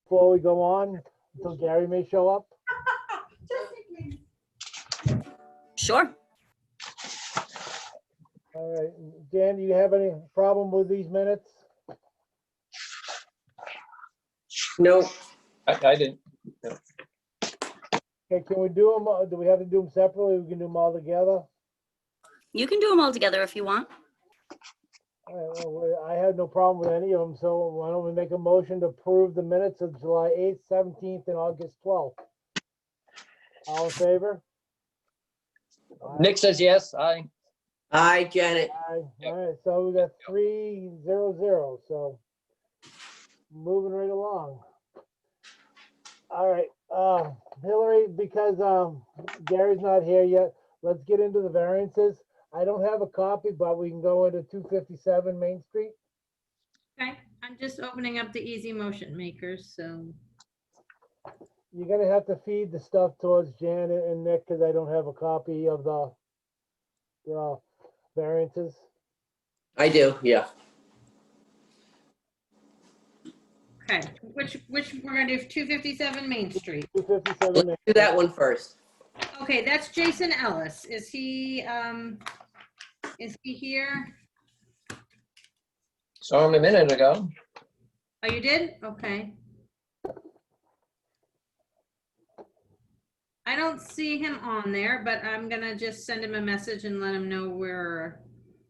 Before we go on, until Gary may show up. Sure. All right, Dan, do you have any problem with these minutes? No, I didn't. Okay, can we do them, do we have to do them separately? We can do them all together? You can do them all together if you want. All right, well, I had no problem with any of them, so why don't we make a motion to approve the minutes of July 8th, 17th, and August 12th? All in favor? Nick says yes. Aye. aye, Janet. Aye. All right, so we got 3-0-0, so moving right along. All right, Hillary, because Gary's not here yet, let's get into the variances. I don't have a copy, but we can go into 257 Main Street. Okay, I'm just opening up the easy motion makers, so. You're gonna have to feed the stuff towards Janet and Nick, because I don't have a copy of the variances. I do, yeah. Okay, which we're gonna do 257 Main Street. 257 Let's Main. do that one first. Okay, that's Jason Ellis. Is he here? Saw him a minute ago. Oh, you did? Okay. I don't see him on there, but I'm gonna just send him a message and let him know we're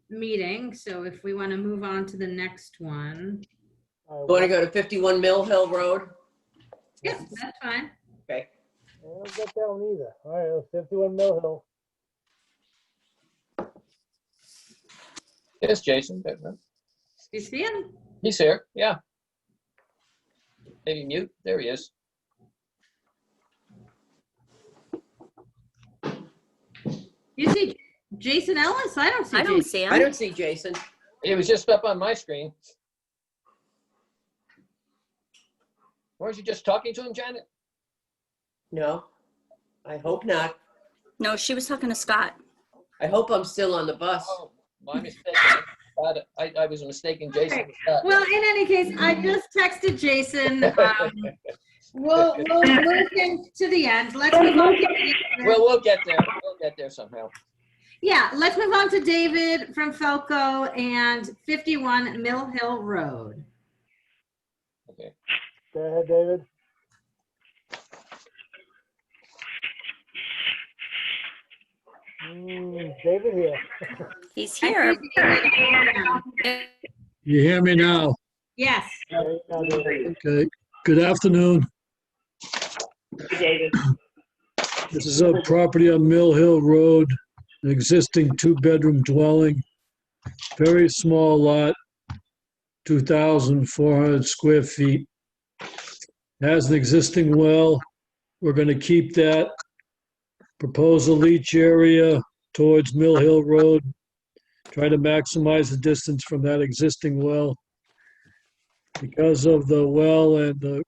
meeting. So if we want to move on to the next one. All Want to right, go to 51 Mill Hill Road? Yep, that's fine. Okay. I don't get that one either. All right, 51 Mill Hill. Yes, Jason. You see him? He's here. Yeah. Maybe mute. There he is. You see Jason Ellis? I don't see I don't Jason. see I him. don't see Jason. He was just up on my screen. Weren't you just talking to him, Janet? No, I hope not. No, she was talking to Scott. I hope I'm still on the bus. Oh, my mistake. I was mistaken, Jason. Okay. was Scott. Well, in any case, I just texted Jason. We'll move him to the end. Let's move on to David. Well, we'll get there. We'll get there somehow. Yeah, let's move on to David from Felco and 51 Mill Hill Road. Okay. Go ahead, David. David here. He's I here. see David. You hear me now? Yes. Okay, now David. Okay. Good afternoon. David. This is a property on Mill Hill Road, an existing two-bedroom dwelling. Very small lot, 2,400 square feet. Has an existing well. We're going to keep that. Propose a leach area towards Mill Hill Road. Try to maximize the distance from that existing well. Because of the well and the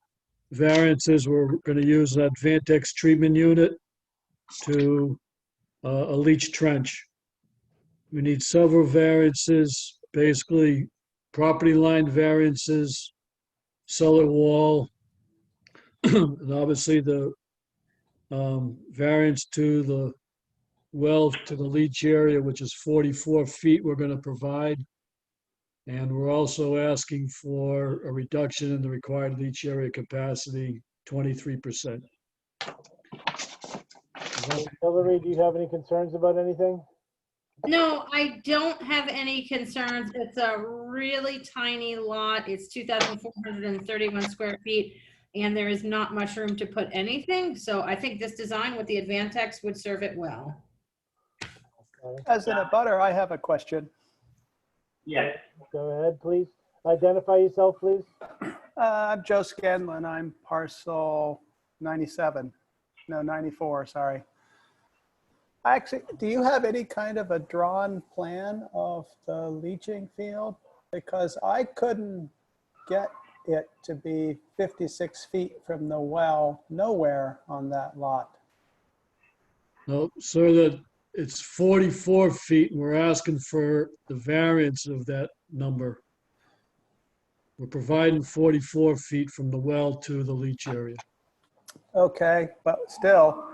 variances, we're going to use an Advantex treatment unit to a leach trench. We need several variances, basically property line variances, cellar wall, and obviously the variance to the well to the leach area, which is 44 feet, we're going to provide. And we're also asking for a reduction in the required leach area capacity, 23%. Hillary, do you have any concerns about anything? No, I don't have any concerns. It's a really tiny lot. It's 2,431 square feet, and there is not much room to put anything. So I think this design with the Advantex would serve it well. Okay, As an abutter, I have a question. Yes, go ahead, please. Identify yourself, please. I'm Joe Scanlon. I'm parcel 97. No, 94, sorry. Actually, do you have any kind of a drawn plan of the leaching field? Because I couldn't get it to be 56 feet from the well nowhere on that lot. No, sir, that it's 44 feet, and we're asking for the variance of that number. We're providing 44 feet from the well to the leach area. Okay, but still,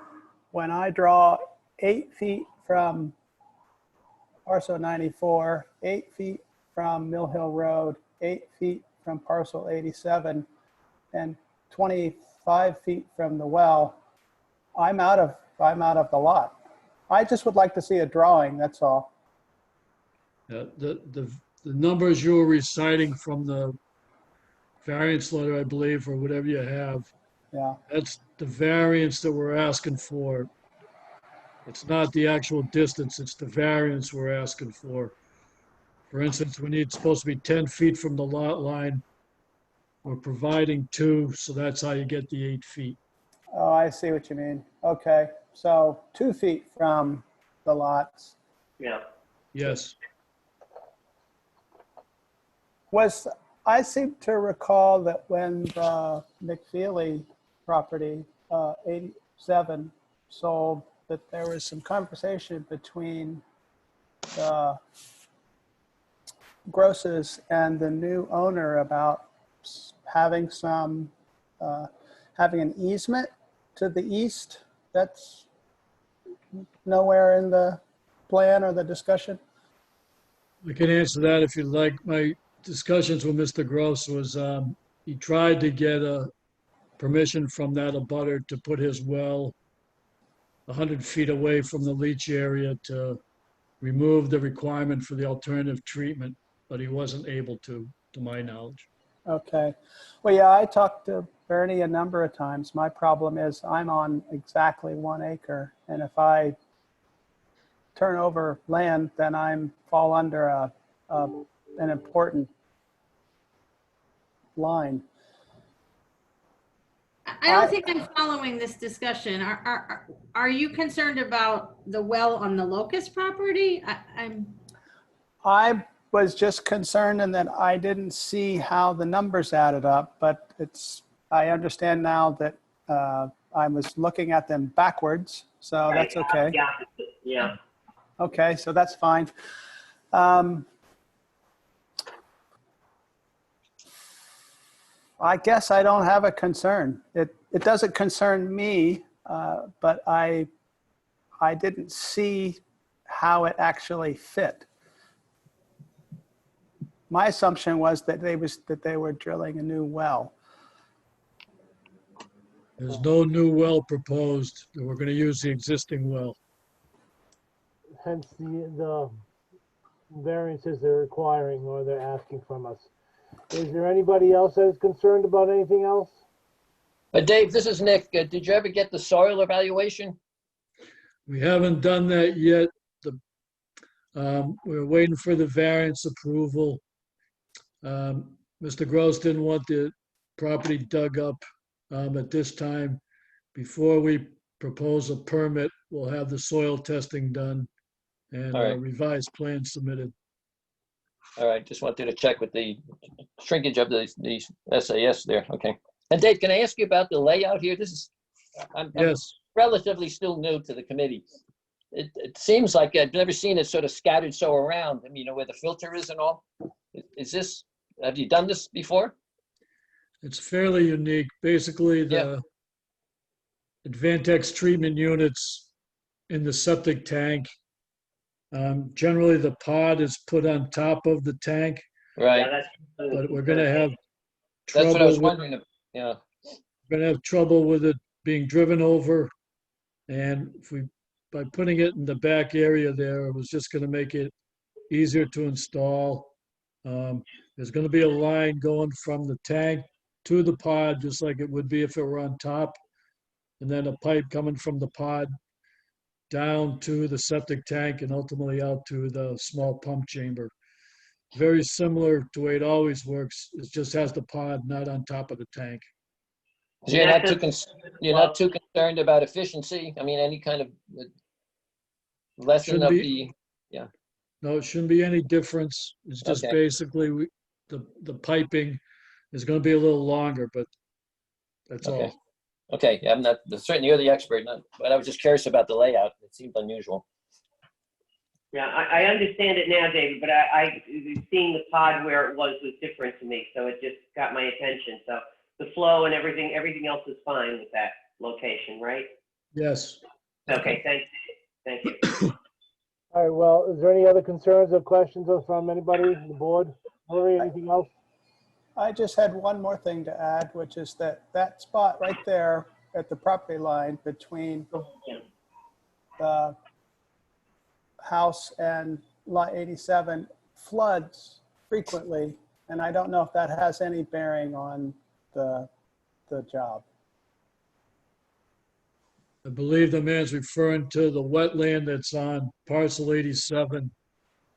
when I draw 8 feet from parcel 94, 8 feet from Mill Hill Road, 8 feet from parcel 87, and 25 feet from the well, I'm out of the lot. I just would like to see a drawing, that's all. The numbers you were reciting from the variance letter, I believe, or whatever you have, Yeah, that's the variance that we're asking for. It's not the actual distance, it's the variance we're asking for. For instance, we need, supposed to be 10 feet from the lot line. We're providing 2, so that's how you get the 8 feet. oh, I see what you mean. Okay, so 2 feet from the lots. Yeah. Yes, I seem to recall that when the McFeely property, 87, sold, that there was some conversation between the Grosses and the new owner about having having an easement to the east. That's nowhere in the plan or the discussion. we can answer that if you'd like. My discussions with Mr. Gross was, he tried to get a permission from that abutter to put his well 100 feet away from the leach area to remove the requirement for the alternative treatment, but he wasn't able to my knowledge. Okay. Well, yeah, I talked to Bernie a number of times. My problem is I'm on exactly 1 acre. And if I turn over land, then I'm fall under an important line. I don't think I'm following this discussion. Are you concerned about the well on the Locust property? I was just concerned in that I didn't see how the numbers added up, but I understand now that I was looking at them backwards, so that's okay. Yeah. Yeah. Okay, so that's fine. I guess I don't have a concern. It doesn't concern me, but I didn't see how it actually fit. My assumption was that they were drilling a new well. There's no new well proposed. We're going to use the existing well. Hence the variances they're requiring or they're asking from us. Is there anybody else that is concerned about anything else? Dave, this is Nick. Did you ever get the soil evaluation? We haven't done that yet. We're waiting for the variance approval. Mr. Gross didn't want the property dug up at this time. Before we propose a permit, we'll have the soil testing done and All right. a revised plan submitted. All right, just wanted to check with the shrinkage of the SAS there. Okay. And Dave, can I ask you about the layout here? I'm Yes, relatively still new to the committee. It seems like I've never seen it sort of scattered so around. I mean, where the filter is and all. Have you done this before? it's fairly unique. Basically, the Advantex treatment units in the septic tank. Generally, the pod is put on top of the tank, Right. Yeah, but we're going to have That's what I was trouble. wondering. Yeah. We're going to have trouble with it being driven over, and by putting it in the back area there, it was just going to make it easier to install. There's going to be a line going from the tank to the pod, just like it would be if it were on top, and then a pipe coming from the pod down to the septic tank and ultimately out to the small pump chamber. Very similar to the way it always works. It just has the pod not on top of the tank. So you're not too concerned about efficiency? I mean, any kind of lesson Shouldn't of be. the, No, it shouldn't be any difference. It's just Okay. basically the piping is going to be a little longer, but that's Okay. all. Okay, I'm not, certainly you're the expert, but I was just curious about the layout. It seemed unusual. Yeah, I understand it now, David, but I seeing the pod where it was different to me, so it just got my attention. So the flow and everything else is fine with that location, right? Yes. Okay, thank you. All right, well, is there any other concerns or questions from anybody on the board? Hillary, anything else? I just had one more thing to add, which is that spot right there at the property line between the house and lot 87 floods frequently. And I don't know if that has any bearing on the job. I believe the man's referring to the wetland that's on parcel 87.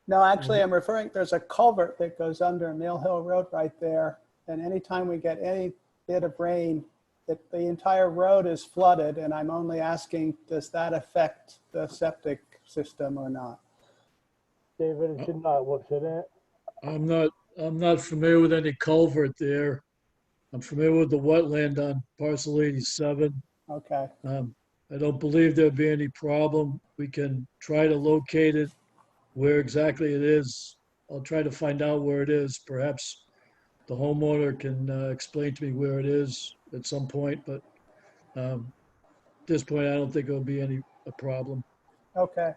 No, actually, I'm referring, there's a culvert that goes under Mill Hill Road right there. And anytime we get any bit of rain, the entire road is flooded. And I'm only asking, does that affect the septic system or not? David, it should not, what, should it? I'm not familiar with any culvert there. I'm familiar with the wetland on parcel 87. Okay, I don't believe there'd be any problem. We can try to locate it where exactly it is. I'll try to find out where it is. Perhaps the homeowner can explain to me where it is at some point, but at this point, I don't think it'll be a problem. okay.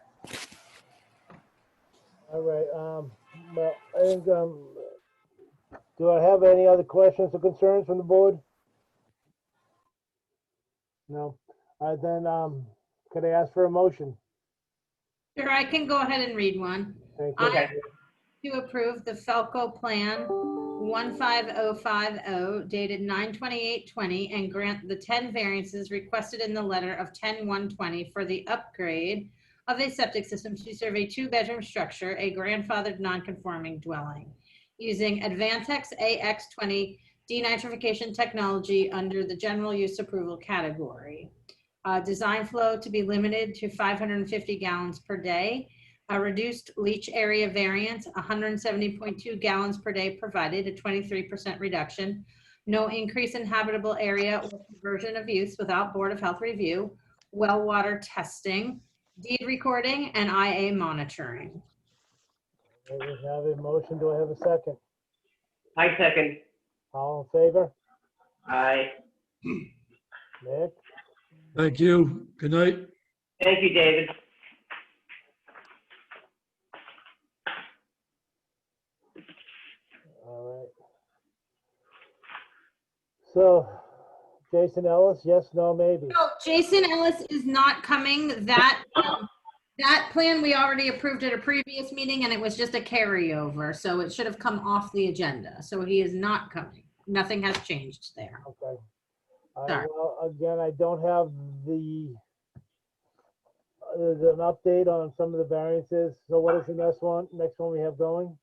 All right, well, I think, do I have any other questions or concerns from the board? No. All right, then, could I ask for a motion? Sure, I can go ahead and read one. Thank you. Okay. To approve the Felco Plan 15050 dated 9/28/20 and grant the 10 variances requested in the letter of 10/1/20 for the upgrade of a septic system to serve a 2-bedroom structure, a grandfathered non-conforming dwelling, using Advantex AX20 denitrification technology under the general use approval category. Design flow to be limited to 550 gallons per day. A reduced leach area variance, 170.2 gallons per day provided, a 23% reduction. No increase in habitable area or conversion of use without Board of Health review. Well water testing, deed recording, and IA monitoring. We have a motion. Do I have a second? I second. All in favor? Aye. Nick? Thank you. Good night. Thank you, David. All right. So, Jason Ellis, yes, no, maybe. So Jason Ellis is not coming. That plan we already approved at a previous meeting, and it was just a carryover, so it should have come off the agenda. So he is not coming. Nothing has changed there. Okay. All Sorry. right, well, again, I don't have there's an update on some of the variances. So what is the next one we have going?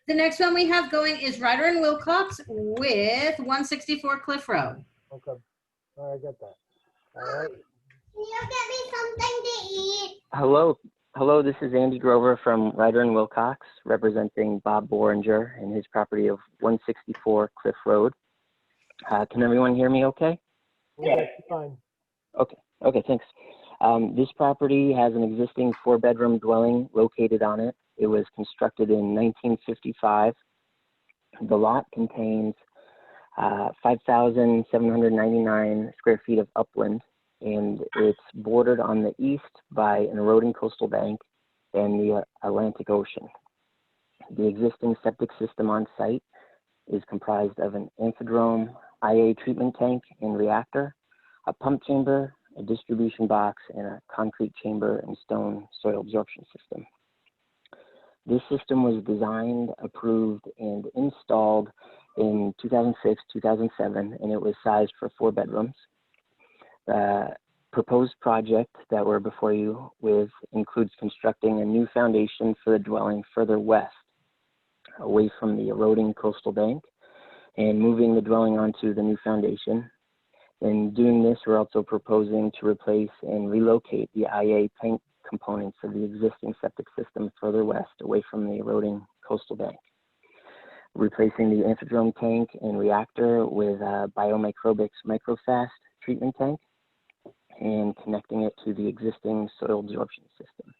The next one we have going is Ryder and Wilcox with 164 Cliff Road. Okay. All right, I got that. All right. Can you get me something to eat? Hello, this is Andy Grover from Ryder and Wilcox, representing Bob Boringer and his property of 164 Cliff Road. Can everyone hear me okay? Yeah, fine. Okay, thanks. This property has an existing 4-bedroom dwelling located on it. It was constructed in 1955. The lot contains 5,799 square feet of upland, and it's bordered on the east by an eroding coastal bank and the Atlantic Ocean. The existing septic system on site is comprised of an amphidrome, IA treatment tank and reactor, a pump chamber, a distribution box, and a concrete chamber and stone soil absorption system. This system was designed, approved, and installed in 2006, 2007, and it was sized for 4 bedrooms. The proposed project that we're before you with includes constructing a new foundation for the dwelling further west, away from the eroding coastal bank, and moving the dwelling onto the new foundation. In doing this, we're also proposing to replace and relocate the IA tank components of the existing septic system further west, away from the eroding coastal bank. Replacing the amphidrome tank and reactor with Biomicrobics Microfast treatment tank and connecting it to the existing soil absorption system.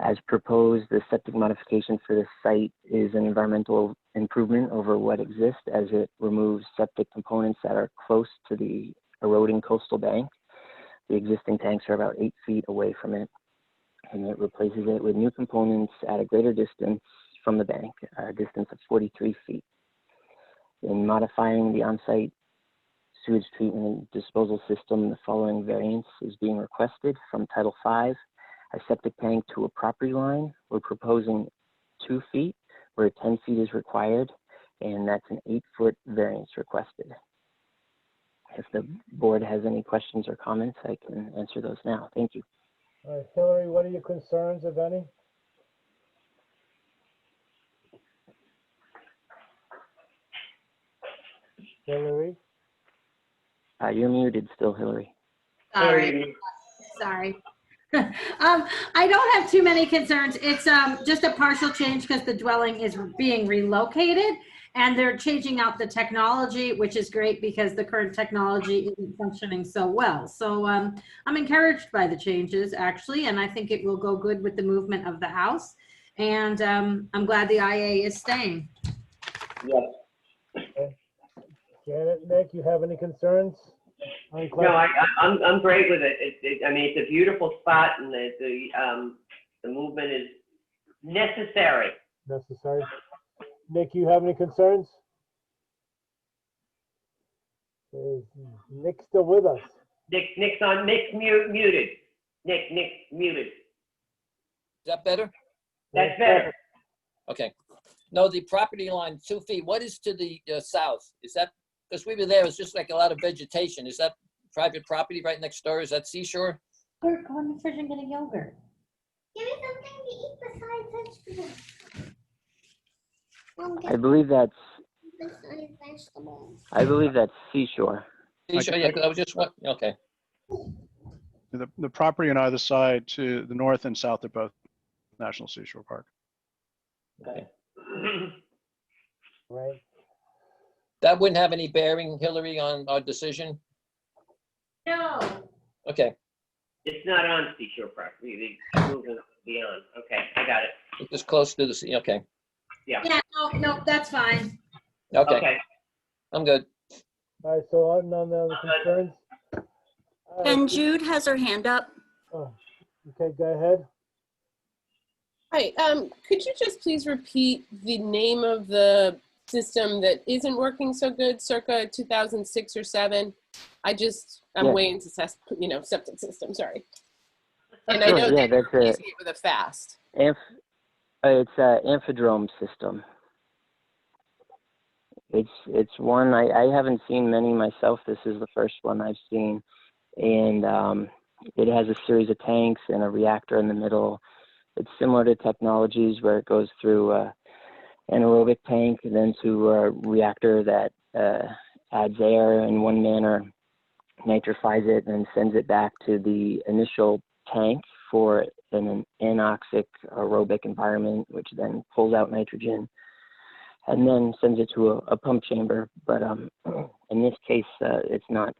As proposed, the septic modification for this site is an environmental improvement over what exists, as it removes septic components that are close to the eroding coastal bank. The existing tanks are about 8 feet away from it, and it replaces it with new components at a greater distance from the bank, a distance of 43 feet. In modifying the on-site sewage treatment and disposal system, the following variance is being requested from Title V. A septic tank to a property line. We're proposing 2 feet where 10 feet is required, and that's an 8-foot variance requested. If the board has any questions or comments, I can answer those now. Thank you. All right, Hillary, what are your concerns, if any? Hillary? You're muted still, Hillary. Sorry. Sorry. I don't have too many concerns. It's just a partial change because the dwelling is being relocated and they're changing out the technology, which is great because the current technology isn't functioning so well. So I'm encouraged by the changes, actually, and I think it will go good with the movement of the house. And I'm glad the IA is staying. Yes. Okay. Janet, Nick, you have any concerns? Any No, questions? I'm great with it. I mean, it's a beautiful spot, and the movement is necessary. Necessary. Nick, you have any concerns? Is Nick still with us? Nick's muted. Nick's muted. Is that better? That's better. Okay. No, the property line 2 feet. What is to the south? Is that, because we were there, it's just like a lot of vegetation. Is that private property right next door? Is that seashore? Go in the fridge and get a yogurt. Give me something to eat besides vegetables. I believe that's Besides vegetables. seashore. Seashore, yeah, 'cause I was just, okay. The property on either side to the north and south are both National Seashore Park. Okay. Right. That wouldn't have any bearing, Hillary, on our decision? No. Okay, It's not on Seashore Park. They moving beyond. Okay, I got it. it's just close to the sea, okay. Yeah, no, that's fine. Okay, Okay. I'm good. All right, so none of the concerns? All right. And Jude has her hand up. Oh, okay, go ahead. Hi, could you just please repeat the name of the system that isn't working so good, circa 2006 or 7? I'm Yeah. way into septic system, sorry. And I Sure, know yeah, they're that's replacing it with a fast. It's an amphidrome system. It's one, I haven't seen many myself. This is the first one I've seen. And it has a series of tanks and a reactor in the middle. It's similar to technologies where it goes through an anaerobic tank and then to a reactor that adds air in one manner, nitrifies it, and sends it back to the initial tank for an anoxic aerobic environment, which then pulls out nitrogen and then sends it to a pump chamber. But in this case, it's not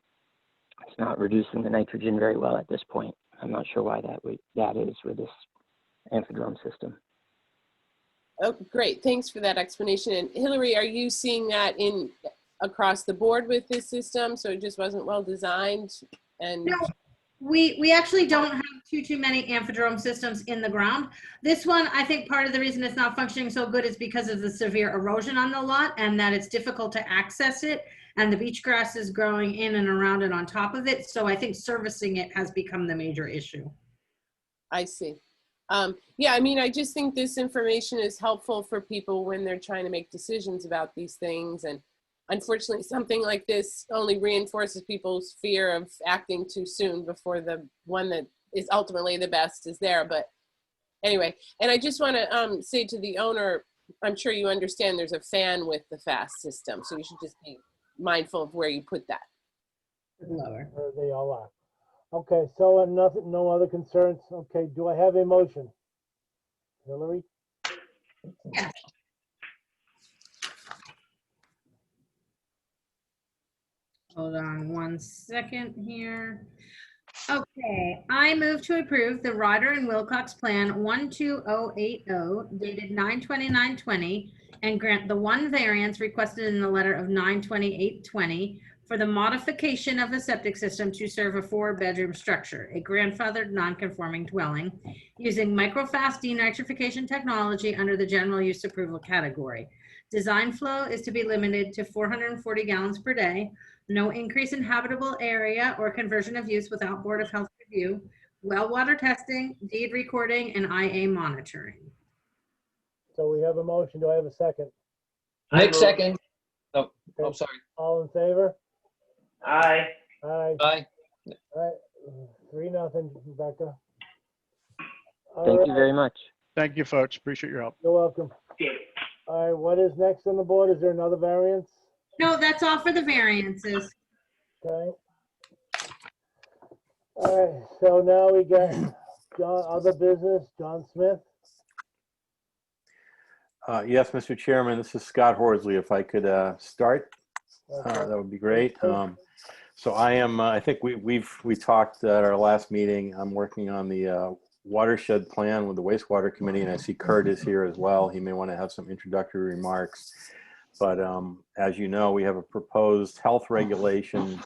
reducing the nitrogen very well at this point. I'm not sure why that is with this amphidrome system. Oh, great. Thanks for that explanation. And Hillary, are you seeing that across the board with this system? So it just wasn't well designed? And No, we actually don't have too many amphidrome systems in the ground. This one, I think part of the reason it's not functioning so good is because of the severe erosion on the lot and that it's difficult to access it. And the beach grass is growing in and around and on top of it. So I think servicing it has become the major issue. I see. Yeah, I mean, I just think this information is helpful for people when they're trying to make decisions about these things. And unfortunately, something like this only reinforces people's fear of acting too soon before the one that is ultimately the best is there. But anyway, and I just want to say to the owner, I'm sure you understand there's a fan with the FAST system. So you should just be mindful of where you put that. Lower. Where they all are. Okay, so no other concerns. Okay, do I have a motion? Hillary? Hold on one second here. Okay, I move to approve the Ryder and Wilcox Plan 12080 dated 9/29/20 and grant the one variance requested in the letter of 9/28/20 for the modification of a septic system to serve a 4-bedroom structure, a grandfathered non-conforming dwelling, using microfast denitrification technology under the general use approval category. Design flow is to be limited to 440 gallons per day. No increase in habitable area or conversion of use without Board of Health review, well water testing, deed recording, and IA monitoring. So we have a motion. Do I have a second? Nick second. Oh, I'm sorry. All in favor? Aye. Aye. Aye. All right. 3-0, Rebecca. All Thank you right. very much. Thank you, folks. Appreciate your help. You're welcome. All right, what is next on the board? Is there another variance? No, that's all for the variances. Okay. All right, so now we got John, other business, John Smith. Yes, Mr. Chairman, this is Scott Horsley. If I could start, Okay. that would be great. So I am, I think we talked at our last meeting. I'm working on the watershed plan with the wastewater committee, and I see Kurt is here as well. He may want to have some introductory remarks. But as you know, we have a proposed health regulation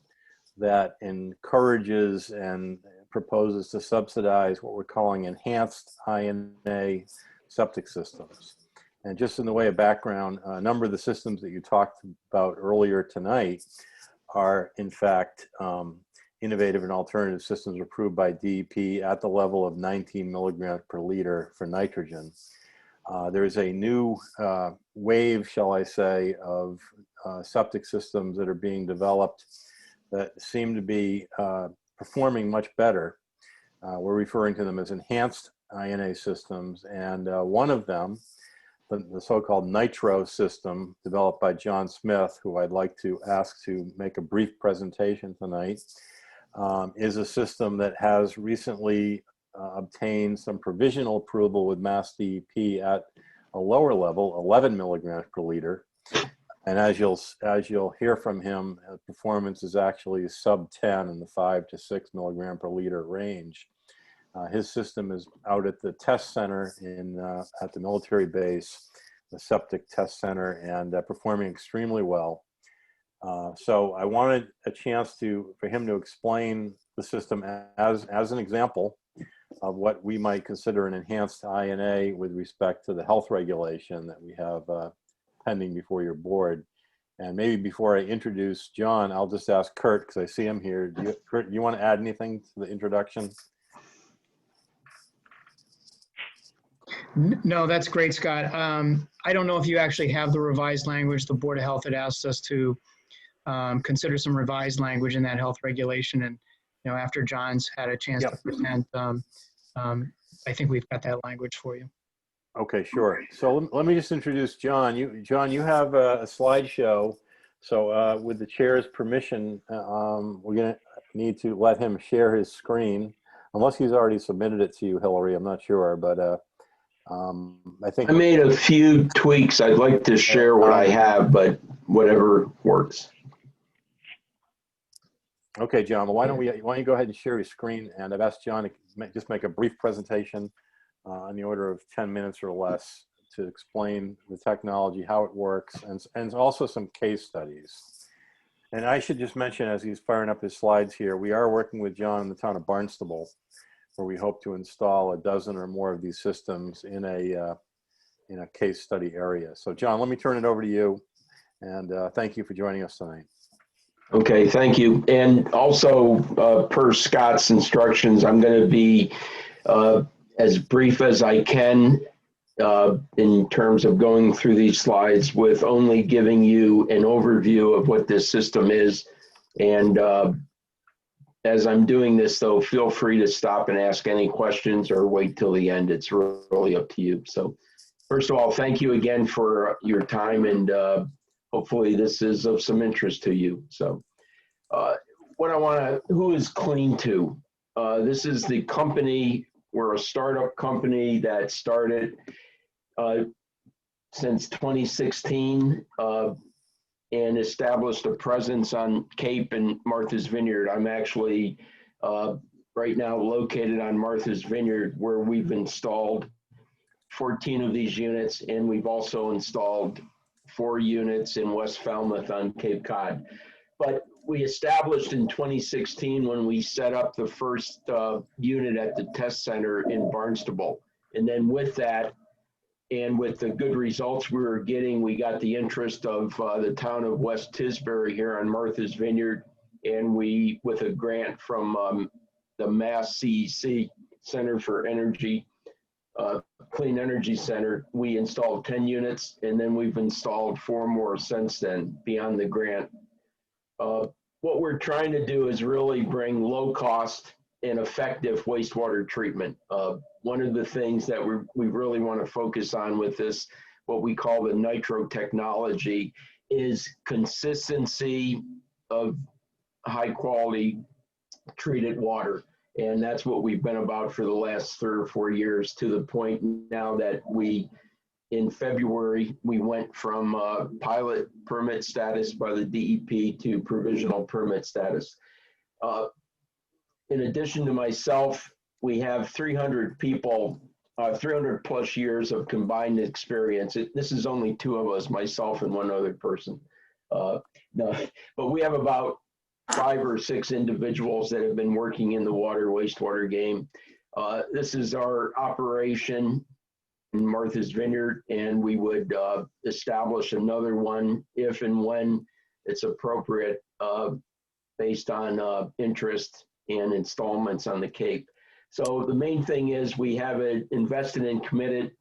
that encourages and proposes to subsidize what we're calling enhanced INA septic systems. And just in the way of background, a number of the systems that you talked about earlier tonight are in fact innovative and alternative systems approved by DEP at the level of 19 milligrams per liter for nitrogen. There is a new wave, shall I say, of septic systems that are being developed that seem to be performing much better. We're referring to them as enhanced INA systems, and one of them, the so-called nitro system developed by John Smith, who I'd like to ask to make a brief presentation tonight, is a system that has recently obtained some provisional approval with Mass DEP at a lower level, 11 milligrams per liter. And as you'll hear from him, performance is actually sub 10 in the 5 to 6 milligram per liter range. His system is out at the test center at the military base, the septic test center, and performing extremely well. So I wanted a chance for him to explain the system as an example of what we might consider an enhanced INA with respect to the health regulation that we have pending before your board. And maybe before I introduce John, I'll just ask Kurt, because I see him here. Kurt, do you want to add anything to the introduction? No, that's great, Scott. I don't know if you actually have the revised language. The Board of Health had asked us to consider some revised language in that health regulation. And, after John's had a chance to present, I think we've got that language for you. Okay, sure. So let me just introduce John. John, you have a slideshow. So with the chair's permission, we're going to need to let him share his screen, unless he's already submitted it to you, Hillary. I'm not sure, but I think I made a few tweaks. I'd like to share what I have, but whatever works. Okay, John. Well, why don't you go ahead and share your screen? And I've asked John to just make a brief presentation on the order of 10 minutes or less to explain the technology, how it works, and also some case studies. And I should just mention, as he's firing up his slides here, we are working with John in the town of Barnstable, where we hope to install a dozen or more of these systems in a case study area. So John, let me turn it over to you, and thank you for joining us tonight. Okay, thank you. And also, per Scott's instructions, I'm going to be as brief as I can in terms of going through these slides, with only giving you an overview of what this system is. And as I'm doing this, though, feel free to stop and ask any questions or wait till the end. It's really up to you. So first of all, thank you again for your time, and hopefully this is of some interest to you. So who is Clean To? This is the company. We're a startup company that started since 2016. and established a presence on Cape and Martha's Vineyard. I'm actually right now located on Martha's Vineyard, where we've installed 14 of these units, and we've also installed 4 units in West Falmouth on Cape Cod. But we established in 2016 when we set up the first unit at the test center in Barnstable. And then with that, and with the good results we were getting, we got the interest of the town of West Tisbury here on Martha's Vineyard. And we, with a grant from the Mass CEC, Center for Energy, Clean Energy Center, we installed 10 units, and then we've installed 4 more since then beyond the grant. What we're trying to do is really bring low cost and effective wastewater treatment. One of the things that we really want to focus on with this, what we call the nitro technology, is consistency of high quality treated water. And that's what we've been about for the last 3 or 4 years, to the point now that in February, we went from pilot permit status by the DEP to provisional permit status. In addition to myself, we have 300 people, 300 plus years of combined experience. This is only 2 of us, myself and 1 other person. No, but we have about 5 or 6 individuals that have been working in the wastewater game. This is our operation in Martha's Vineyard, and we would establish another one if and when it's appropriate, based on interest and installments on the Cape. So the main thing is we have an invested and committed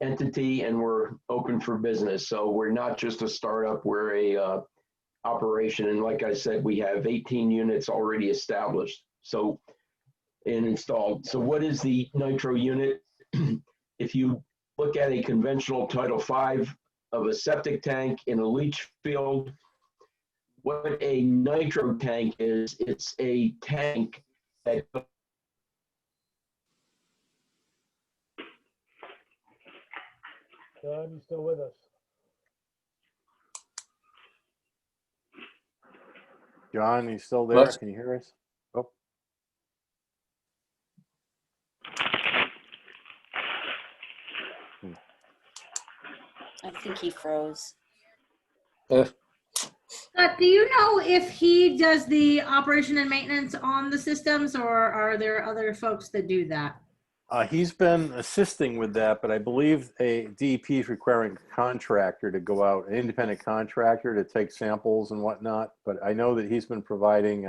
entity, and we're open for business. So we're not just a startup, we're a operation. And like I said, we have 18 units already established and installed. So what is the nitro unit? If you look at a conventional Title V of a septic tank in a leach field, what a nitro tank is, it's a tank that John, you still with us? John, you still there? Yes. Can you hear us? Oh. I think he froze. Scott, do you know if he does the operation and maintenance on the systems, or are there other folks that do that? He's been assisting with that, but I believe a DEP is requiring a contractor to go out, an independent contractor to take samples and whatnot. But I know that he's been providing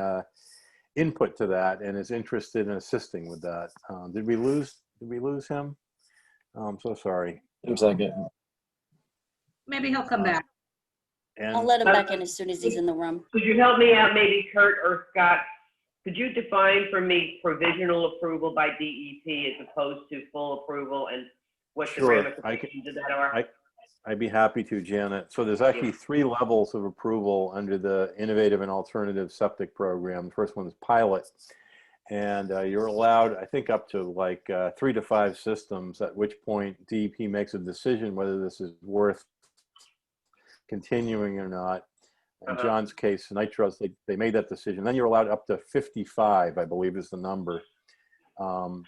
input to that and is interested in assisting with that. Did we lose him? I'm so sorry. Seems like it. Maybe he'll come back. I'll let him back in as soon as he's in the room. Could you help me out, maybe Kurt or Scott? Could you define for me provisional approval by DEP as opposed to full approval, and what the ramifications of that are? I'd be happy to, Janet. So there's actually 3 levels of approval under the Innovative and Alternative Septic Program. The first one is pilot. And you're allowed, I think, up to like 3 to 5 systems, at which point DEP makes a decision whether this is worth continuing or not. In John's case, nitros, they made that decision. Then you're allowed up to 55, I believe is the number, and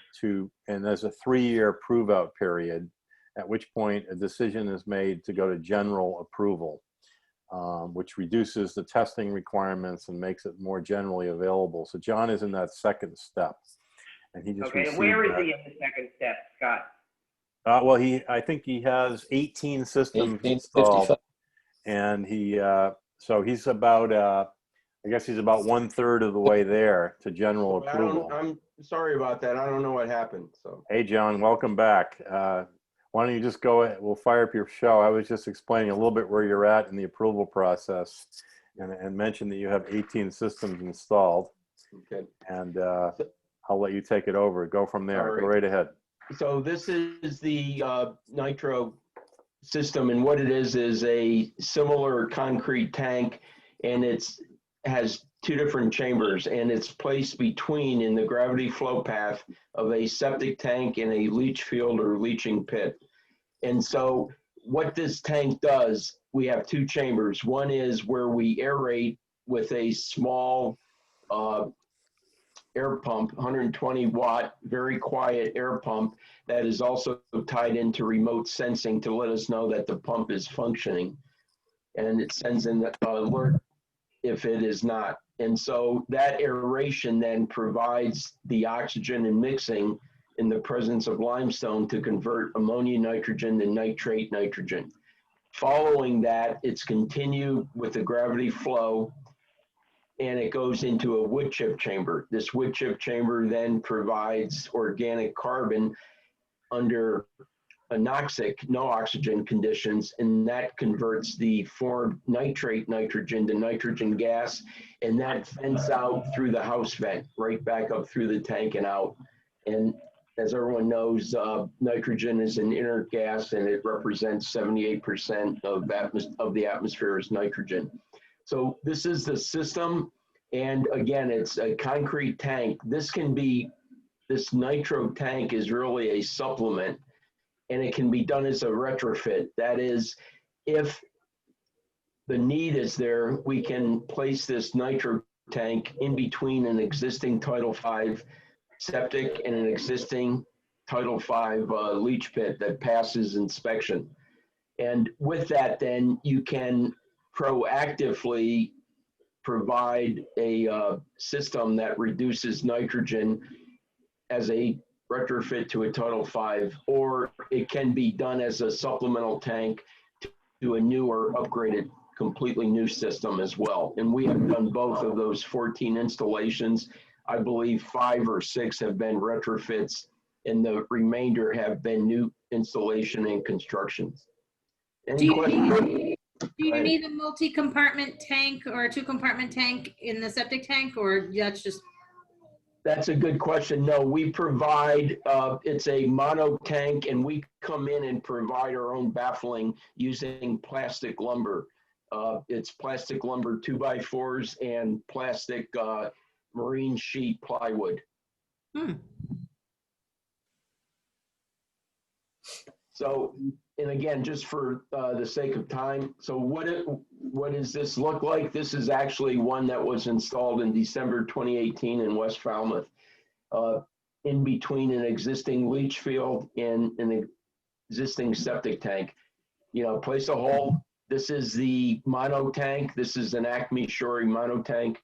there's a 3-year prove-out period, at which point a decision is made to go to general approval, which reduces the testing requirements and makes it more generally available. So John is in that second step, and he just okay. And where is he in the second step, Scott? Well, I think he has 18 systems installed, 55. And so he's about, I guess he's about 1/3 of the way there to general approval. I'm sorry about that. I don't know what happened. So. Hey, John, welcome back. Why don't you just go ahead, we'll fire up your show. I was just explaining a little bit where you're at in the approval process, and mentioned that you have 18 systems installed. Okay. And I'll let you take it over. Go from there. Go right ahead. So this is the nitro system, and what it is a similar concrete tank, and has 2 different chambers, and it's placed between in the gravity flow path of a septic tank and a leach field or leaching pit. And so what this tank does we have two chambers. One is where we aerate with a small air pump, 120 watt, very quiet air pump that is also tied into remote sensing to let us know that the pump is functioning. And it sends an alert if it is not. And so that aeration then provides the oxygen and mixing in the presence of limestone to convert ammonia nitrogen to nitrate nitrogen. Following that, it's continued with the gravity flow, and it goes into a wood chip chamber. This wood chip chamber then provides organic carbon under anoxic, no oxygen conditions, and that converts the formed nitrate nitrogen to nitrogen gas, and that vents out through the house vent, right back up through the tank and out. And as everyone knows, nitrogen is an inert gas, and it represents 78% of the atmosphere is nitrogen. So this is the system, and again, it's a concrete tank. This nitro tank is really a supplement, and it can be done as a retrofit. That is, if the need is there, we can place this nitro tank in between an existing Title V septic and an existing Title V leach pit that passes inspection. And with that, then you can proactively provide a system that reduces nitrogen as a retrofit to a Title V, or it can be done as a supplemental tank to a newer, upgraded, completely new system as well. And we have done both of those 14 installations. I believe 5 or 6 have been retrofits, and the remainder have been new installation and constructions. Do you need a multi-compartment tank or a 2-compartment tank in the septic tank, or that's just? That's a good question. No, we provide, it's a mono tank, and we come in and provide our own baffling using plastic lumber. It's plastic lumber 2x4s and plastic marine sheet plywood. So, and again, just for the sake of time, so what does this look like? This is actually one that was installed in December 2018 in West Falmouth, in between an existing leach field and an existing septic tank. You know, place a hole. This is the mono tank. This is an Acme Shorey mono tank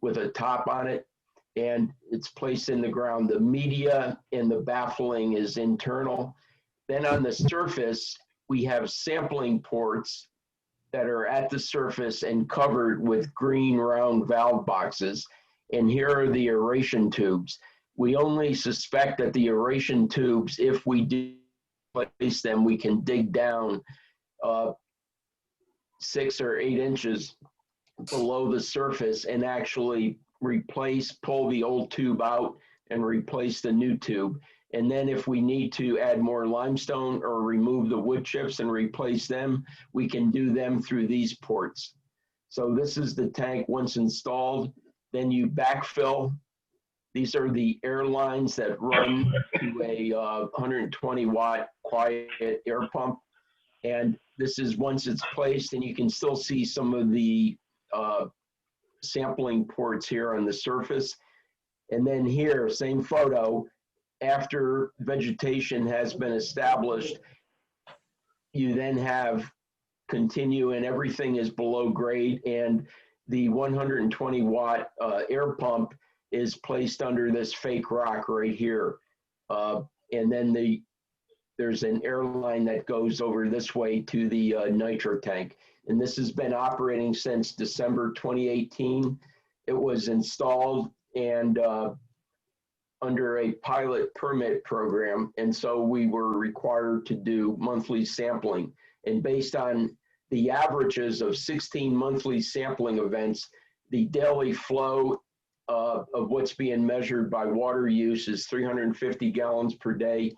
with a top on it, and it's placed in the ground. The media and the baffling is internal. Then on the surface, we have sampling ports that are at the surface and covered with green round valve boxes. And here are the aeration tubes. We only suspect that the aeration tubes, if we do place them, we can dig down 6 or 8 inches below the surface and actually pull the old tube out and replace the new tube. And then if we need to add more limestone or remove the wood chips and replace them, we can do them through these ports. So this is the tank once installed. Then you backfill. These are the air lines that run to a 120 watt quiet air pump. And this is once it's placed, and you can still see some of the sampling ports here on the surface. And then here, same photo, after vegetation has been established, you then have continue, and everything is below grade, and the 120 watt air pump is placed under this fake rock right here. And then there's an air line that goes over this way to the nitro tank. And this has been operating since December 2018. It was installed and under a pilot permit program. And so we were required to do monthly sampling. And based on the averages of 16 monthly sampling events, the daily flow of what's being measured by water use is 350 gallons per day.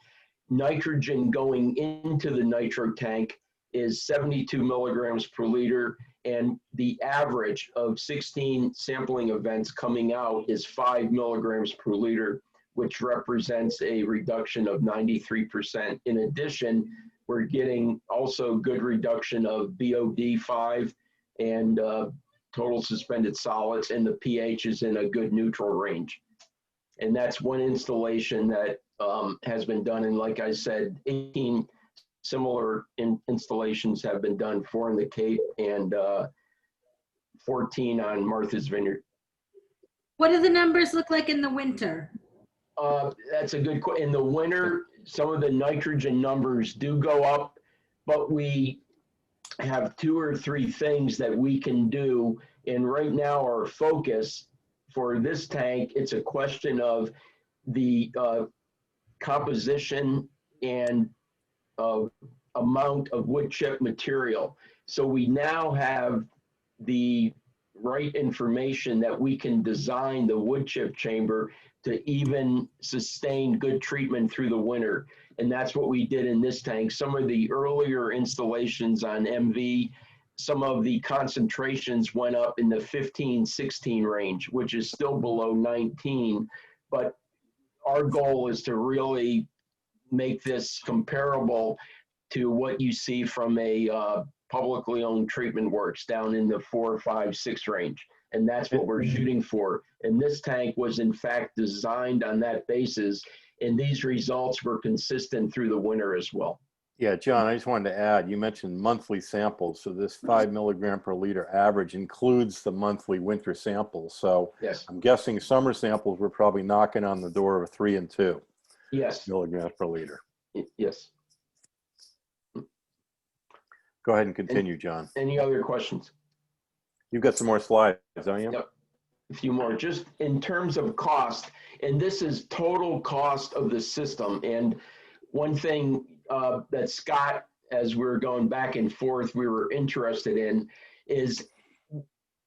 Nitrogen going into the nitro tank is 72 milligrams per liter, and the average of 16 sampling events coming out is 5 milligrams per liter, which represents a reduction of 93%. In addition, we're getting also good reduction of BOD5 and total suspended solids, and the pH is in a good neutral range. And that's one installation that has been done. And like I said, 18 similar installations have been done, 4 in the Cape and 14 on Martha's Vineyard. What do the numbers look like in the winter? That's a good question. In the winter, some of the nitrogen numbers do go up, but we have 2 or 3 things that we can do. And right now our focus for this tank, it's a question of the composition and amount of wood chip material. So we now have the right information that we can design the wood chip chamber to even sustain good treatment through the winter. And that's what we did in this tank. Some of the earlier installations on MV, some of the concentrations went up in the 15, 16 range, which is still below 19. But our goal is to really make this comparable to what you see from a publicly owned treatment works down in the 4, 5, 6 range. And that's what we're shooting for. And this tank was in fact designed on that basis. And these results were consistent through the winter as well. Yeah, John, I just wanted to add, you mentioned monthly samples. So this 5 milligram per liter average includes the monthly winter samples. So yes, I'm guessing summer samples were probably knocking on the door of 3 and 2 milligrams per liter. Yes. Go ahead and continue, John. Any other questions? You've got some more slides, don't you? Yep. A few more. Just in terms of cost, and this is total cost of the system. And one thing that Scott, as we're going back and forth, we were interested in is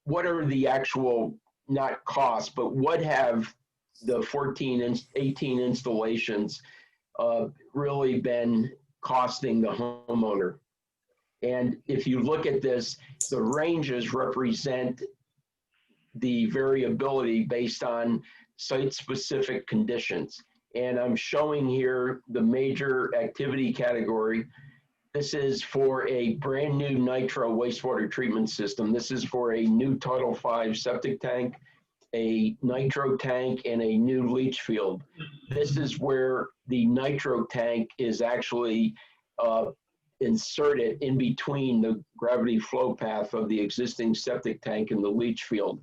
what are the actual, not costs, but what have the 14 and 18 installations really been costing the homeowner? And if you look at this, the ranges represent the variability based on site-specific conditions. And I'm showing here the major activity category. This is for a brand new nitro wastewater treatment system. This is for a new Title V septic tank, a nitro tank, and a new leach field. This is where the nitro tank is actually inserted in between the gravity flow path of the existing septic tank and the leach field.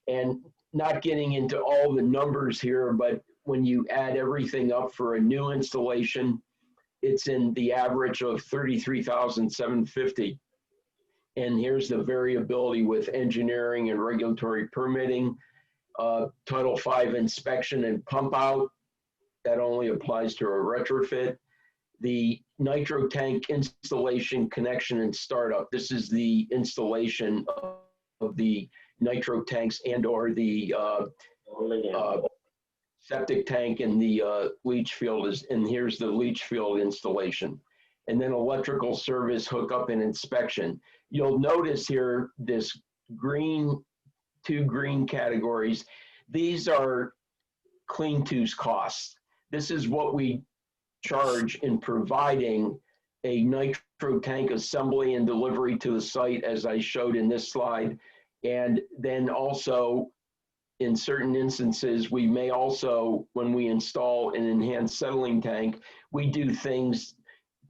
And not getting into all the numbers here, but when you add everything up for a new installation, it's in the average of $33,750. And here's the variability with engineering and regulatory permitting, Title V inspection and pump out. That only applies to a retrofit. The nitro tank installation, connection, and startup. This is the installation of the nitro tanks and or the septic tank and the leach field is, and here's the leach field installation. And then electrical service, hookup, and inspection. You'll notice here this green, 2 green categories. These are clean-to's costs. This is what we charge in providing a nitro tank assembly and delivery to the site, as I showed in this slide. And then also, in certain instances, we may also, when we install an enhanced settling tank, we do things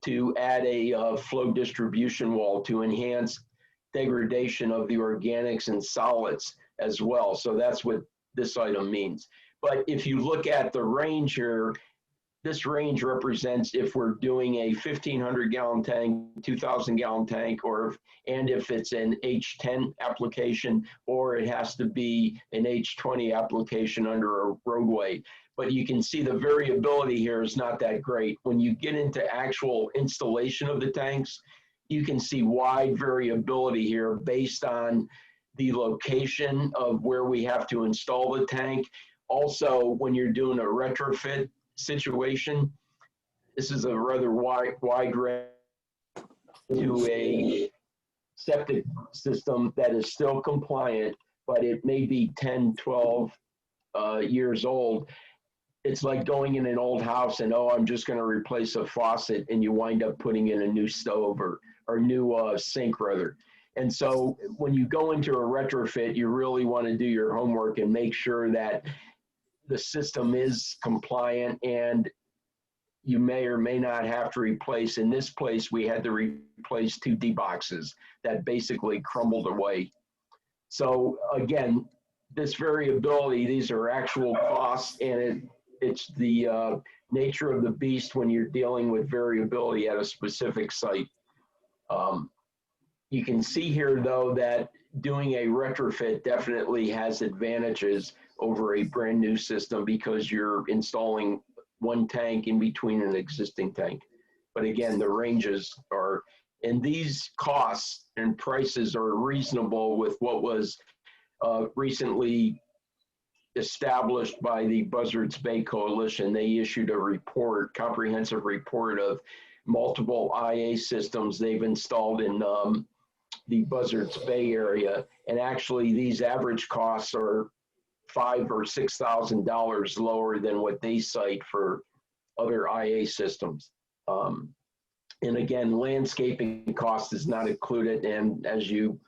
to add a flow distribution wall to enhance degradation of the organics and solids as well. So that's what this item means. But if you look at the range here, this range represents if we're doing a 1,500 gallon tank, 2,000 gallon tank, and if it's an H10 application, or it has to be an H20 application under a roadway. But you can see the variability here is not that great. When you get into actual installation of the tanks, you can see wide variability here based on the location of where we have to install the tank. Also, when you're doing a retrofit situation, this is a rather wide range to a septic system that is still compliant, but it may be 10, 12 years old. it's like going in an old house and, oh, I'm just going to replace a faucet, and you wind up putting in a new stove or new sink rather. And so when you go into a retrofit, you really want to do your homework and make sure that the system is compliant, and you may or may not have to replace. In this place, we had to replace 2 D-boxes that basically crumbled away. So again, this variability, these are actual costs, and it's the nature of the beast when you're dealing with variability at a specific site. You can see here, though, that doing a retrofit definitely has advantages over a brand new system because you're installing 1 tank in between an existing tank. But again, the ranges are, and these costs and prices are reasonable with what was recently established by the Buzzards Bay Coalition. They issued a report, comprehensive report of multiple IA systems they've installed in the Buzzards Bay area. And actually these average costs are $5,000 or $6,000 lower than what they cite for other IA systems. And again, landscaping cost is not included, and as you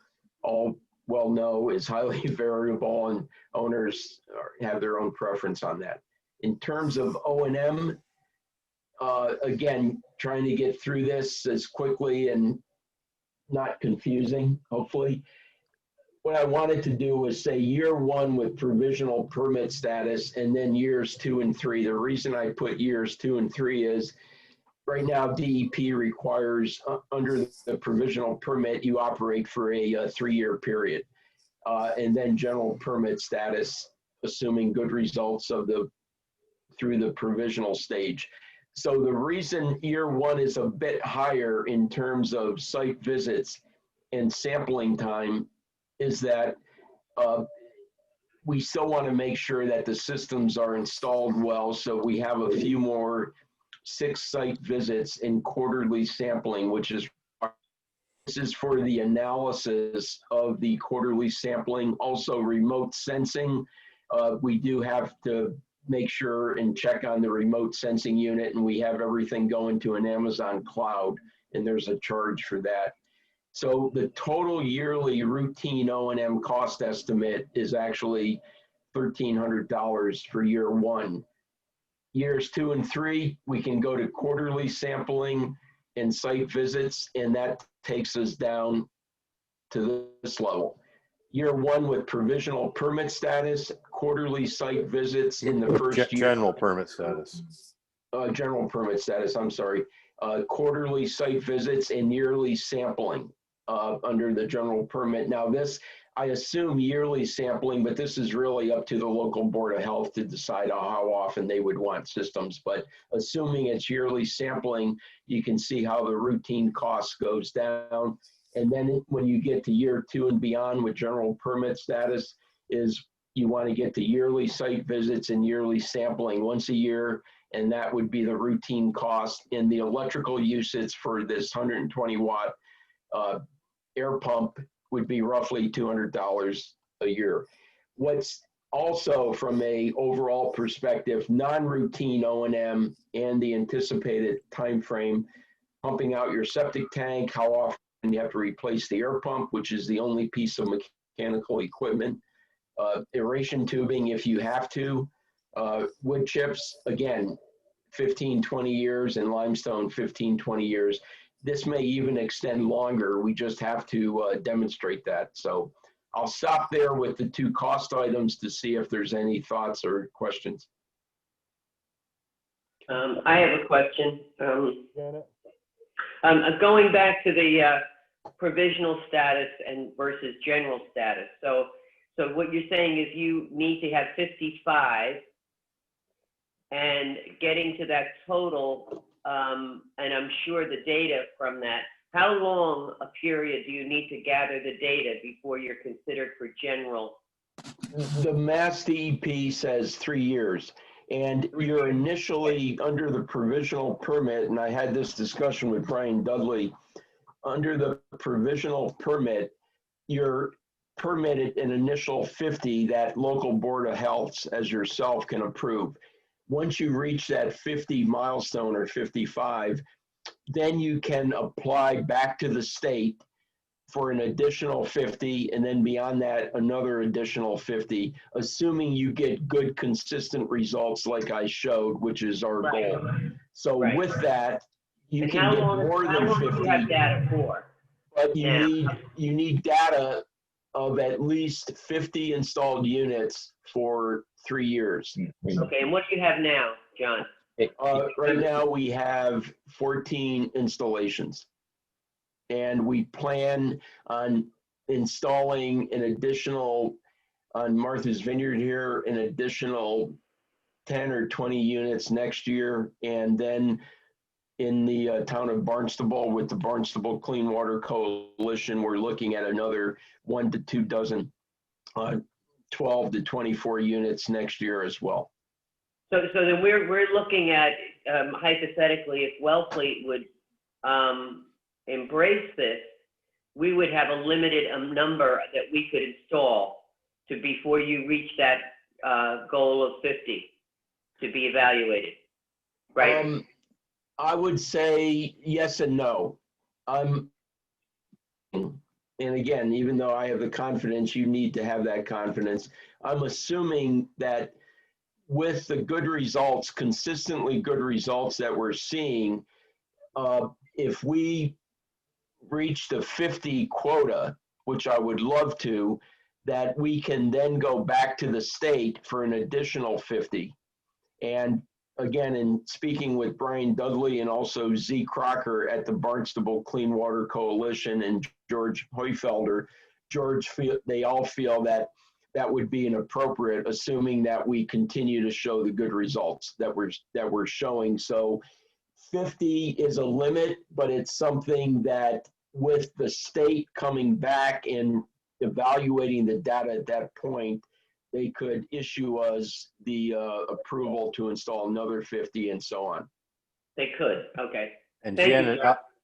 all well know, is highly variable, and owners have their own preference on that. In terms of O&M, again, trying to get through this as quickly and not confusing, hopefully. What I wanted to do was say year 1 with provisional permit status, and then years 2 and 3. The reason I put years 2 and 3 is right now DEP requires under the provisional permit, you operate for a 3-year period. And then general permit status, assuming good results of through the provisional stage. So the reason year 1 is a bit higher in terms of site visits and sampling time is that we still want to make sure that the systems are installed well. So we have a few more 6 site visits in quarterly sampling, which is, this is for the analysis of the quarterly sampling. Also remote sensing. We do have to make sure and check on the remote sensing unit, and we have everything going to an Amazon cloud, and there's a charge for that. So the total yearly routine O&M cost estimate is actually $1,300 for year 1. Years 2 and 3, we can go to quarterly sampling and site visits, and that takes us down to this level. Year 1 with provisional permit status, quarterly site visits in the first year. General permit status. General permit status, I'm sorry. Quarterly site visits and yearly sampling under the general permit. Now this, I assume yearly sampling, but this is really up to the local board of health to decide how often they would want systems. But assuming it's yearly sampling, you can see how the routine cost goes down. And then when you get to year 2 and beyond with general permit status is you want to get to yearly site visits and yearly sampling once a year. And that would be the routine cost. In the electrical usage for this 120 watt air pump would be roughly $200 a year. What's also from a overall perspective, non-routine O&M and the anticipated time frame, pumping out your septic tank, how often you have to replace the air pump, which is the only piece of mechanical equipment, aeration tubing if you have to, wood chips, again, 15, 20 years, and limestone 15, 20 years. This may even extend longer. We just have to demonstrate that. So I'll stop there with the 2 cost items to see if there's any thoughts or questions. I have a question. Going back to the provisional status and versus general status. So what you're saying is you need to have 55 and getting to that total, and I'm sure the data from that, how long a period do you need to gather the data before you're considered for general? The Mass DEP says 3 years. And you're initially under the provisional permit, and I had this discussion with Brian Dudley, under the provisional permit, you're permitted an initial 50 that local board of health as yourself can approve. once you reach that 50 milestone or 55, then you can apply back to the state for an additional 50, and then beyond that, another additional 50, assuming you get good, consistent results like I showed, which is our goal. So with that, you can get more than 50. Do you have data for? But you need data of at least 50 installed units for 3 years. Okay, and what do you have now, John? Right now, we have 14 installations. And we plan on installing an additional, on Martha's Vineyard here, an additional 10 or 20 units next year. And then in the town of Barnstable with the Barnstable Clean Water Coalition, we're looking at another 1 to 2 dozen, 12 to 24 units next year as well. So then we're looking at, hypothetically, if Wellfleet would embrace this, we would have a limited number that we could install to before you reach that goal of 50 to be evaluated, right? I would say yes and no. And again, even though I have the confidence, you need to have that confidence. I'm assuming that with the good results, consistently good results that we're seeing, if we reach the 50 quota, which I would love to, that we can then go back to the state for an additional 50. And again, in speaking with Brian Dudley and also Z. Crocker at the Barnstable Clean Water Coalition and George Heufelder, they all feel that that would be inappropriate, assuming that we continue to show the good results that we're showing. So 50 is a limit, but it's something that with the state coming back and evaluating the data at that point, they could issue us the approval to install another 50 and so on. They could, okay. And Thank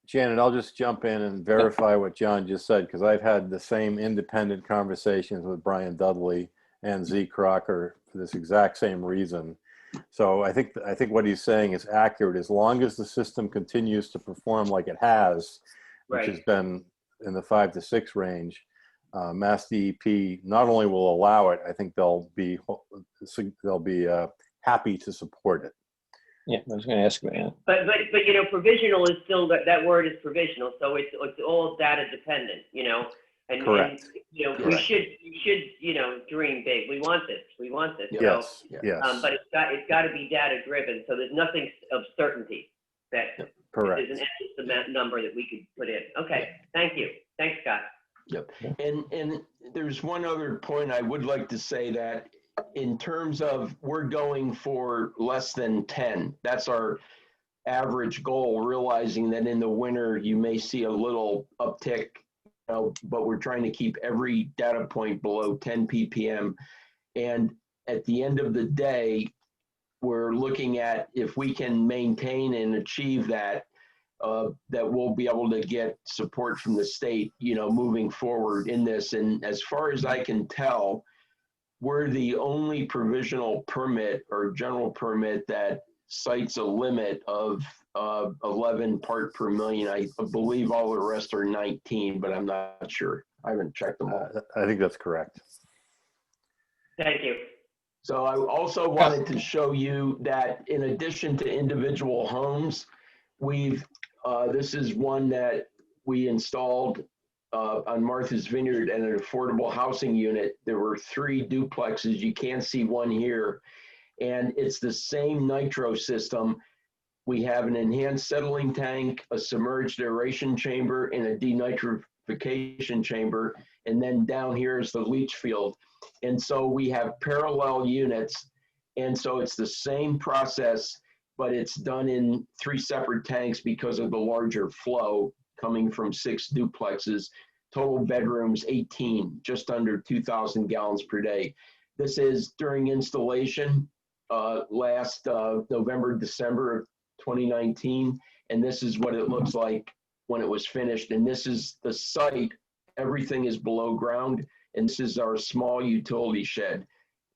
Janet, I'll just jump in and verify what John just said, because I've had the same independent conversations with Brian Dudley and Z. Crocker for this exact same reason. So I think what he's saying is accurate. As long as the system continues to perform like it has, which has been in the 5 to 6 range, Mass DEP not only will allow it, I think they'll be happy to support it. Yeah, I was going to ask about that. But you know, provisional is still, that word is provisional, so it's all data dependent, you know. And, Correct. And, you know, Correct. we should, you know, dream big. We want this. Yes. So, yes. But it's got to be data driven. So there's nothing of certainty that Correct. there's an estimate number that we could put in. Okay. Thank you. Thanks, Scott. Yep. And there's one other point I would like to say, that in terms of we're going for less than 10. That's our average goal, realizing that in the winter you may see a little uptick, you know, but we're trying to keep every data point below 10 ppm. And at the end of the day, we're looking at if we can maintain and achieve that, that we'll be able to get support from the state, you know, moving forward in this. And as far as I can tell, we're the only provisional permit or general permit that cites a limit of 11 part per million. I believe all the rest are 19, but I'm not sure. I haven't checked them all. I think that's correct. Thank you. So I also wanted to show you that in addition to individual homes, we've, this is one that we installed on Martha's Vineyard and an affordable housing unit. There were 3 duplexes. You can't see one here. And it's the same nitro system. We have an enhanced settling tank, a submerged aeration chamber, and a denitrification chamber. And then down here is the leach field. And so we have parallel units. And so it's the same process, but it's done in 3 separate tanks because of the larger flow coming from 6 duplexes. Total bedrooms 18, just under 2,000 gallons per day. This is during installation last November, December of 2019. And this is what it looks like when it was finished. And this is the site. Everything is below ground. And this is our small utility shed.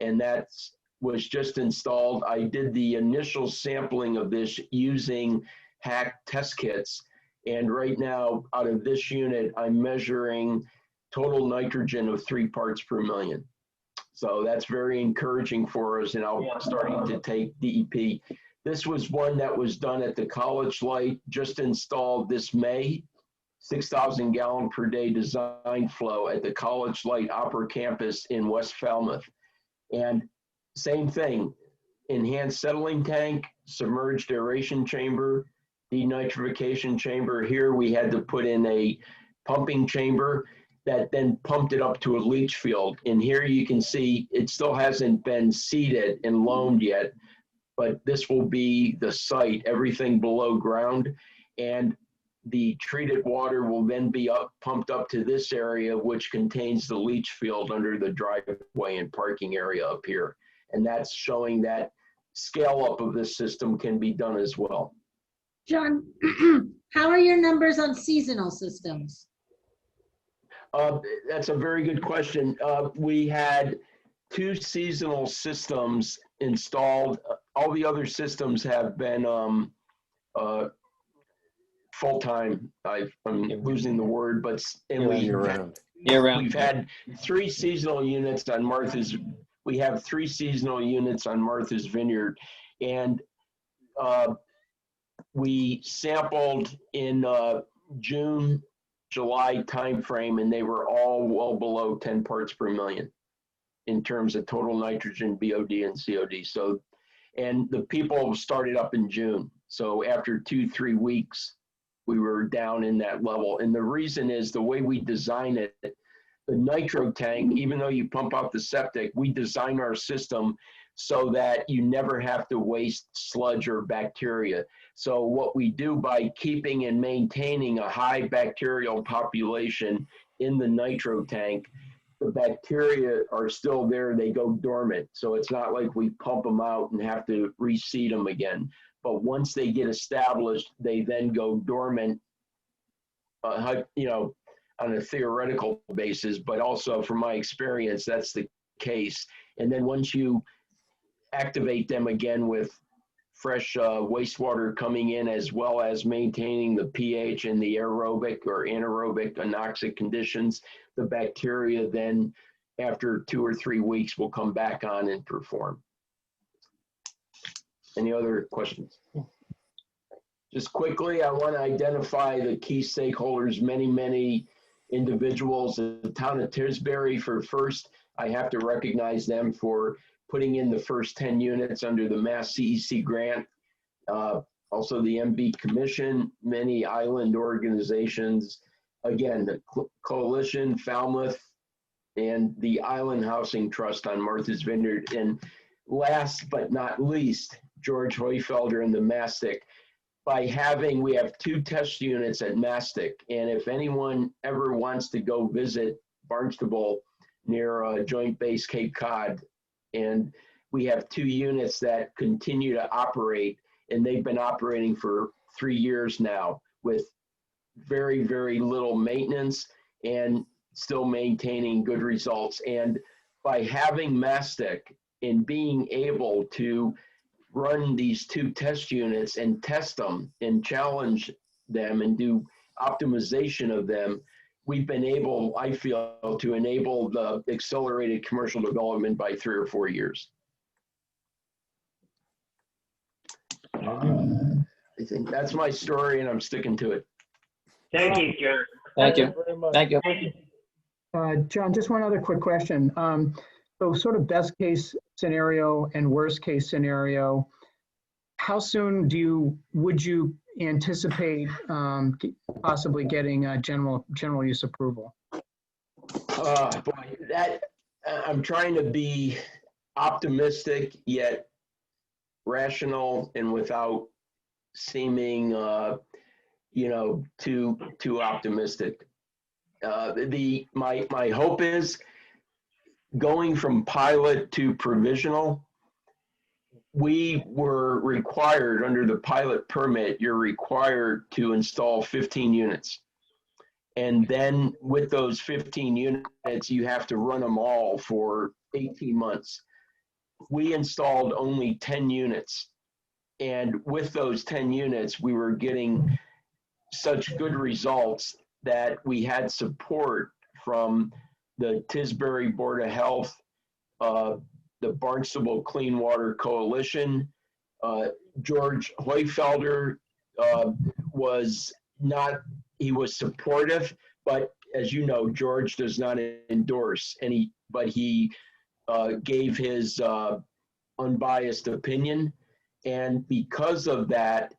And that's was just installed. I did the initial sampling of this using hack test kits. And right now, out of this unit, I'm measuring total nitrogen of 3 parts per million. So that's very encouraging for us, and I'm starting to take DEP. This was one that was done at the College Light, just installed this May, 6,000 gallon per day design flow at the College Light Opera Campus in West Falmouth. And same thing, enhanced settling tank, submerged aeration chamber, denitrification chamber. Here we had to put in a pumping chamber that then pumped it up to a leach field. And here you can see it still hasn't been seeded and loamed yet, but this will be the site, everything below ground. And the treated water will then be pumped up to this area, which contains the leach field under the driveway and parking area up here. And that's showing that scale up of this system can be done as well. John, how are your numbers on seasonal systems? That's a very good question. We had 2 seasonal systems installed. All the other systems have been full-time. I'm losing the word, but we've had 3 seasonal units on Martha's. We have 3 seasonal units on Martha's Vineyard, and we sampled in June, July timeframe, and they were all well below 10 parts per million in terms of total nitrogen, BOD, and COD. So, and the people started up in June. So after 2-3 weeks, we were down in that level. And the reason is the way we design it, the nitro tank, even though you pump out the septic, we design our system so that you never have to waste sludge or bacteria. So what we do by keeping and maintaining a high bacterial population in the nitro tank, the bacteria are still there, they go dormant. So it's not like we pump them out and have to reseed them again. But once they get established, they then go dormant, you know, on a theoretical basis, but also from my experience, that's the case. And then once you activate them again with fresh wastewater coming in, as well as maintaining the pH in the aerobic or anaerobic anoxic conditions, the bacteria then after 2 or 3 weeks will come back on and perform. Any other questions? Just quickly, I want to identify the key stakeholders, many individuals. The town of Tisbury for first, I have to recognize them for putting in the first 10 units under the Mass CEC grant. Also the MB Commission, many island organizations, again, the Coalition, Falmouth, and the Island Housing Trust on Martha's Vineyard. And last but not least, George Hoyfelder and the Mastic. We have 2 test units at Mastic, and if anyone ever wants to go visit Barnstable near Joint Base Cape Cod, and we have 2 units that continue to operate, and they've been operating for 3 years now with very little maintenance and still maintaining good results. And by having Mastic and being able to run these 2 test units and test them and challenge them and do optimization of them, we've been able, I feel, to enable the accelerated commercial development by 3 or 4 years. I think that's my story, and I'm sticking to it. Thank you, John. Thank you. very much. Thank you. John, just one other quick question. So sort of best case scenario and worst case scenario, how soon would you anticipate possibly getting a general use approval? Boy, I'm trying to be optimistic yet rational and without seeming, too optimistic. My hope is going from pilot to provisional. We were required under the pilot permit, you're required to install 15 units. And then with those 15 units, you have to run them all for 18 months. we installed only 10 units. And with those 10 units, we were getting such good results that we had support from the Tisbury Board of Health, the Barnstable Clean Water Coalition. George Hoyfelder was not, he was supportive, but as you know, George does not endorse any, but he gave his unbiased opinion. And because of that,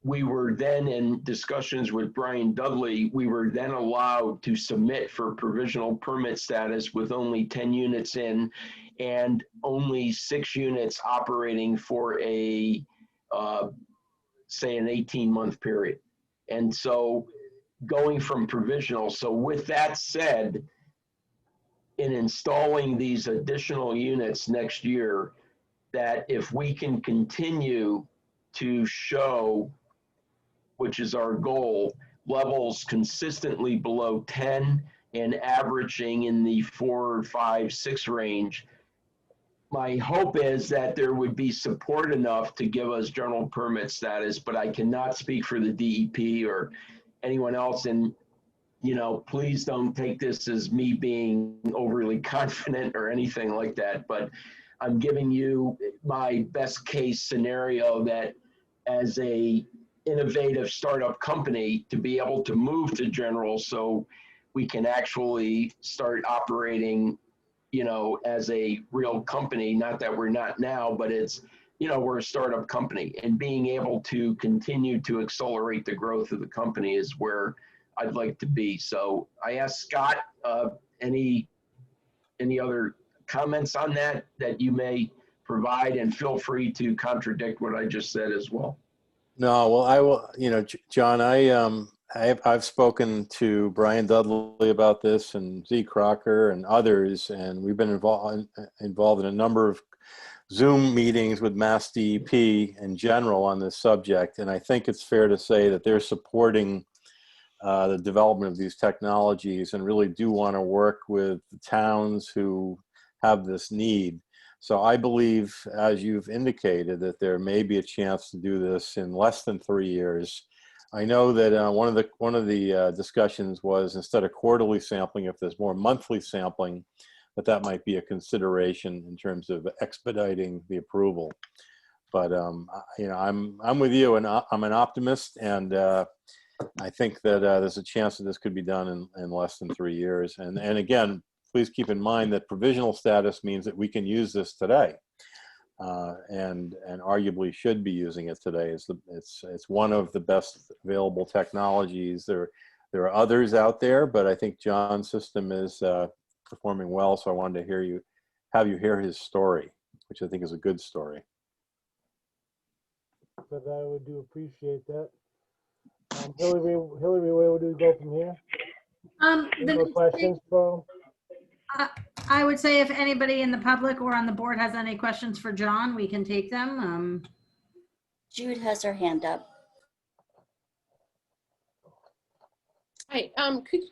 we were then in discussions with Brian Dudley, we were then allowed to submit for provisional permit status with only 10 units in and only 6 units operating for a, say, an 18-month period. And so going from provisional, so with that said, in installing these additional units next year, that if we can continue to show, which is our goal, levels consistently below 10 and averaging in the 4, 5, 6 range, my hope is that there would be support enough to give us general permit status, but I cannot speak for the DEP or anyone else. And, you know, please don't take this as me being overly confident or anything like that, but I'm giving you my best case scenario that as a innovative startup company to be able to move to general so we can actually start operating, you know, as a real company, not that we're not now, but it's, you know, we're a startup company, and being able to continue to accelerate the growth of the company is where I'd like to be. So I asked Scott, any other comments on that you may provide, and feel free to contradict what I just said as well. No, well, I will, you know, John, I've spoken to Brian Dudley about this, and Z Crocker and others, and we've been involved in a number of Zoom meetings with Mass DEP in general on this subject. And I think it's fair to say that they're supporting the development of these technologies and really do want to work with the towns who have this need. So I believe, as you've indicated, that there may be a chance to do this in less than 3 years. I know that one of the discussions was, instead of quarterly sampling, if there's more monthly sampling, that might be a consideration in terms of expediting the approval. But you know, I'm with you, and I'm an optimist, and I think that there's a chance that this could be done in less than 3 years. And again, please keep in mind that provisional status means that we can use this today, and arguably should be using it today. It's one of the best available technologies. There are others out there, but I think John's system is performing well. So I wanted to have you hear his story, which I think is a good story. But I would do appreciate that. Hillary, where do we go from here? Any more questions, Paul? I would say if anybody in the public or on the board has any questions for John, we can take them. Jude has her hand up. Hi,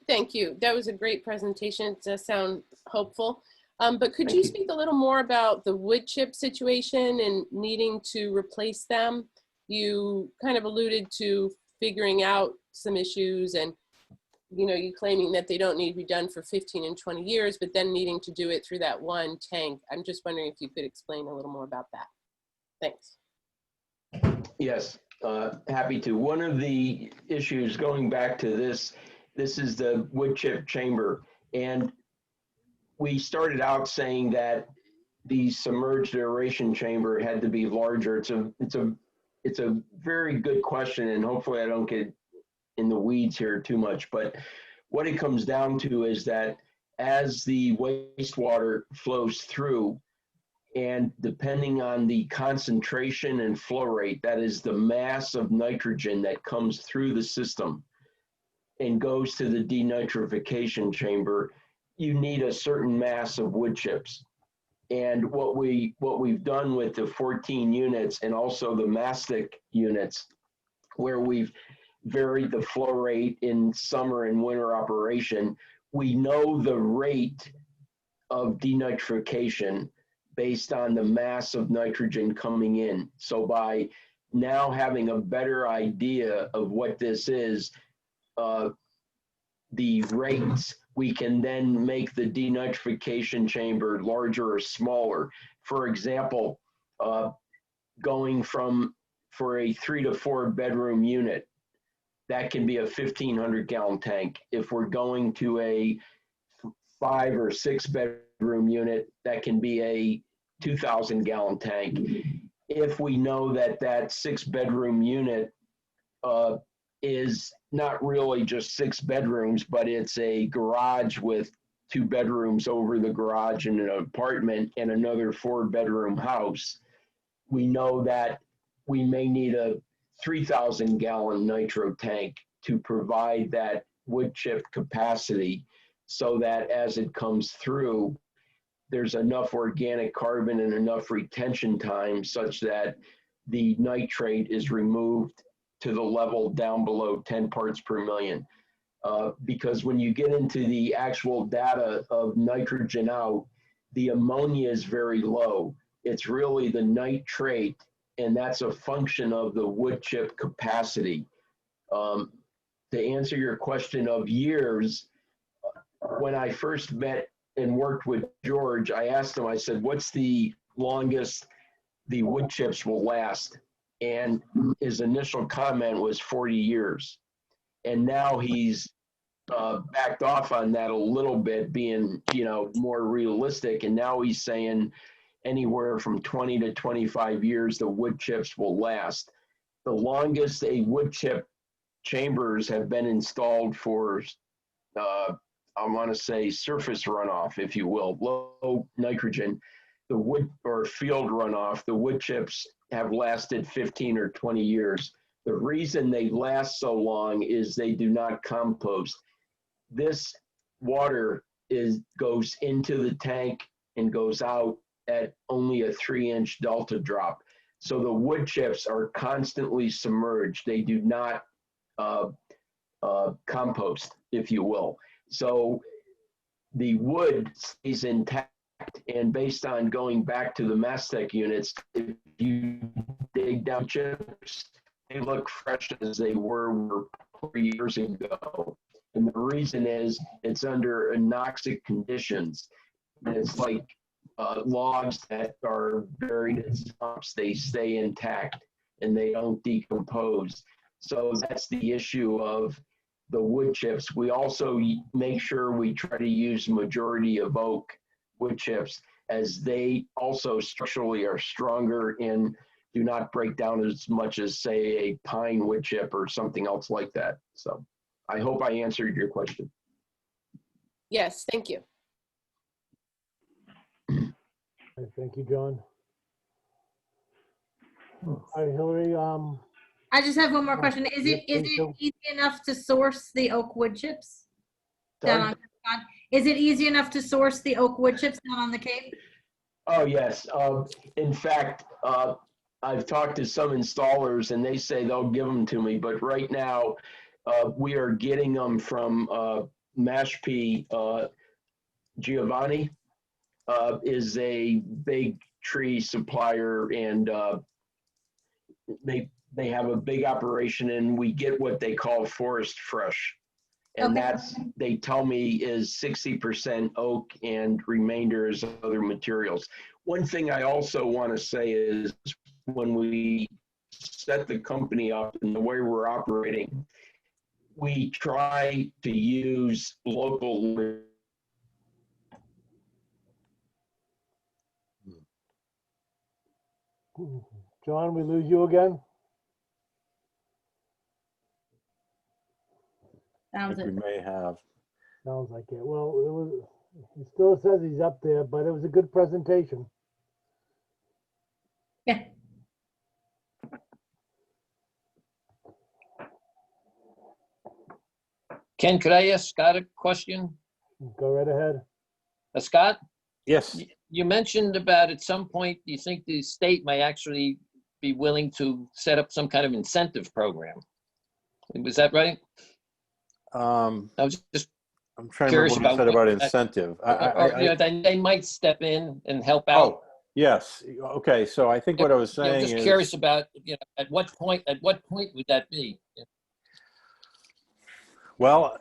thank you. That was a great presentation. It does sound hopeful. But could you speak a little more about the wood chip situation and needing to replace them? You kind of alluded to figuring out some issues, and you know, you claiming that they don't need to be done for 15 and 20 years, but then needing to do it through that one tank. I'm just wondering if you could explain a little more about that. Thanks. Yes, happy to. One of the issues, going back to this is the wood chip chamber. And we started out saying that the submerged aeration chamber had to be larger. It's a very good question, and hopefully I don't get in the weeds here too much, but what it comes down to is that as the wastewater flows through, and depending on the concentration and flow rate, that is the mass of nitrogen that comes through the system and goes to the denitrification chamber, you need a certain mass of wood chips. And what we've done with the 14 units and also the mastic units, where we've varied the flow rate in summer and winter operation, we know the rate of denitrification based on the mass of nitrogen coming in. So by now having a better idea of what this is, the rates, we can then make the denitrification chamber larger or smaller. For example, going for a 3 to 4 bedroom unit, that can be a 1,500 gallon tank. If we're going to a 5 or 6 bedroom unit, that can be a 2,000 gallon tank. If we know that that 6 bedroom unit is not really just 6 bedrooms, but it's a garage with 2 bedrooms over the garage and an apartment and another 4 bedroom house, we know that we may need a 3,000 gallon nitro tank to provide that wood chip capacity, so that as it comes through, there's enough organic carbon and enough retention time such that the nitrate is removed to the level down below 10 parts per million. Because when you get into the actual data of nitrogen out, the ammonia is very low. It's really the nitrate, and that's a function of the wood chip capacity. To answer your question of years, when I first met and worked with George, I asked him, I said, what's the longest the wood chips will last? And his initial comment was 40 years. And now he's backed off on that a little bit, being, more realistic. And now he's saying anywhere from 20 to 25 years, the wood chips will last. The longest a wood chip chambers have been installed for, I want to say surface runoff, if you will, low nitrogen, the wood or field runoff, the wood chips have lasted 15 or 20 years. The reason they last so long is they do not compost. This water goes into the tank and goes out at only a 3-inch delta drop. So the wood chips are constantly submerged. They do not compost, if you will. So the wood stays intact. And based on going back to the Mastec units, if you dig down chips, they look fresh as they were 4 years ago. And the reason is it's under anoxic conditions. And it's like logs that are buried in swamps. They stay intact and they don't decompose. So that's the issue of the wood chips. We also make sure we try to use majority of oak wood chips, as they also structurally are stronger and do not break down as much as, say, a pine wood chip or something else like that. So I hope I answered your question. Yes, thank you. Thank you, John. All right, Hillary, I just have one more question. Is it easy enough to source the oak wood chips down on? Is it easy enough to source the oak wood chips down on the Cape? Oh, yes. In fact, I've talked to some installers and they say they'll give them to me. But right now, we are getting them from Mashpee. Giovanni is a big tree supplier, and they have a big operation, and we get what they call forest fresh. And that's, they tell me, is 60% oak and remainder is other materials. One thing I also want to say is when we set the company up and the way we're operating, we try to use local. John, we lose you again? I think we may have. Sounds like it. Well, he still says he's up there, but it was a good presentation. Yeah. Ken, could I ask Scott a question? Go right ahead. Scott? Yes. You mentioned about at some point, you think the state may actually be willing to set up some kind of incentive program. Was that right? I was just I'm trying to curious remember what you said about incentive. they might step in and help out. Yes. Okay. So I think what I was I'm saying just is, curious about, at what point would that be? well,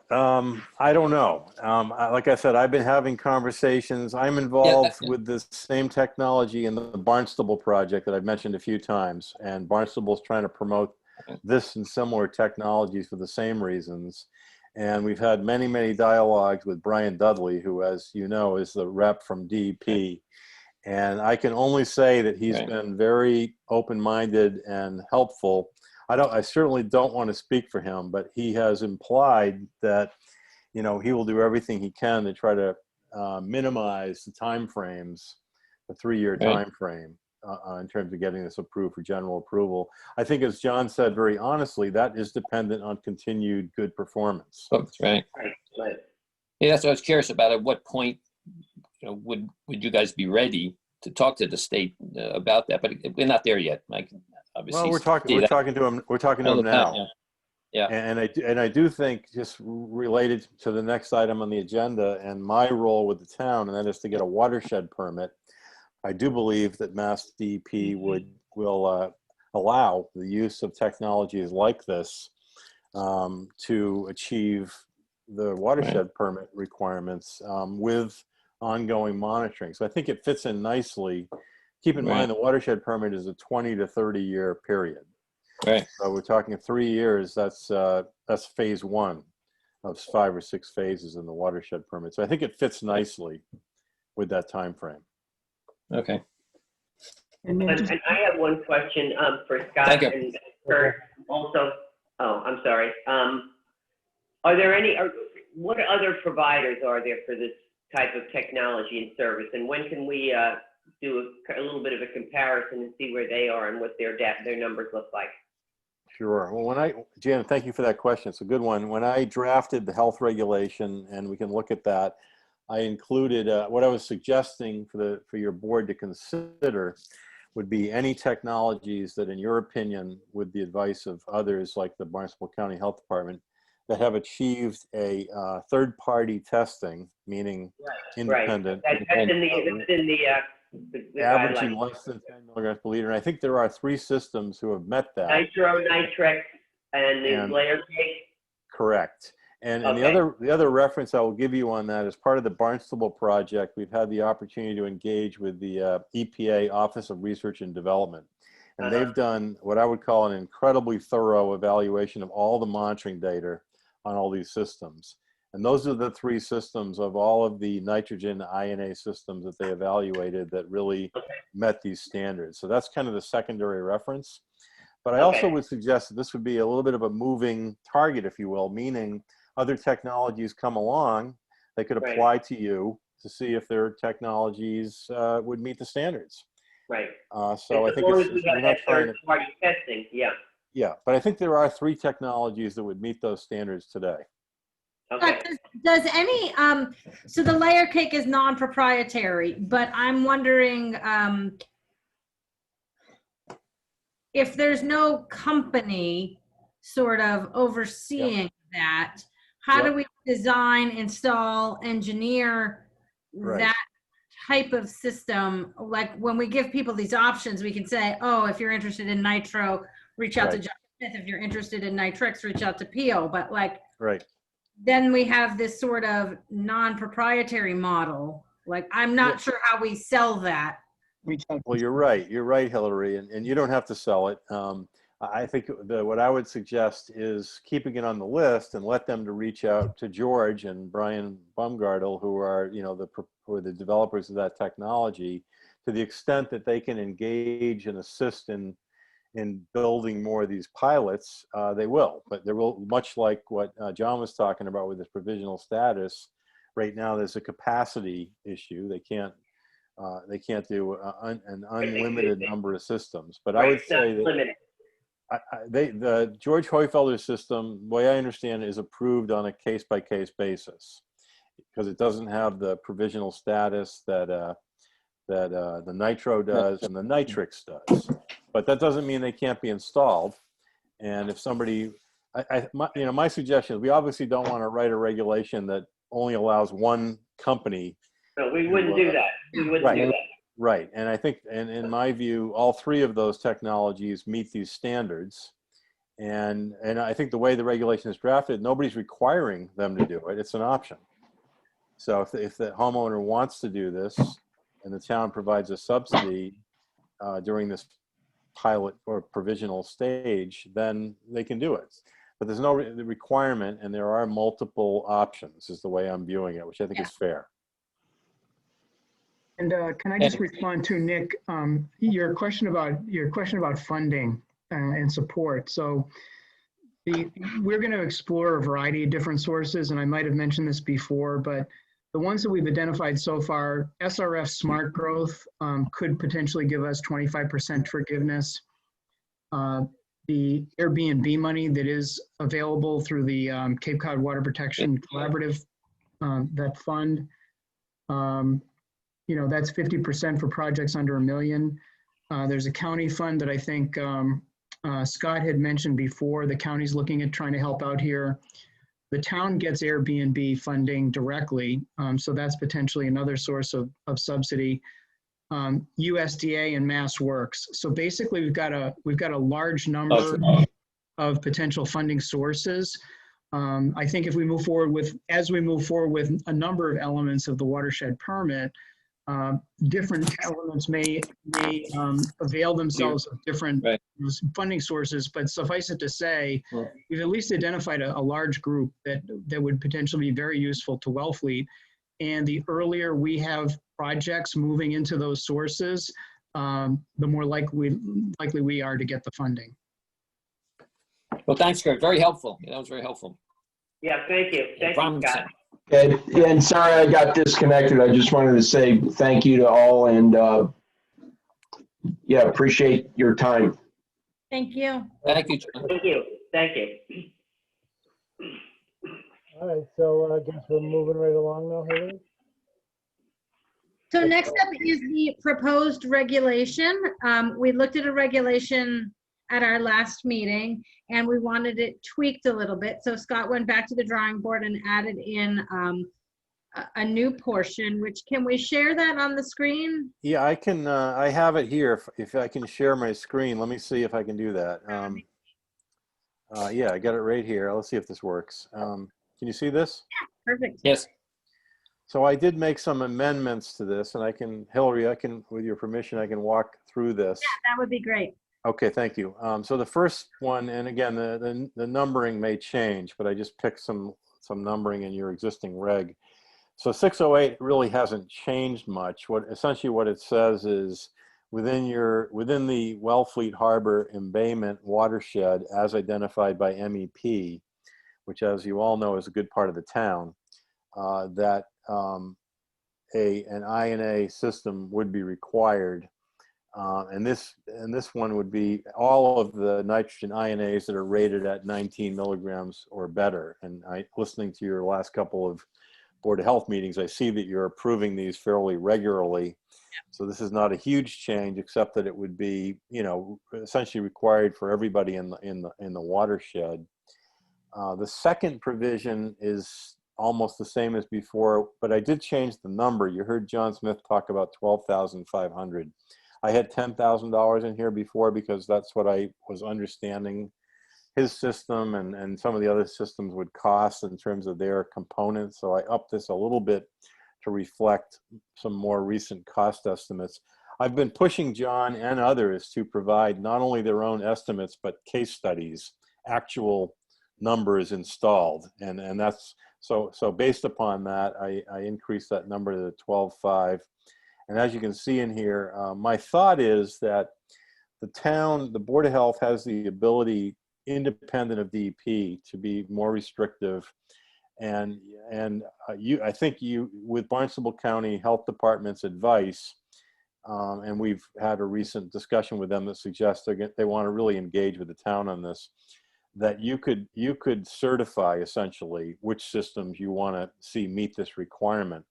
I don't know. Like I said, I've been having conversations. I'm Yeah, involved with this same technology in the Barnstable project that I've mentioned a few times, and Barnstable's trying to promote this and similar technologies for the same reasons. And we've had many, many dialogues with Brian Dudley, who, as you know, is the rep from DEP. And I can only say that he's been very open-minded and helpful. I certainly don't want to speak for him, but he has implied that, he will do everything he can to try to minimize the timeframes, the 3-year time frame, in terms of getting this approved for general approval. I think, as John said very honestly, that is dependent on continued good performance. That's right. Right. Yeah, that's what I was curious about. At what point, would you guys be ready to talk to the state about that? But we're not there yet. I can obviously. Well, we're talking to him. We're talking to him now. Yeah. And I do think, just related to the next item on the agenda and my role with the town, and that is to get a watershed permit. I do believe that Mass DEP will allow the use of technologies like this to achieve the watershed permit requirements with ongoing monitoring. So I think it fits in nicely. Keep in mind, the watershed permit is a 20 to 30 year period. Right. So we're talking 3 years. That's phase 1 of 5 or 6 phases in the watershed permit. So I think it fits nicely with that time frame. Okay. And I have one question for Scott and Kurt also. Oh, I'm sorry. Are there what other providers are there for this type of technology and service? And when can we do a little bit of a comparison and see where they are and what their numbers look like? Sure. Well, Jan, thank you for that question. It's a good one. When I drafted the health regulation, and we can look at that, I included what I was suggesting for your board to consider would be any technologies that, in your opinion, with the advice of others like the Barnstable County Health Department, that have achieved a third-party testing, meaning independent. Right. That's in the averaging guidelines. less than 10 milligrams per liter. And I think there are 3 systems who have met that. Nitro, nitrix, and the layer cake. Correct. And the other reference I will give you on that, as part of the Barnstable project, we've had the opportunity to engage with the EPA Office of Research and Development. And they've done what I would call an incredibly thorough evaluation of all the monitoring data on all these systems. And those are the 3 systems of all of the nitrogen INA systems that they evaluated that really met these standards. So that's kind of the secondary reference. But I also would suggest that this would be a little bit of a moving target, if you will, meaning other technologies come along, they could apply to you to see if their technologies would meet the standards. Right. So I think we're not trying to third-party testing. Yeah. Yeah, but I think there are 3 technologies that would meet those standards today. Okay. Does any, so the layer cake is non-proprietary, but I'm wondering if there's no company sort of overseeing that, how do we design, install, engineer that type of system? Like when we give people these options, we can say, oh, if you're interested in nitro, reach out to John Smith. If you're interested in nitrix, reach out to Pio. But like, then we have this sort of non-proprietary model. Like, I'm not sure how we sell that. Well, you're right, Hillary, and you don't have to sell it. I think what I would suggest is keeping it on the list and let them to reach out to George and Brian Baumgartel, who are the developers of that technology, to the extent that they can engage and assist in building more of these pilots. They will, but there will, much like what John was talking about with this provisional status. Right now, there's a capacity issue. They can't do an unlimited number of systems. But I would say that the George Hoyfelder system, the way I understand it, is approved on a case-by-case basis because it doesn't have the provisional status that the nitro does and the nitrix does. But that doesn't mean they can't be installed. And if somebody, my suggestion is we obviously don't want to write a regulation that only allows one company. No, we wouldn't do that. We wouldn't do that. Right, and I think, and in my view, all three of those technologies meet these standards. And I think the way the regulation is drafted, nobody's requiring them to do it. It's an option. So if the homeowner wants to do this and the town provides a subsidy during this pilot or provisional stage, then they can do it. But there's no requirement, and there are multiple options is the way I'm viewing it, which I think is fair. And can I just respond to Nick, your question about funding and support. So we're going to explore a variety of different sources, and I might have mentioned this before, but the ones that we've identified so far, SRF Smart Growth could potentially give us 25% forgiveness. The Airbnb money that is available through the Cape Cod Water Protection Collaborative, that fund, that's 50% for projects under $1 million. There's a county fund that I think Scott had mentioned before. The county's looking at trying to help out here. The town gets Airbnb funding directly, so that's potentially another source of subsidy. USDA and Mass Works. So basically, we've got a large number of potential funding sources. I think if we move forward with, a number of elements of the watershed permit, different elements may avail themselves of different funding sources, but suffice it to say, we've at least identified a large group that would potentially be very useful to Wellfleet. And the earlier we have projects moving into those sources, the more likely we are to get the funding. Well, thanks, Kurt. Very helpful. That was very helpful. Yeah, thank you. Thank you, Scott. And sorry I got disconnected. I just wanted to say thank you to all, and yeah, appreciate your time. Thank you. Thank you, John. Thank you. Thank you. All right, so I guess we're moving right along now, Haley. So next up is the proposed regulation. We looked at a regulation at our last meeting, and we wanted it tweaked a little bit. So Scott went back to the drawing board and added in a new portion, which, can we share that on the screen? Yeah, I can. I have it here. If I can share my screen, let me see if I can do that. Yeah, I got it right here. Let's see if this works. Can you see this? Yeah, perfect. Yes. So I did make some amendments to this, and I can, Hillary, with your permission, I can walk through this. Yeah, that would be great. Okay, thank you. So the first one, and again, the numbering may change, but I just picked some numbering in your existing reg. So 608 really hasn't changed much. Essentially what it says is within the Wellfleet Harbor embayment watershed as identified by MEP, which, as you all know, is a good part of the town, that an INA system would be required. And this one would be all of the nitrogen INAs that are rated at 19 milligrams or better. And listening to your last couple of Board of Health meetings, I see that you're approving these fairly regularly. So this is not a huge change, except that it would be, essentially required for everybody in the watershed. The second provision is almost the same as before, but I did change the number. You heard John Smith talk about 12,500. I had $10,000 in here before because that's what I was understanding his system and some of the other systems would cost in terms of their components. So I upped this a little bit to reflect some more recent cost estimates. I've been pushing John and others to provide not only their own estimates, but case studies, actual numbers installed. And that's, so based upon that, I increased that number to 12.5. And as you can see in here, my thought is that the Board of Health has the ability, independent of DEP, to be more restrictive. And I think with Barnstable County Health Department's advice, and we've had a recent discussion with them that suggests they want to really engage with the town on this, that you could certify essentially which systems you want to see meet this requirement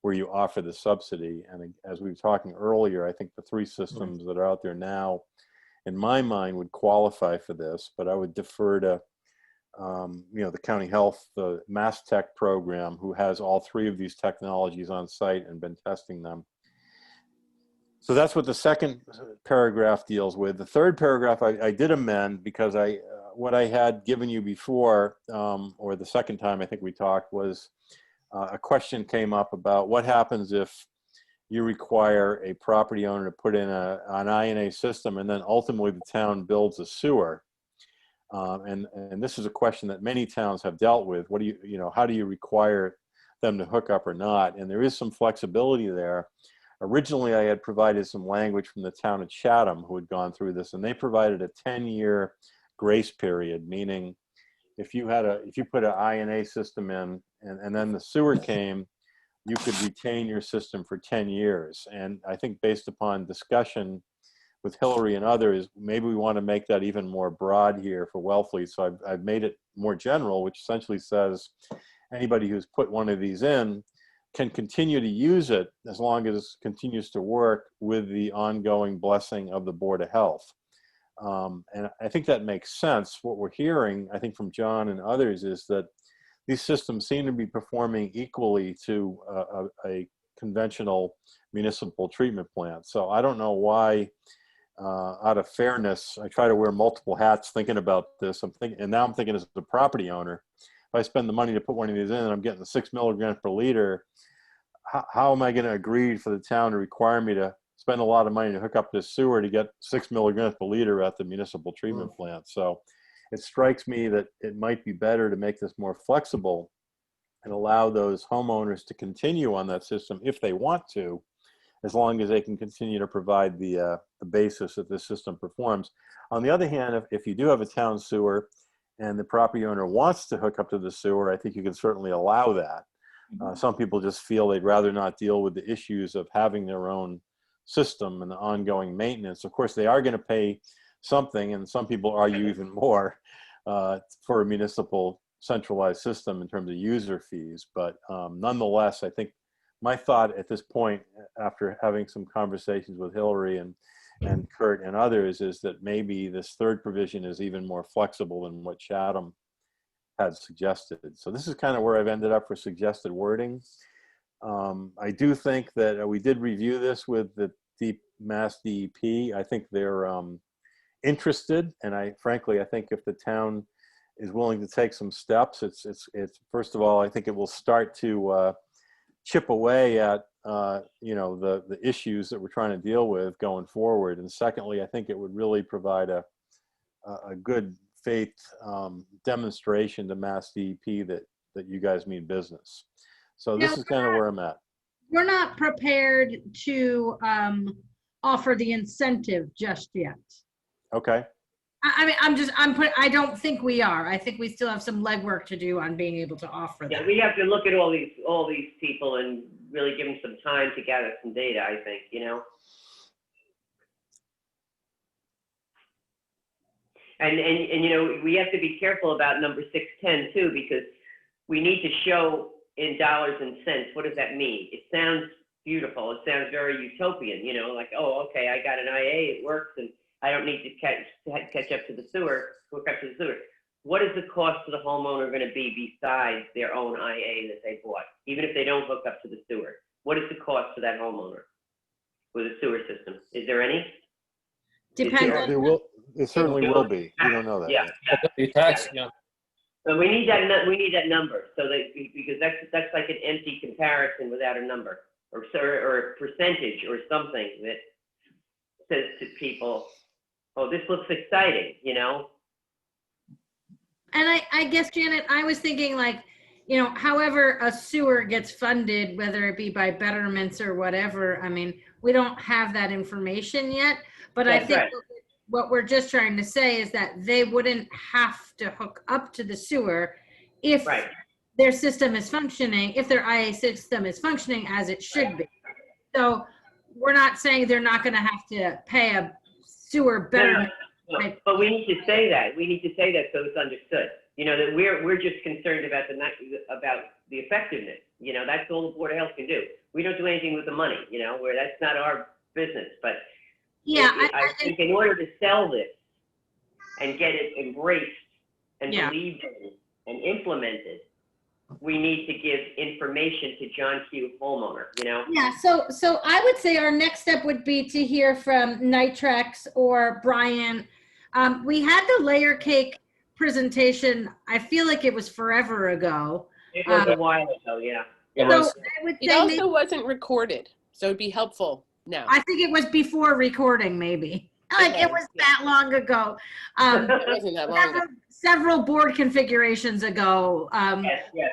where you offer the subsidy. And as we were talking earlier, I think the 3 systems that are out there now, in my mind, would qualify for this, but I would defer to the county health, the Mass Tech program, who has all 3 of these technologies on site and been testing them. So that's what the second paragraph deals with. The third paragraph I did amend because what I had given you before, or the second time I think we talked, was a question came up about what happens if you require a property owner to put in an INA system and then ultimately the town builds a sewer. And this is a question that many towns have dealt with. What do how do you require them to hook up or not? And there is some flexibility there. Originally, I had provided some language from the town of Chatham who had gone through this, and they provided a 10-year grace period, meaning if you put an INA system in and then the sewer came, you could retain your system for 10 years. And I think based upon discussion with Hillary and others, maybe we want to make that even more broad here for Wellfleet. So I've made it more general, which essentially says anybody who's put one of these in can continue to use it as long as it continues to work with the ongoing blessing of the Board of Health. And I think that makes sense. What we're hearing, I think, from John and others is that these systems seem to be performing equally to a conventional municipal treatment plant. So I don't know why, out of fairness, I try to wear multiple hats thinking about this. And now I'm thinking as a property owner, if I spend the money to put one of these in and I'm getting the 6 milligrams per liter, how am I going to agree for the town to require me to spend a lot of money to hook up this sewer to get 6 milligrams per liter at the municipal treatment plant? So it strikes me that it might be better to make this more flexible and allow those homeowners to continue on that system if they want to, as long as they can continue to provide the basis that this system performs. On the other hand, if you do have a town sewer and the property owner wants to hook up to the sewer, I think you can certainly allow that. Some people just feel they'd rather not deal with the issues of having their own system and the ongoing maintenance. Of course, they are going to pay something, and some people argue even more for a municipal centralized system in terms of user fees. But nonetheless, I think my thought at this point, after having some conversations with Hillary and Kurt and others, is that maybe this third provision is even more flexible than what Chatham had suggested. So this is kind of where I've ended up for suggested wording. I do think that we did review this with the Mass DEP. I think they're interested, and frankly, I think if the town is willing to take some steps, it's first of all, I think it will start to chip away at the issues that we're trying to deal with going forward. And secondly, I think it would really provide a good faith demonstration to Mass DEP that you guys mean business. So this is kind of where I'm at. We're not prepared to offer the incentive just yet. Okay. I mean, I don't think we are. I think we still have some legwork to do on being able to offer that. Yeah, we have to look at all these people and really give them some time to gather some data, I think, And we have to be careful about number 610 too, because we need to show in dollars and cents. What does that mean? It sounds beautiful. It sounds very utopian, like, oh, okay, I got an IA, it works, and I don't need to catch up to the sewer, hook up to the sewer. What is the cost to the homeowner going to be besides their own IA that they bought, even if they don't hook up to the sewer? What is the cost to that homeowner with a sewer system? Is there any? Depends on. It certainly will be. You don't know that. Yeah. So we need that number, so that because that's like an empty comparison without a number or a percentage or something that says to people, oh, this looks exciting, And I guess, Janet, I was thinking however a sewer gets funded, whether it be by betterments or whatever, I mean, we don't have that information yet, but I think what we're just trying to say is that they wouldn't have to hook up to the sewer if their system is functioning, if their IA system is functioning as it should be. So we're not saying they're not going to have to pay a sewer betterment. No, but we need to say that. We need to say that so it's understood. That we're just concerned about the effectiveness. That's all the Board of Health can do. We don't do anything with the money. Where that's not our business. But yeah, I think in order to sell this and get it embraced and believed in and implemented, we need to give information to John Q. homeowner, you know? Yeah, so I would say our next step would be to hear from Nitrex or Brian. We had the layer cake presentation, I feel like it was forever ago. It was a while ago, yeah. It So was. I would It say also maybe, wasn't recorded, so it'd be helpful now. I think it was before recording, maybe. Like it was that long ago. It wasn't that long ago. Several board configurations ago. Yes, yes.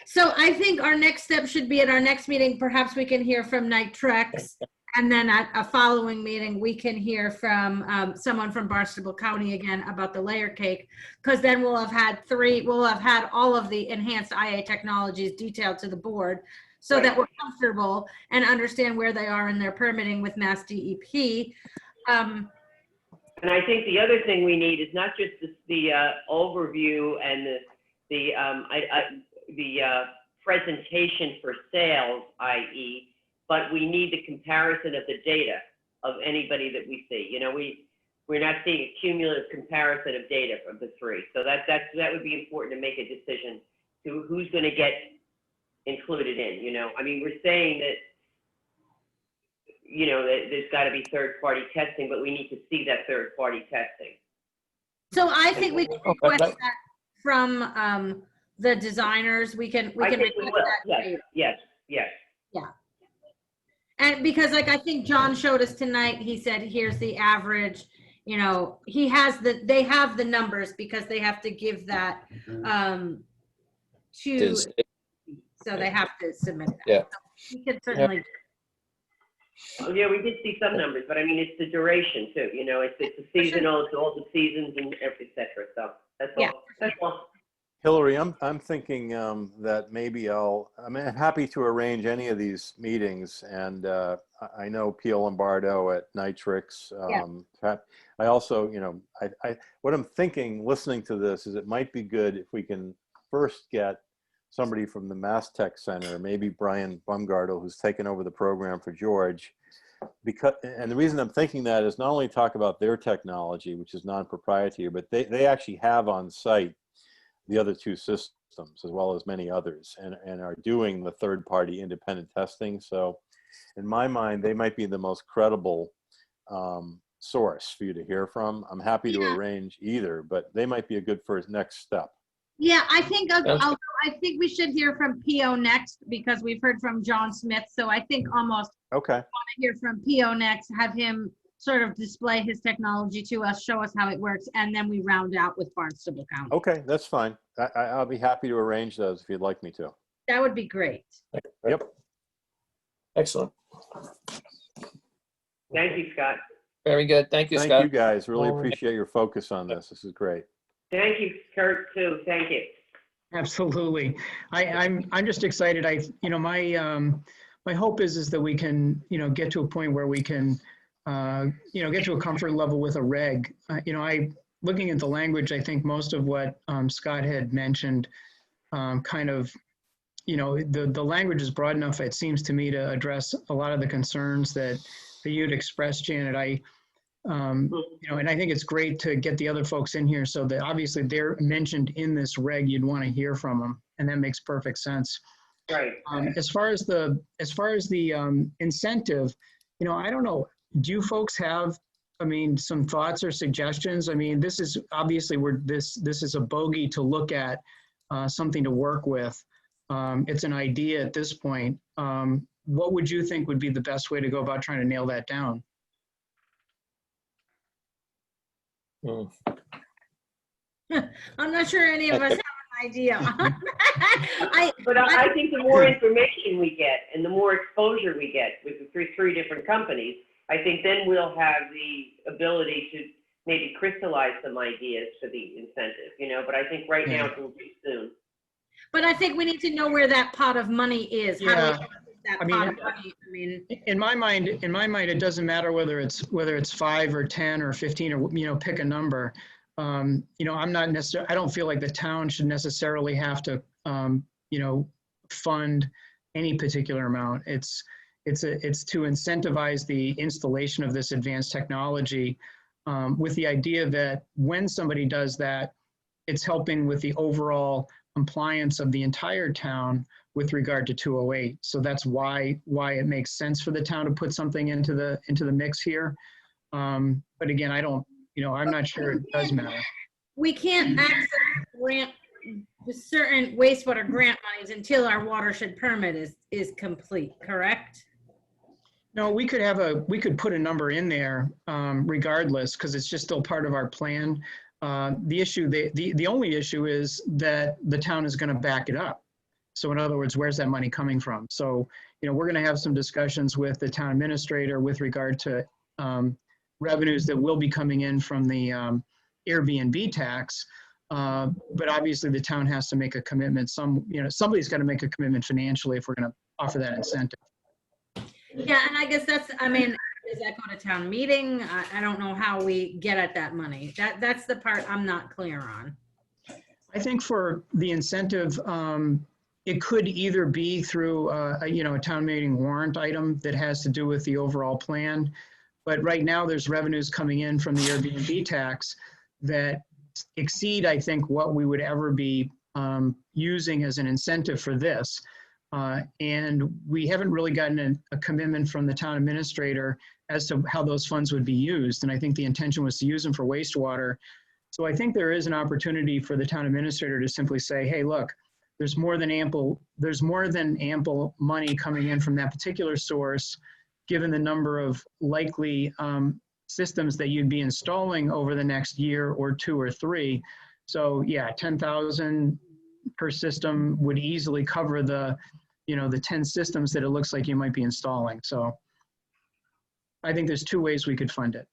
So I think our next step should be at our next meeting, perhaps we can hear from Nitrex. And then at a following meeting, we can hear from someone from Barnstable County again about the layer cake. Because then we'll have had all of the enhanced IA technologies detailed to the board so that we're comfortable and understand where they are in their permitting with Mass DEP. And I think the other thing we need is not just the overview and the presentation for sales, i.e., but we need the comparison of the data of anybody that we see. You know, we're not seeing a cumulative comparison of data from the three. So that would be important to make a decision to who's going to get included in. You know, I mean, we're saying that, you know, that there's got to be third-party testing, but we need to see that third-party testing. So I think we can request that from the designers. We can I think we request will. that. Yes, yes, yes. Yeah. And because like I think John showed us tonight, he said, here's the average, you know, they have the numbers because they have to give that to, so they have to submit that. Yeah. So we could certainly. Oh, yeah, we did see some numbers, but I mean, it's the duration too, you know, it's the seasonal, it's all the seasons and et cetera. So that's all. Yeah. That's all. Hillary, I'm thinking that maybe I'm happy to arrange any of these meetings, and I know Peel Lombardo at Nitrix. I also, you know, what I'm thinking, listening to this, is it might be good if we can first get somebody from the Mass Tech Center, maybe Brian Bumgartle, who's taken over the program for George. And the reason I'm thinking that is not only talk about their technology, which is non-proprietary, but they actually have on site the other two systems, as well as many others, and are doing the third-party independent testing. So in my mind, they might be the most credible source for you to hear from. I'm happy to arrange either, but they might be a good first next step. Yeah, I think we should hear from PO next because we've heard from John Smith. So I think almost want to hear from PO next, have him sort of display his technology to us, show us how it works, and then we round out with Barnstable County. Okay, that's fine. I'll be happy to arrange those if you'd like me to. That would be great. Yep. Excellent. Thank you, Scott. Very good. Thank you, Scott. Thank you, guys. Really appreciate your focus on this. This is great. Thank you, Kurt, too. Thank you. Absolutely. I'm just excited. My hope is that we can, you know, get to a point where we can, you know, get to a comfort level with a reg. You know, looking at the language, I think most of what Scott had mentioned kind of, you know, the language is broad enough, it seems to me, to address a lot of the concerns that you'd expressed, Janet. You know, and I think it's great to get the other folks in here so that obviously they're mentioned in this reg, you'd want to hear from them, and that makes perfect sense. Right. As far as the incentive, you know, I don't know. Do you folks have, I mean, some thoughts or suggestions? I mean, this is obviously this is a bogey to look at, something to work with. It's an idea at this point. What would you think would be the best way to go about trying to nail that down? I'm not sure any of us have an idea. But I think the more information we get and the more exposure we get with the three different companies, I think then we'll have the ability to maybe crystallize some ideas for the incentive, you know, but I think right now it's a little too soon. But I think we need to know where that pot of money is. How do we that pot of money? I mean, in my mind, it doesn't matter whether it's 5 or 10 or 15 or, you know, pick a number. You know, I don't feel like the town should necessarily have to, you know, fund any particular amount. It's to incentivize the installation of this advanced technology, with the idea that when somebody does that, it's helping with the overall compliance of the entire town with regard to 208. So that's why it makes sense for the town to put something into the mix here. But again, I don't, I'm not sure it does matter. We can't access grant, the certain wastewater grant monies until our watershed permit is complete, correct? No, we could put a number in there regardless, because it's just still part of our plan. The only issue is that the town is going to back it up. So in other words, where's that money coming from? So, we're going to have some discussions with the town administrator with regard to revenues that will be coming in from the Airbnb tax. But obviously the town has to make a commitment. Somebody's got to make a commitment financially if we're going to offer that incentive. Yeah, and I guess does that go to town meeting? I don't know how we get at that money. That's the part I'm not clear on. I think for the incentive, it could either be through a town meeting warrant item that has to do with the overall plan. But right now there's revenues coming in from the Airbnb tax that exceed, I think, what we would ever be using as an incentive for this. And we haven't really gotten a commitment from the town administrator as to how those funds would be used. And I think the intention was to use them for wastewater. So I think there is an opportunity for the town administrator to simply say, hey, look, there's more than ample money coming in from that particular source, given the number of likely systems that you'd be installing over the next year or 2 or 3. So yeah, 10,000 per system would easily cover the 10 systems that it looks like you might be installing. So I think there's 2 ways we could fund it.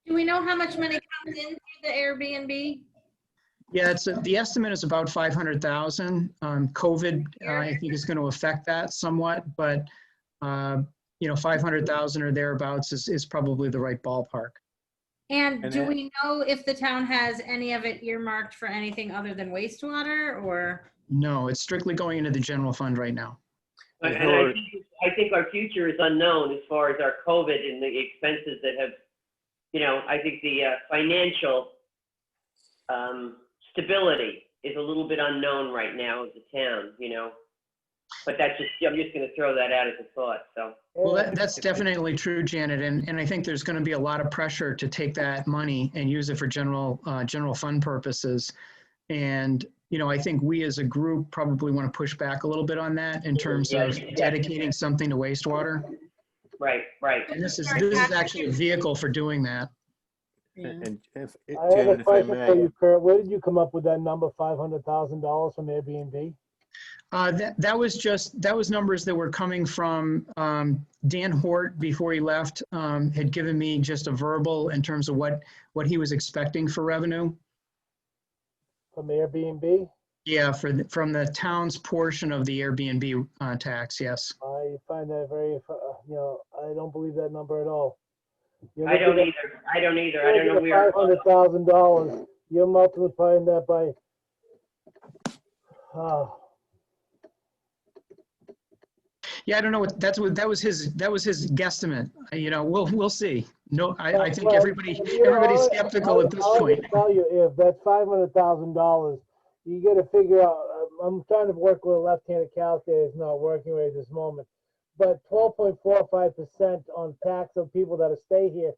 Do we know how much money comes into the Airbnb? Yeah, the estimate is about 500,000. COVID, I think, is going to affect that somewhat, but 500,000 or thereabouts is probably the right ballpark. And do we know if the town has any of it earmarked for anything other than wastewater, or? No, it's strictly going into the general fund right now. And I think our future is unknown as far as our COVID and the expenses that have, I think the financial stability is a little bit unknown right now as a town, but I'm just going to throw that out as a thought. So. Well, that's definitely true, Janet. And I think there's going to be a lot of pressure to take that money and use it for general fund purposes. And, I think we as a group probably want to push back a little bit on that in terms of dedicating something to wastewater. Right. And this is actually a vehicle for doing that. And if, I have a Janet, if I question for may, you, Kurt. Where did you come up with that number, $500,000 from Airbnb? That was numbers that were coming from Dan Hort before he left, had given me just a verbal in terms of what he was expecting for revenue. From Airbnb? Yeah, from the town's portion of the Airbnb tax, yes. I find that very, I don't believe that number at all. I don't either. I don't know where. $500,000. You're multiplying that by. Yeah, I don't know what that was his guesstimate. We'll see. No, I think everybody's skeptical at this point. I'll tell you, if that's $500,000, you got to figure out. I'm trying to work with a left-handed calculator. It's not working right at this moment. But 12.45% on tax of people that stay here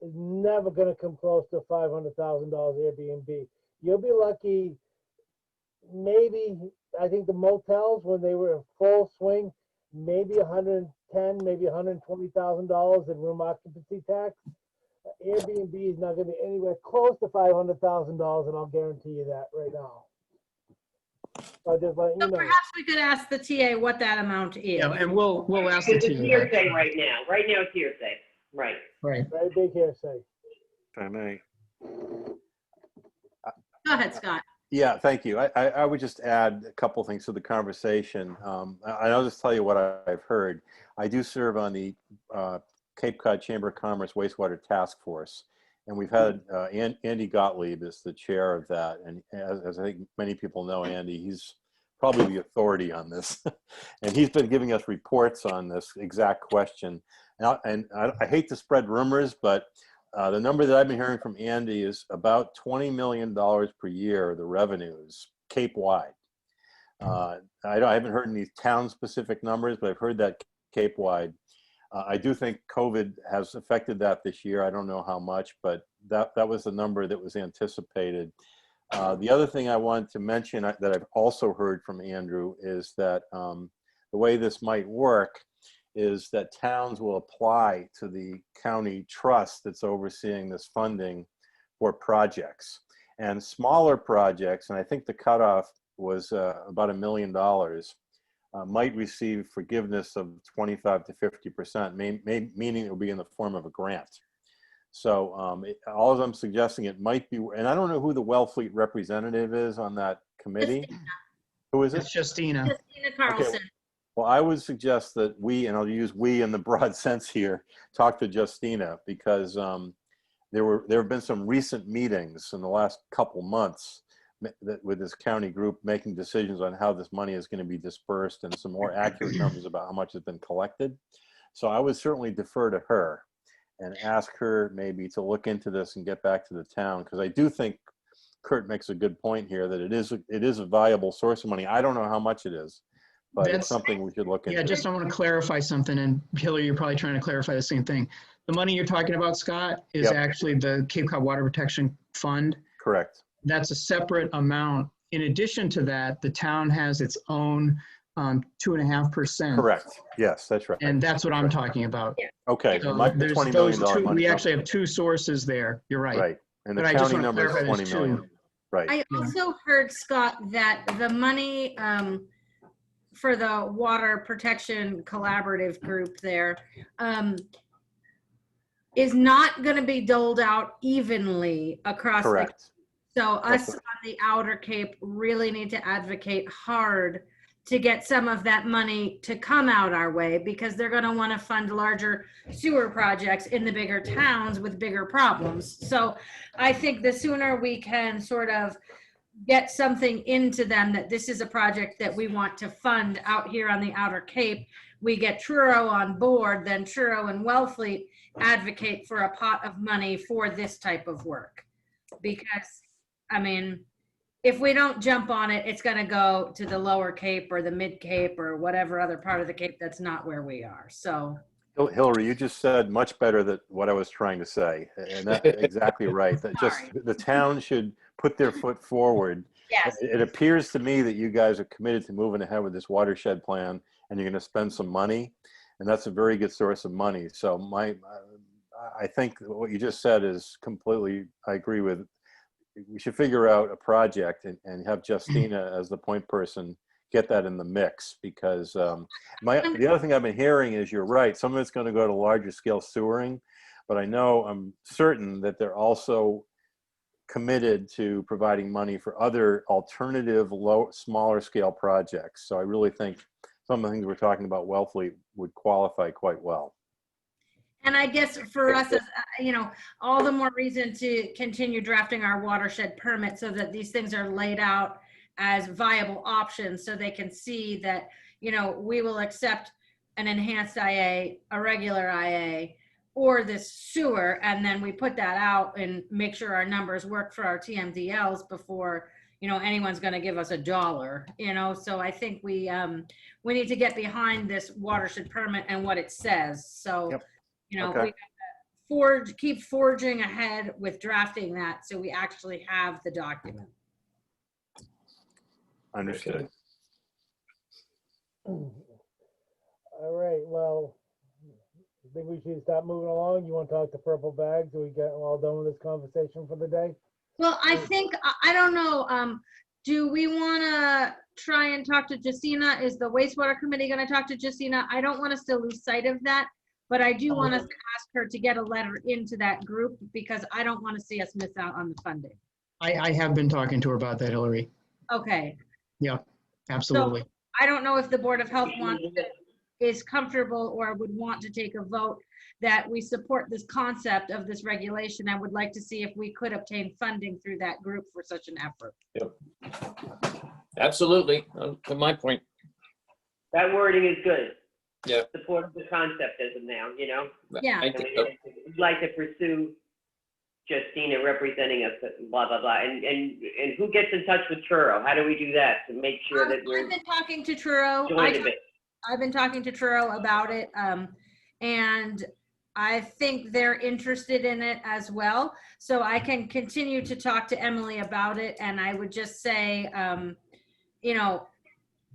is never going to come close to $500,000 Airbnb. You'll be lucky. Maybe I think the motels when they were in full swing, maybe $110,000, maybe $120,000 in room occupancy tax. Airbnb is not going to be anywhere close to $500,000, and I'll guarantee you that right now. So just let you know. Perhaps we could ask the TA what that amount is. Yeah, and we'll ask the TA. It's hearsay right now. Right now it's hearsay. Right. Right. Very big hearsay. if I may. Go ahead, Scott. Yeah, thank you. I would just add a couple things to the conversation. I'll just tell you what I've heard. I do serve on the Cape Cod Chamber of Commerce Wastewater Task Force, and we've had Andy Gottlieb is the chair of that. And as I think many people know Andy, he's probably the authority on this. And he's been giving us reports on this exact question. And I hate to spread rumors, but the number that I've been hearing from Andy is about $20 million per year, the revenues, Cape-wide. I haven't heard any town-specific numbers, but I've heard that Cape-wide. I do think COVID has affected that this year. I don't know how much, but that was the number that was anticipated. The other thing I wanted to mention that I've also heard from Andrew is that the way this might work is that towns will apply to the county trust that's overseeing this funding for projects. And smaller projects, and I think the cutoff was about $1 million, might receive forgiveness of 25 to 50%, meaning it will be in the form of a grant. So all I'm suggesting, it might be, and I don't know who the Wellfleet representative is on that committee. Who is it? It's Justina. Justina Carlson. Okay. Well, I would suggest that we, and I'll use we in the broad sense here, talk to Justina, because there have been some recent meetings in the last couple months with this county group making decisions on how this money is going to be dispersed and some more accurate numbers about how much has been collected. So I would certainly defer to her and ask her maybe to look into this and get back to the town, because I do think Kurt makes a good point here that it is a viable source of money. I don't know how much it is, but it's something we should look into. Yeah, just I want to clarify something, and Hillary, you're probably trying to clarify the same thing. The money you're talking about, Scott, is actually the Cape Cod Water Protection Fund. Correct. That's a separate amount. In addition to that, the town has its own 2.5%. Correct. Yes, that's right. And that's what I'm talking about. Okay. So Like the there's $20 those million two, money. we actually have two sources there. You're right. Right. And the But I just county want to number is clarify 20 there's two. million. Right. I also heard, Scott, that the money for the Water Protection Collaborative Group there is not going to be doled out evenly across. Correct. So us on the Outer Cape really need to advocate hard to get some of that money to come out our way, because they're going to want to fund larger sewer projects in the bigger towns with bigger problems. So I think the sooner we can sort of get something into them that this is a project that we want to fund out here on the Outer Cape, we get Truro on board, then Truro and Wellfleet advocate for a pot of money for this type of work. Because, I mean, if we don't jump on it, it's going to go to the Lower Cape or the Mid Cape or whatever other part of the Cape that's not where we are. So, Hillary, you just said much better than what I was trying to say, and that's exactly right. That just the town should put their foot forward. Yes. It appears to me that you guys are committed to moving ahead with this watershed plan, and you're going to spend some money, and that's a very good source of money. So I think what you just said is completely, I agree with. We should figure out a project and have Justina as the point person get that in the mix, because the other thing I've been hearing is you're right. Some of it's going to go to larger scale sewering, but I'm certain that they're also committed to providing money for other alternative smaller scale projects. So I really think some of the things we're talking about Wellfleet would qualify quite well. and I guess for us, as all the more reason to continue drafting our watershed permit so that these things are laid out as viable options, so they can see that, we will accept an enhanced IA, a regular IA, or this sewer, and then we put that out and make sure our numbers work for our TMDLs before, anyone's going to give us $1, So I think we need to get behind this watershed permit and what it says. So, we got to keep forging ahead with drafting that, so we actually have the document. Understood. All right, well, I think we should stop moving along. You want to talk to Purple Bags? Are we get all done with this conversation for the day? Well, I think, I don't know, do we want to try and talk to Justina? Is the wastewater committee going to talk to Justina? I don't want us to lose sight of that, but I do want us to ask her to get a letter into that group, because I don't want to see us miss out on the funding. I have been talking to her about that, Hillary. Okay. Yeah, absolutely. So I don't know if the Board of Health is comfortable or would want to take a vote that we support this concept of this regulation. I would like to see if we could obtain funding through that group for such an effort. Yep. Absolutely. To my point. That wording is good. Yeah. Support the concept as of now, Yeah. I think so. We'd like to pursue Justina representing us, blah, blah, blah. And who gets in touch with Truro? How do we do that to make sure that we're I've been talking to Truro. joined a bit? I've been talking to Truro about it, and I think they're interested in it as well. So I can continue to talk to Emily about it, and I would just say, you know,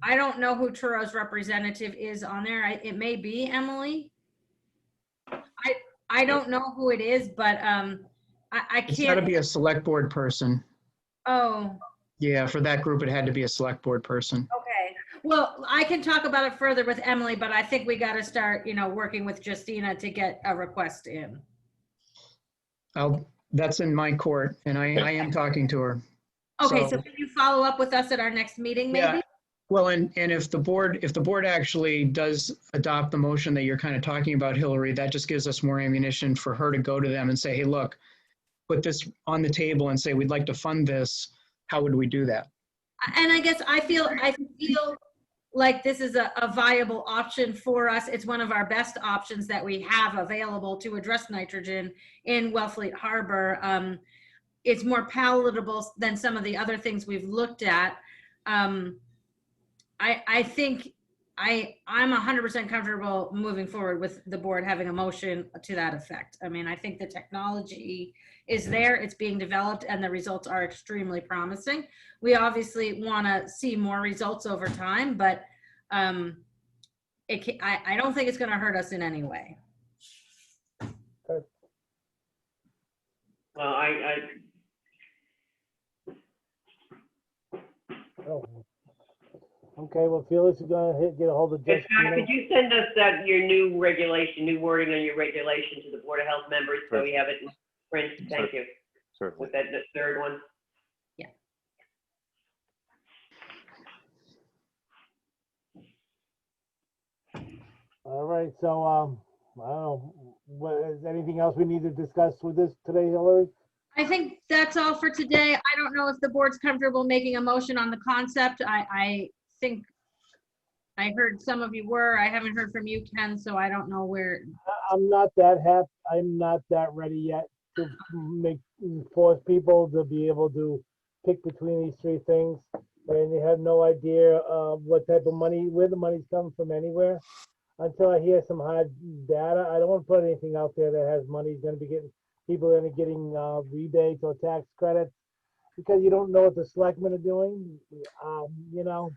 I don't know who Turo's representative is on there. It may be Emily. I don't know who it is, but I It's got to can't. be a select board person. Oh, Yeah, for that group, it had to be a select board person. okay. Well, I can talk about it further with Emily, but I think we got to start, you know, working with Justina to get a request in. That's in my court, and I am talking to her. Okay, so can you follow up with us at our next meeting, maybe? Yeah. Well, and if the board actually does adopt the motion that you're kind of talking about, Hillary, that just gives us more ammunition for her to go to them and say, hey, look, put this on the table and say, we'd like to fund this. How would we do that? And I guess I feel like this is a viable option for us. It's one of our best options that we have available to address nitrogen in Wellfleet Harbor. It's more palatable than some of the other things we've looked at. I think I'm 100% comfortable moving forward with the board having a motion to that effect. I mean, I think the technology is there, it's being developed, and the results are extremely promising. We obviously want to see more results over time, but I don't think it's going to hurt us in any way. Well, Oh. Okay, well, Felix is gonna get a hold of Scott, Justina. could you send us your new regulation, new wording on your regulation to the Board of Health members so we have it in print? Thank you. Certainly. With that, the third one. Yeah. All right, so, I don't know, is anything else we need to discuss with this today, Hillary? I think that's all for today. I don't know if the board's comfortable making a motion on the concept. I think I heard some of you were. I haven't heard from you, Ken, so I don't know where. I'm not that happy, I'm not that ready yet to force people to be able to pick between these three things. And you have no idea what type of money, where the money's coming from anywhere. Until I hear some hard data, I don't want to put anything out there that has money going to be getting, people are getting rebates or tax credits, because you don't know what the selectmen are doing. You know,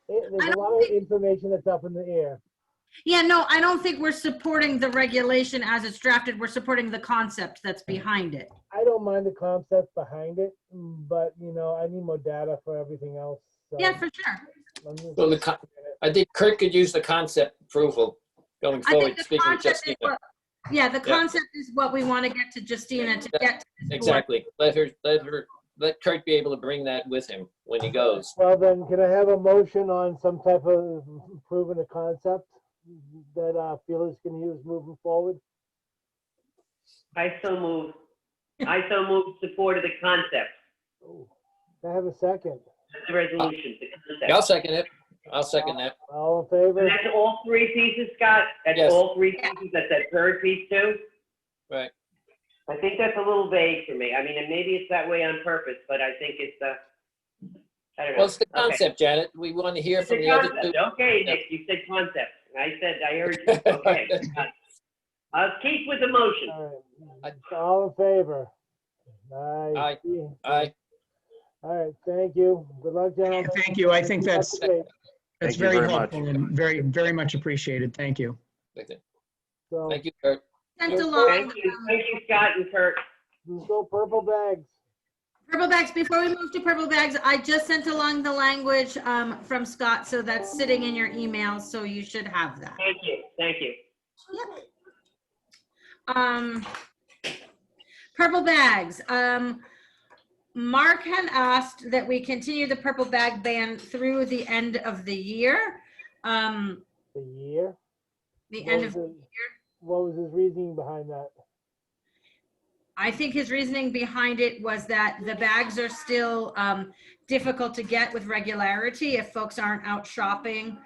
there's a lot of information that's up in the air. Yeah, no, I don't think we're supporting the regulation as it's drafted. We're supporting the concept that's behind it. I don't mind the concept behind it, but you know, I need more data for everything else. So Yeah, for sure. So I think Kurt could use the concept approval going I forward, think the speaking with concept is Justina. what, yeah, the concept is what we want to get to Justina to get to this board. Exactly. Let Kurt be able to bring that with him when he goes. Well, then, can I have a motion on some type of improving the concept that Felix can use moving forward? I so move support of the concept, Can I have a second? the resolution, the concept. I'll second it. I'll second that. All in favor? And that's all three pieces, Scott? That's Yes. all three pieces? That's that third piece too? Right. I think that's a little vague for me. I mean, and maybe it's that way on purpose, but I think it's I don't know. Well, it's the Okay. concept, Janet. We want to hear It's from the the other two. concept. Okay, Nick, you said concept. I heard you. Okay. I'll keep with the motion. All right. All in favor? Aye. Aye. All right, thank you. Good luck, gentlemen. Thank you. I think that's Great. Thank you very very much. helpful and very, very much appreciated. Thank you. So, Thank you, Kurt. Sent along, Thank you, Scott and Kurt. let's go purple bags. purple bags. Before we move to purple bags, I just sent along the language from Scott, so that's sitting in your email, so you should have that. Thank you, thank you. Purple bags. Mark had asked that we continue the purple bag ban through the end of the year. The year? The end of the year. What was his reasoning behind that? I think his reasoning behind it was that the bags are still difficult to get with regularity if folks aren't out shopping.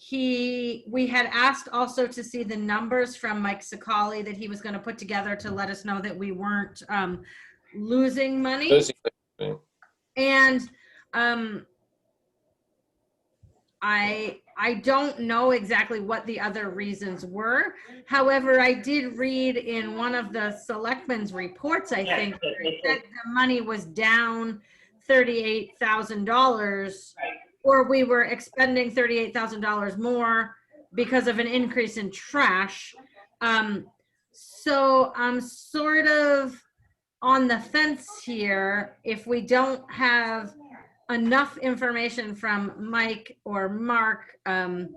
we had asked also to see the numbers from Mike Sicali that he was going to put together to let us know that we weren't losing money. And I don't know exactly what the other reasons were. However, I did read in one of the selectmen's reports, I think, that the money was down $38,000, or we were expending $38,000 more because of an increase in trash. So I'm sort of on the fence here. If we don't have enough information from Mike or Mark, I'm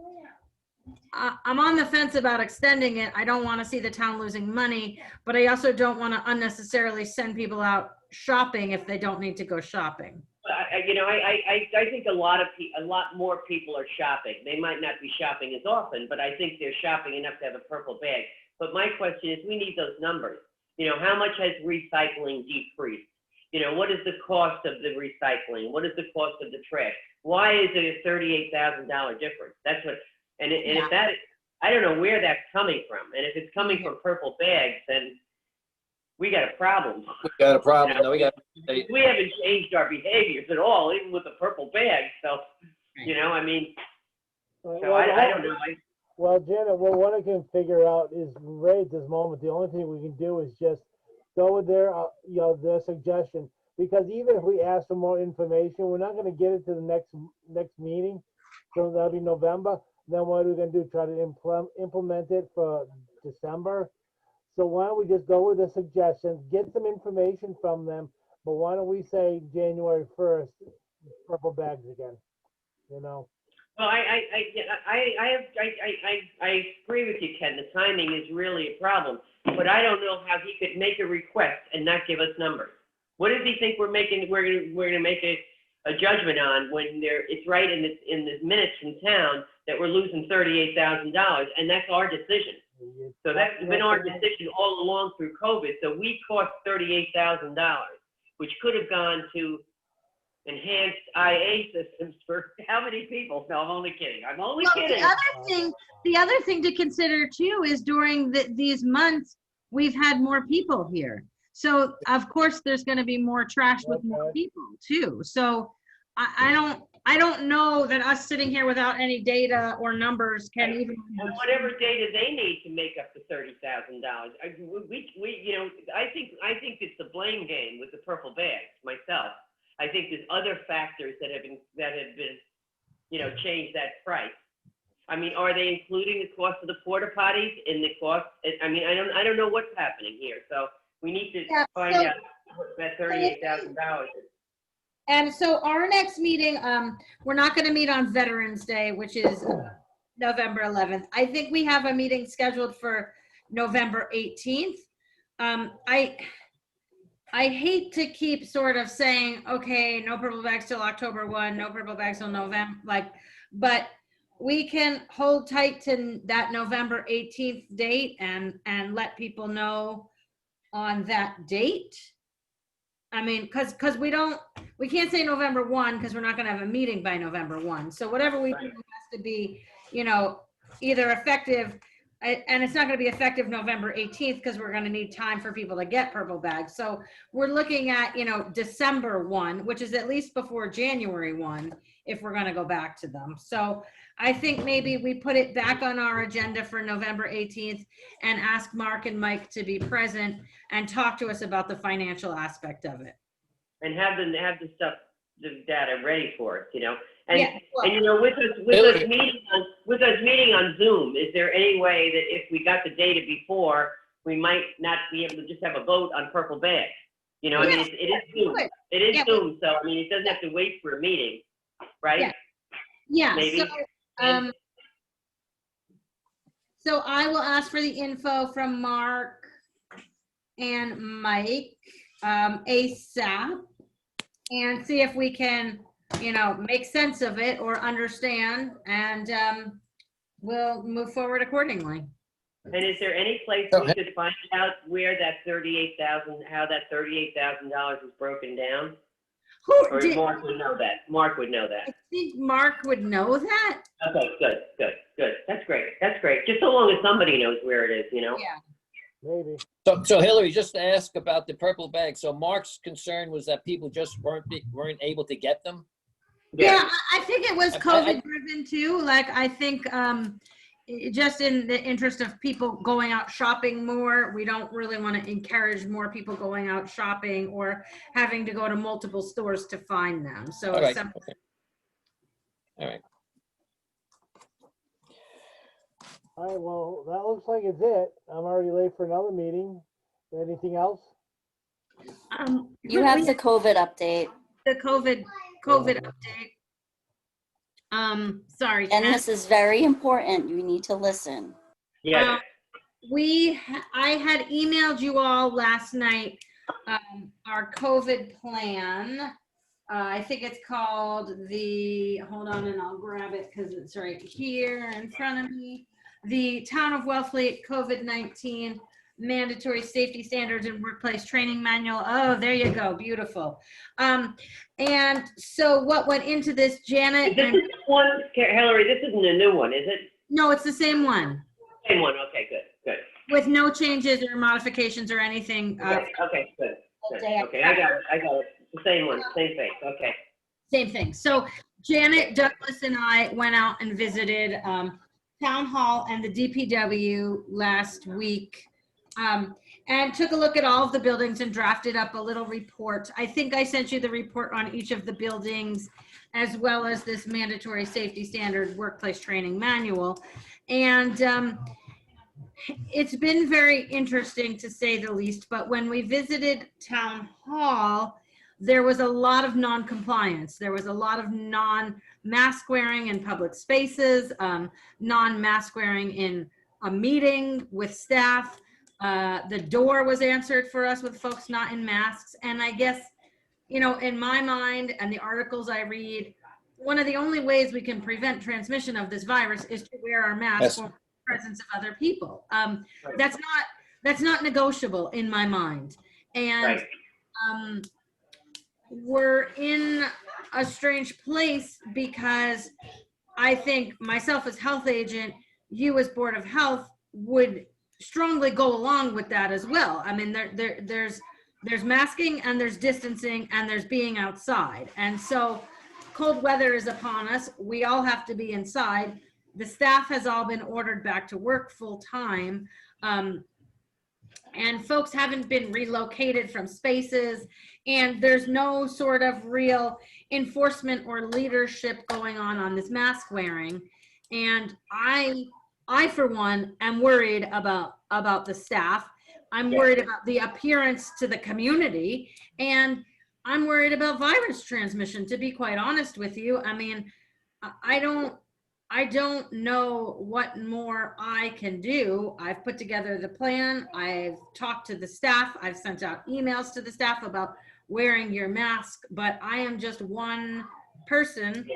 on the fence about extending it. I don't want to see the town losing money, but I also don't want to unnecessarily send people out shopping if they don't need to go shopping. I think a lot more people are shopping. They might not be shopping as often, but I think they're shopping enough to have a purple bag. But my question is, we need those numbers. How much has recycling decreased? What is the cost of the recycling? What is the cost of the trash? Why is it a $38,000 difference? That's what, if that, I don't know where that's coming from. And if it's coming from purple bags, then we got a problem. We got a problem. No, we haven't changed our behaviors at all, even with the purple bag. So, I don't know. Well, Janet, what I can figure out is right at this moment, the only thing we can do is just go with their suggestion, because even if we ask for more information, we're not going to get it to the next meeting, so that'll be November. Then what are we going to do? Try to implement it for December? So why don't we just go with the suggestions, get some information from them, but why don't we say January 1st, purple bags again? Well, I agree with you, Ken. The timing is really a problem. But I don't know how he could make a request and not give us numbers. What does he think we're making? We're gonna make a judgment on when it's right in the minutes from town that we're losing $38,000, and that's our decision. So that's been our decision all along through COVID. So we cost $38,000, which could have gone to enhanced IA systems for how many people? No, I'm only kidding. Kidding. The other thing to consider too is during these months, we've had more people here. So of course there's going to be more trash with more people too. So I don't know that us sitting here without any data or numbers can even. And whatever data they need to make up the $30,000. I think it's a blame game with the purple bags myself. I think there's other factors that have been, changed that price. I mean, are they including the cost of the porta potties in the cost? I mean, I don't know what's happening here. So we need to find out what that $38,000 is. And so our next meeting, we're not going to meet on Veterans Day, which is November 11th. I think we have a meeting scheduled for November 18th. I hate to keep sort of saying, okay, no purple bags till October 1, no purple bags till November, but we can hold tight to that November 18th date and let people know on that date. I mean, because we can't say November 1 because we're not going to have a meeting by November 1. So whatever we do has to be, either effective. And it's not going to be effective November 18th because we're going to need time for people to get purple bags. So we're looking at, December 1, which is at least before January 1, if we're going to go back to them. So I think maybe we put it back on our agenda for November 18th and ask Mark and Mike to be present and talk to us about the financial aspect of it. And have the data ready for us, And, yeah, well, and with us meeting on Zoom, is there any way that if we got the data before, we might not be able to just have a vote on purple bags? I mean, it is Zoom. It is Zoom, so I mean, it doesn't have to wait for a meeting, right? Yeah. Maybe. So I will ask for the info from Mark and Mike ASAP and see if we can make sense of it or understand, and we'll move forward accordingly. And is there any place we could find out where that $38,000, how that $38,000 is broken down? Or Mark would know that. Mark would know I that. think Mark would know that. Okay, good. That's great. Just so long as somebody knows where it is, you know? Yeah. Maybe. So Hillary, just to ask about the purple bag. So Mark's concern was that people just weren't able to get them? Yeah, I think it was I- COVID driven too. Like, I think just in the interest of people going out shopping more, we don't really want to encourage more people going out shopping or having to go to multiple stores to find them. So All right. some- Okay. All right. All right, well, that looks like it's it. I'm already late for another meeting. Anything else? You have the COVID update. the COVID update. Sorry. And Ken. this is very important. You need to listen. Yeah. I had emailed you all last night our COVID plan. I think it's called hold on and I'll grab it because it's right here in front of me. The Town of Wellfleet COVID-19 Mandatory Safety Standards and Workplace Training Manual. Oh, there you go. Beautiful. And so what went into this, Janet? This is one, Hillary, this isn't a new one, is it? No, it's the same one. Same one, okay, good. With no changes or modifications or anything. Okay, good. Okay, I got it. The same one, same thing, okay. Same thing. So Janet, Douglas, and I went out and visited Town Hall and the DPW last week and took a look at all of the buildings and drafted up a little report. I think I sent you the report on each of the buildings as well as this mandatory safety standard workplace training manual. And it's been very interesting to say the least, but when we visited Town Hall, there was a lot of non-compliance. There was a lot of non-mask wearing in public spaces, non-mask wearing in a meeting with staff. The door was answered for us with folks not in masks. And I guess, you know, in my mind and the articles I read, one of the only ways we can prevent transmission of this virus is to wear our masks for the presence of other people. That's not negotiable in my mind. And we're in a strange place because I think myself as health agent, you as Board of Health would strongly go along with that as well. I mean, there's masking and there's distancing and there's being outside. And so cold weather is upon us. We all have to be inside. The staff has all been ordered back to work full time. And folks haven't been relocated from spaces, and there's no sort of real enforcement or leadership going on this mask wearing. And I for one am worried about the staff. I'm worried about the appearance to the community, and I'm worried about virus transmission, to be quite honest with you. I mean, I don't know what more I can do. I've put together the plan. I've talked to the staff. I've sent out emails to the staff about wearing your mask, but I am just one person.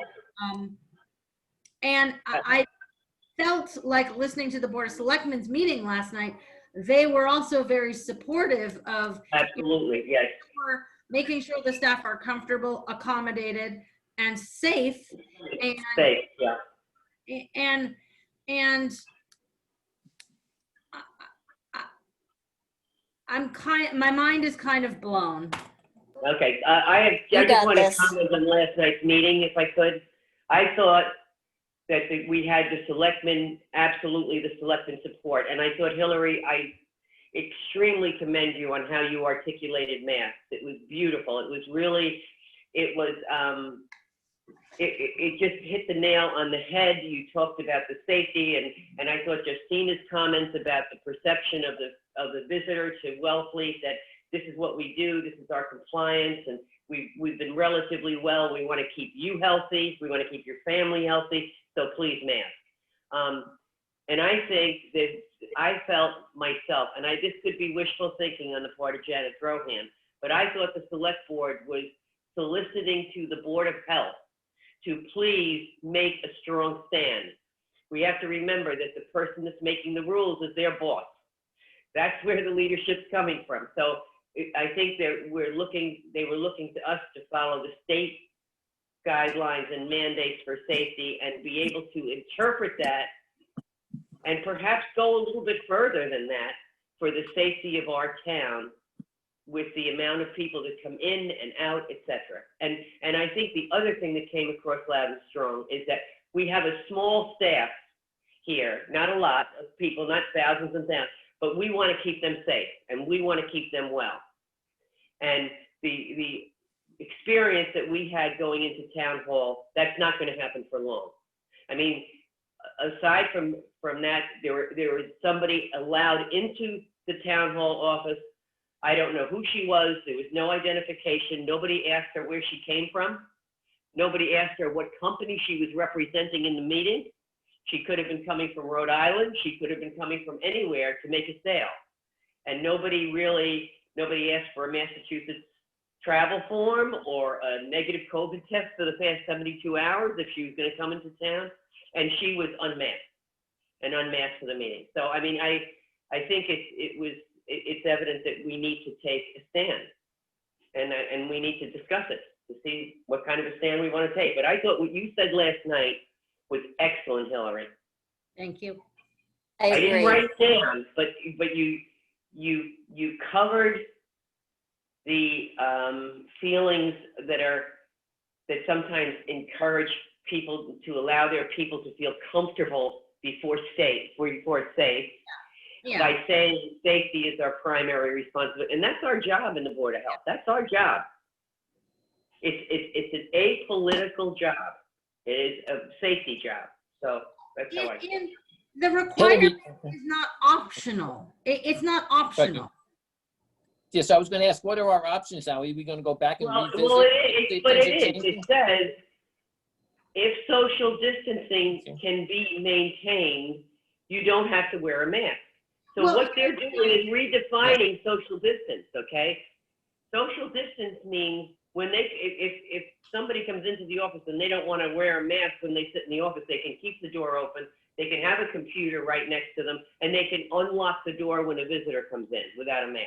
And I felt like listening to the Board of Selectmen's meeting last night, they were also very supportive of absolutely, yes, making sure the staff are comfortable, accommodated, and safe. And safe, yeah. And my mind is kind of blown. Okay, I just want to comment on last night's meeting, if I could. I thought that we had the selectmen, absolutely the selectmen support. And I thought, Hillary, I extremely commend you on how you articulated masks. It was beautiful. It was really, it just hit the nail on the head. You talked about the safety, and I thought Justina's comments about the perception of the visitor to Wellfleet, that this is what we do, this is our compliance, and we've been relatively well. We want to keep you healthy, we want to keep your family healthy, so please mask. And I think that I felt myself, and this could be wishful thinking on the part of Janet Drohan, but I thought the select board was soliciting to the Board of Health to please make a strong stand. We have to remember that the person that's making the rules is their boss. That's where the leadership's coming from. So I think that they were looking to us to follow the state guidelines and mandates for safety and be able to interpret that and perhaps go a little bit further than that for the safety of our town with the amount of people that come in and out, et cetera. And I think the other thing that came across loud and strong is that we have a small staff here, not a lot of people, not thousands and thousands, but we want to keep them safe and we want to keep them well. And the experience that we had going into town hall, that's not going to happen for long. I mean, aside from that, there was somebody allowed into the town hall office. I don't know who she was. There was no identification. Nobody asked her where she came from. Nobody asked her what company she was representing in the meeting. She could have been coming from Rhode Island. She could have been coming from anywhere to make a sale. And nobody asked for a Massachusetts travel form or a negative COVID test for the past 72 hours if she was going to come into town. And she was unmasked for the meeting. So, I mean, I think it's evident that we need to take a stand and we need to discuss it to see what kind of a stand we want to take. But I thought what you said last night was excellent, Hillary. Thank you. I didn't write it down, but you covered the feelings that sometimes encourage people to allow their people to feel comfortable before it's safe. Yeah. By saying safety is our primary responsibility, and that's our job in the Board of Health. That's our job. It's an apolitical job. It is a safety job. So that's how I feel. And the requirement is not optional. It's not optional. Yes, I was going to ask, what are our options now? Are we going to go back and revisit? Well, it says if social distancing can be maintained, you don't have to wear a mask. So what they're doing is redefining social distance, okay? Social distance means when if somebody comes into the office and they don't want to wear a mask when they sit in the office, they can keep the door open, they can have a computer right next to them, and they can unlock the door when a visitor comes in without a mask.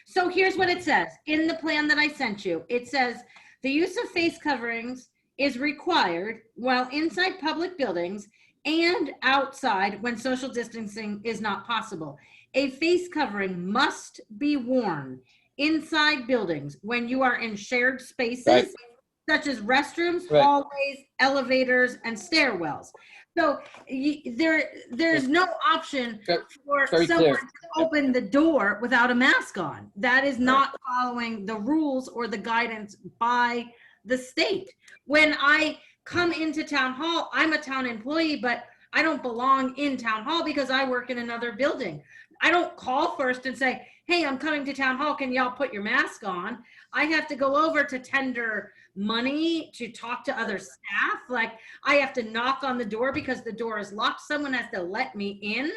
So here's what it says. In the plan that I sent you, it says the use of face coverings is required while inside public buildings and outside when social distancing is not possible. A face covering must be worn inside buildings when you are in shared spaces, such as restrooms, hallways, elevators, and stairwells. So there's no option for someone to open the door without a mask on. That is not following the rules or the guidance by the state. When I come into town hall, I'm a town employee, but I don't belong in town hall because I work in another building. I don't call first and say, hey, I'm coming to town hall, can y'all put your mask on? I have to go over to tender money, to talk to other staff. Like, I have to knock on the door because the door is locked. Someone has to let me in.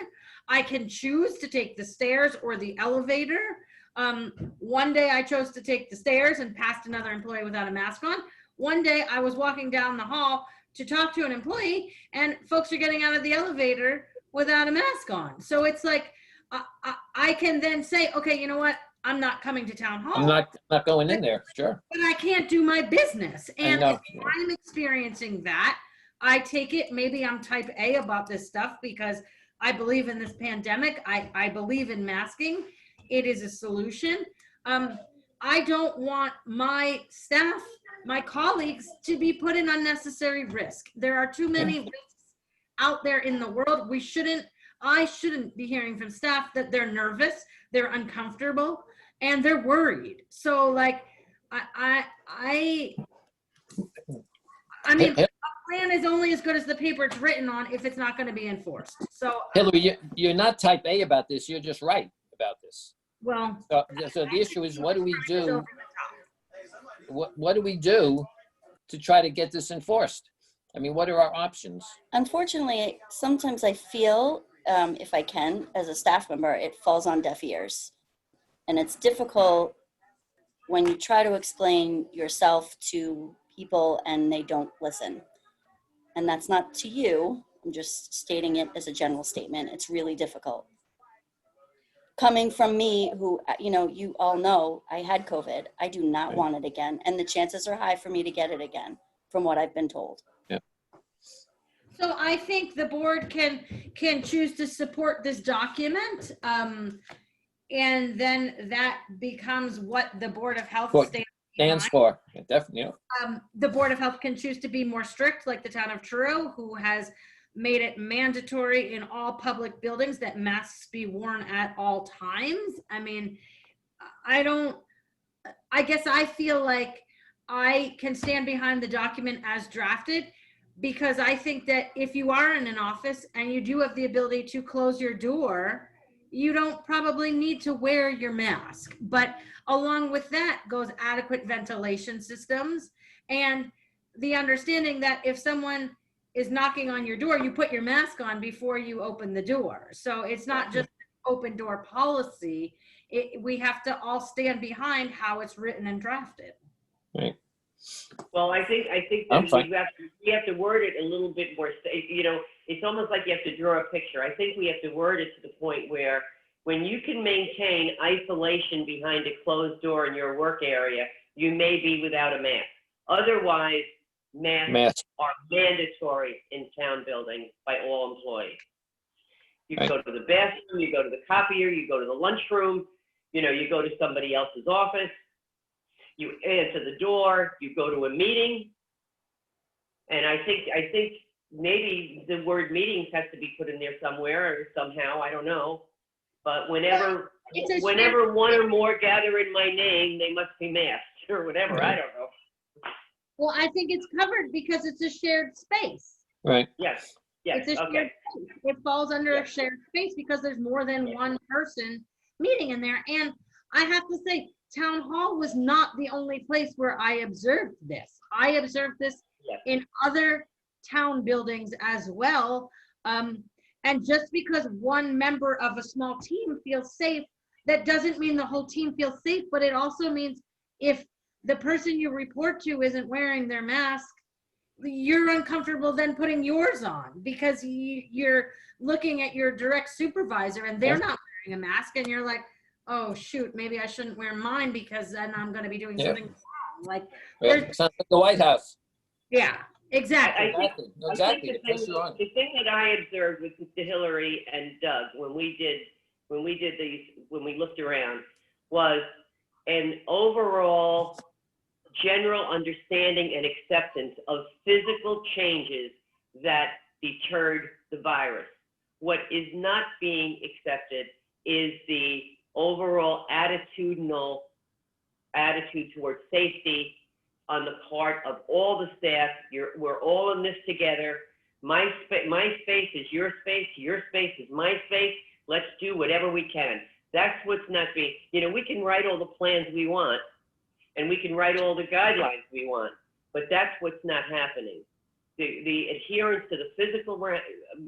I can choose to take the stairs or the elevator. One day I chose to take the stairs and passed another employee without a mask on. One day I was walking down the hall to talk to an employee and folks are getting out of the elevator without a mask on. So it's like, I can then say, okay, you know what? I'm not coming to town hall. I'm not going in there, sure. But I can't do my business. And if I'm experiencing that, I take it, maybe I'm type A about this stuff because I believe in this pandemic. I believe in masking. It is a solution. I don't want my staff, my colleagues to be put in unnecessary risk. There are too many risks out there in the world. I shouldn't be hearing from staff that they're nervous, they're uncomfortable, and they're worried. So like, I mean, a plan is only as good as the paper it's written on if it's not going to be enforced. So Hillary, you're not type A about this. You're just right about this. Well, so the issue is, what do we do? What do we do to try to get this enforced? I mean, what are our options? Unfortunately, sometimes I feel, if I can, as a staff member, it falls on deaf ears. And it's difficult when you try to explain yourself to people and they don't listen. And that's not to you. I'm just stating it as a general statement. It's really difficult. coming from me who, you all know I had COVID. I do not want it again. And the chances are high for me to get it again from what I've been told. So I think the board can choose to support this document. And then that becomes what the Board of Health Stands for, definitely. The Board of Health can choose to be more strict, like the town of Truro, who has made it mandatory in all public buildings that masks be worn at all times. I mean, I guess I feel like I can stand behind the document as drafted, because I think that if you are in an office and you do have the ability to close your door, you don't probably need to wear your mask. But along with that goes adequate ventilation systems and the understanding that if someone is knocking on your door, you put your mask on before you open the door. So it's not just open door policy. We have to all stand behind how it's written and drafted. Right. Well, I think I'm that fine. we have to word it a little bit more, it's almost like you have to draw a picture. I think we have to word it to the point where when you can maintain isolation behind a closed door in your work area, you may be without a mask. Otherwise, masks are mandatory in town buildings by all employees. You go to the bathroom, you go to the copier, you go to the lunchroom, you go to somebody else's office, you answer the door, you go to a meeting. And I think maybe the word meetings has to be put in there somewhere or somehow, I don't know. But whenever one or more gather in my name, they must be masked or whatever, I don't know. Well, I think it's covered because it's a shared space. Right. Yes. It's a shared space. It falls under a shared space because there's more than one person meeting in there. And I have to say, Town Hall was not the only place where I observed this. I observed this in other town buildings as well. And just because one member of a small team feels safe, that doesn't mean the whole team feels safe, but it also means if the person you report to isn't wearing their mask, you're uncomfortable then putting yours on because you're looking at your direct supervisor and they're not wearing a mask and you're like, oh shoot, maybe I shouldn't wear mine because then I'm going to be doing something wrong. Like, It sounds like the White House. Yeah, exactly. I think the thing that I observed with Hillary and Doug when we looked around was an overall general understanding and acceptance of physical changes that deterred the virus. What is not being accepted is the overall attitude towards safety on the part of all the staff. We're all in this together. My space is your space is my space. Let's do whatever we can. That's what's not being, we can write all the plans we want and we can write all the guidelines we want, but that's what's not happening. The adherence to the physical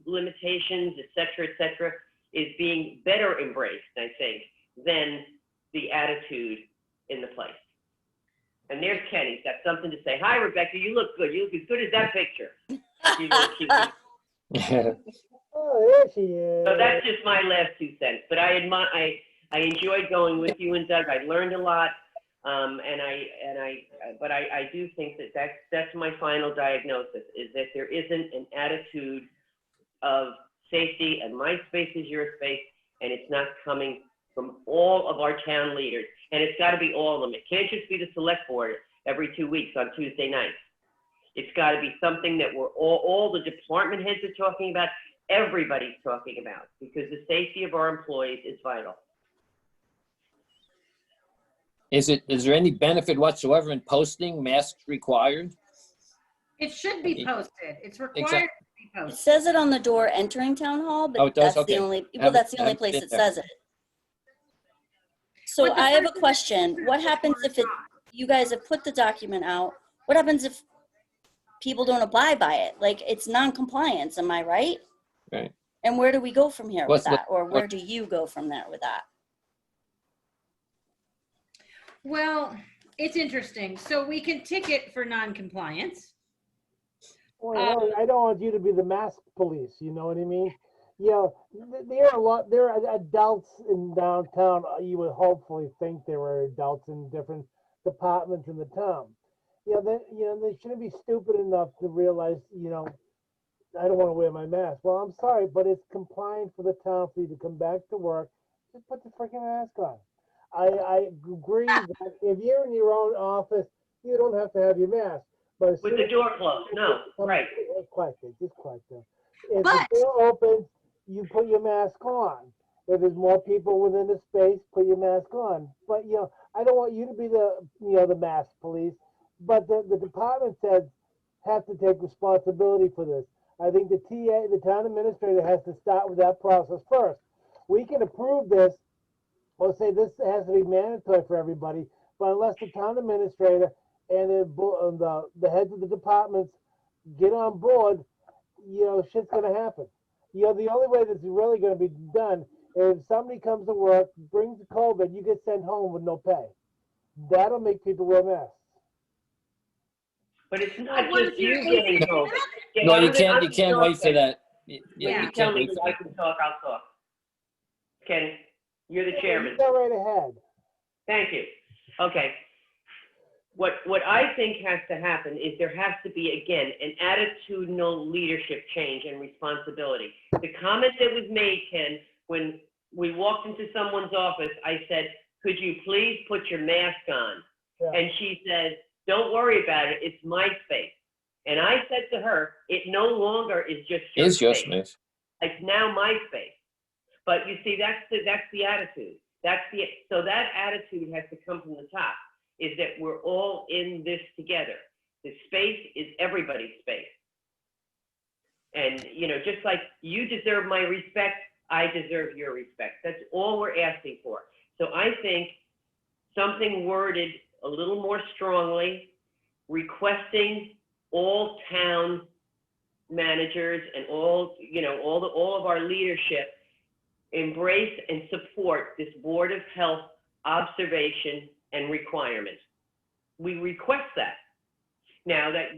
limitations, et cetera, is being better embraced, I think, than the attitude in the place. And there's Kenny. He's got something to say. Hi, Rebecca. You look good. You look as good as that picture. She's really cute. Oh, there she is. So that's just my last 2 cents. But I enjoyed going with you and Doug. I learned a lot. But I do think that's my final diagnosis, is that there isn't an attitude of safety and my space is your space, and it's not coming from all of our town leaders. And it's got to be all of them. It can't just be the select board every 2 weeks on Tuesday nights. It's got to be something that we're all the department heads are talking about, everybody's talking about, because the safety of our employees is vital. Is there any benefit whatsoever in posting masks required? It should be posted. It's required to be It posted. says it on the door entering town hall, but Oh, it does? that's the Okay. only, well, that's the only place it says it. So But the I have a person- question. What happens if you guys have put the document out? What happens if people don't abide by it? Like, it's non-compliance, am I right? Right. And where do we go from here What's with that? Or where what- do you go from there with that? Well, it's interesting. So we can ticket for non-compliance. Well, I don't want you to be the mask police, you know what I mean? you know, there are adults in downtown. You would hopefully think there were adults in different departments in the town. They shouldn't be stupid enough to realize, I don't want to wear my mask. Well, I'm sorry, but it's compliant for the town for you to come back to work. Just put the freaking mask on. I agree that if you're in your own office, you don't have to have your mask. But With the door closed, no, right. Just quiet there. If the door opens, you put your mask on. If there's more people within the space, put your mask on. But I don't want you to be the mask police. But the department heads have to take responsibility for this. I think the town administrator, has to start with that process first. We can approve this or say this has to be mandatory for everybody, but unless the town administrator and the heads of the departments get on board, shit's gonna happen. The only way this is really gonna be done is if somebody comes to work, brings COVID, you get sent home with no pay. That'll make people wear masks. But it's not just you getting COVID. No, you can't wait for that. When you tell me that I can talk, I'll talk. Ken, you're the chairman. Go right ahead. Thank you. Okay. What I think has to happen is there has to be, again, an attitudinal leadership change and responsibility. The comment that was made, Ken, when we walked into someone's office, I said, could you please put your mask on? Yeah. And she said, don't worry about it, it's my space. And I said to her, it no longer is just your space. It's now my space. But you see, that's the attitude. So that attitude has to come from the top, is that we're all in this together. The space is everybody's space. And, just like you deserve my respect, I deserve your respect. That's all we're asking for. So I think something worded a little more strongly, requesting all town managers and all of our leadership embrace and support this Board of Health observation and requirement. We request that. Now that,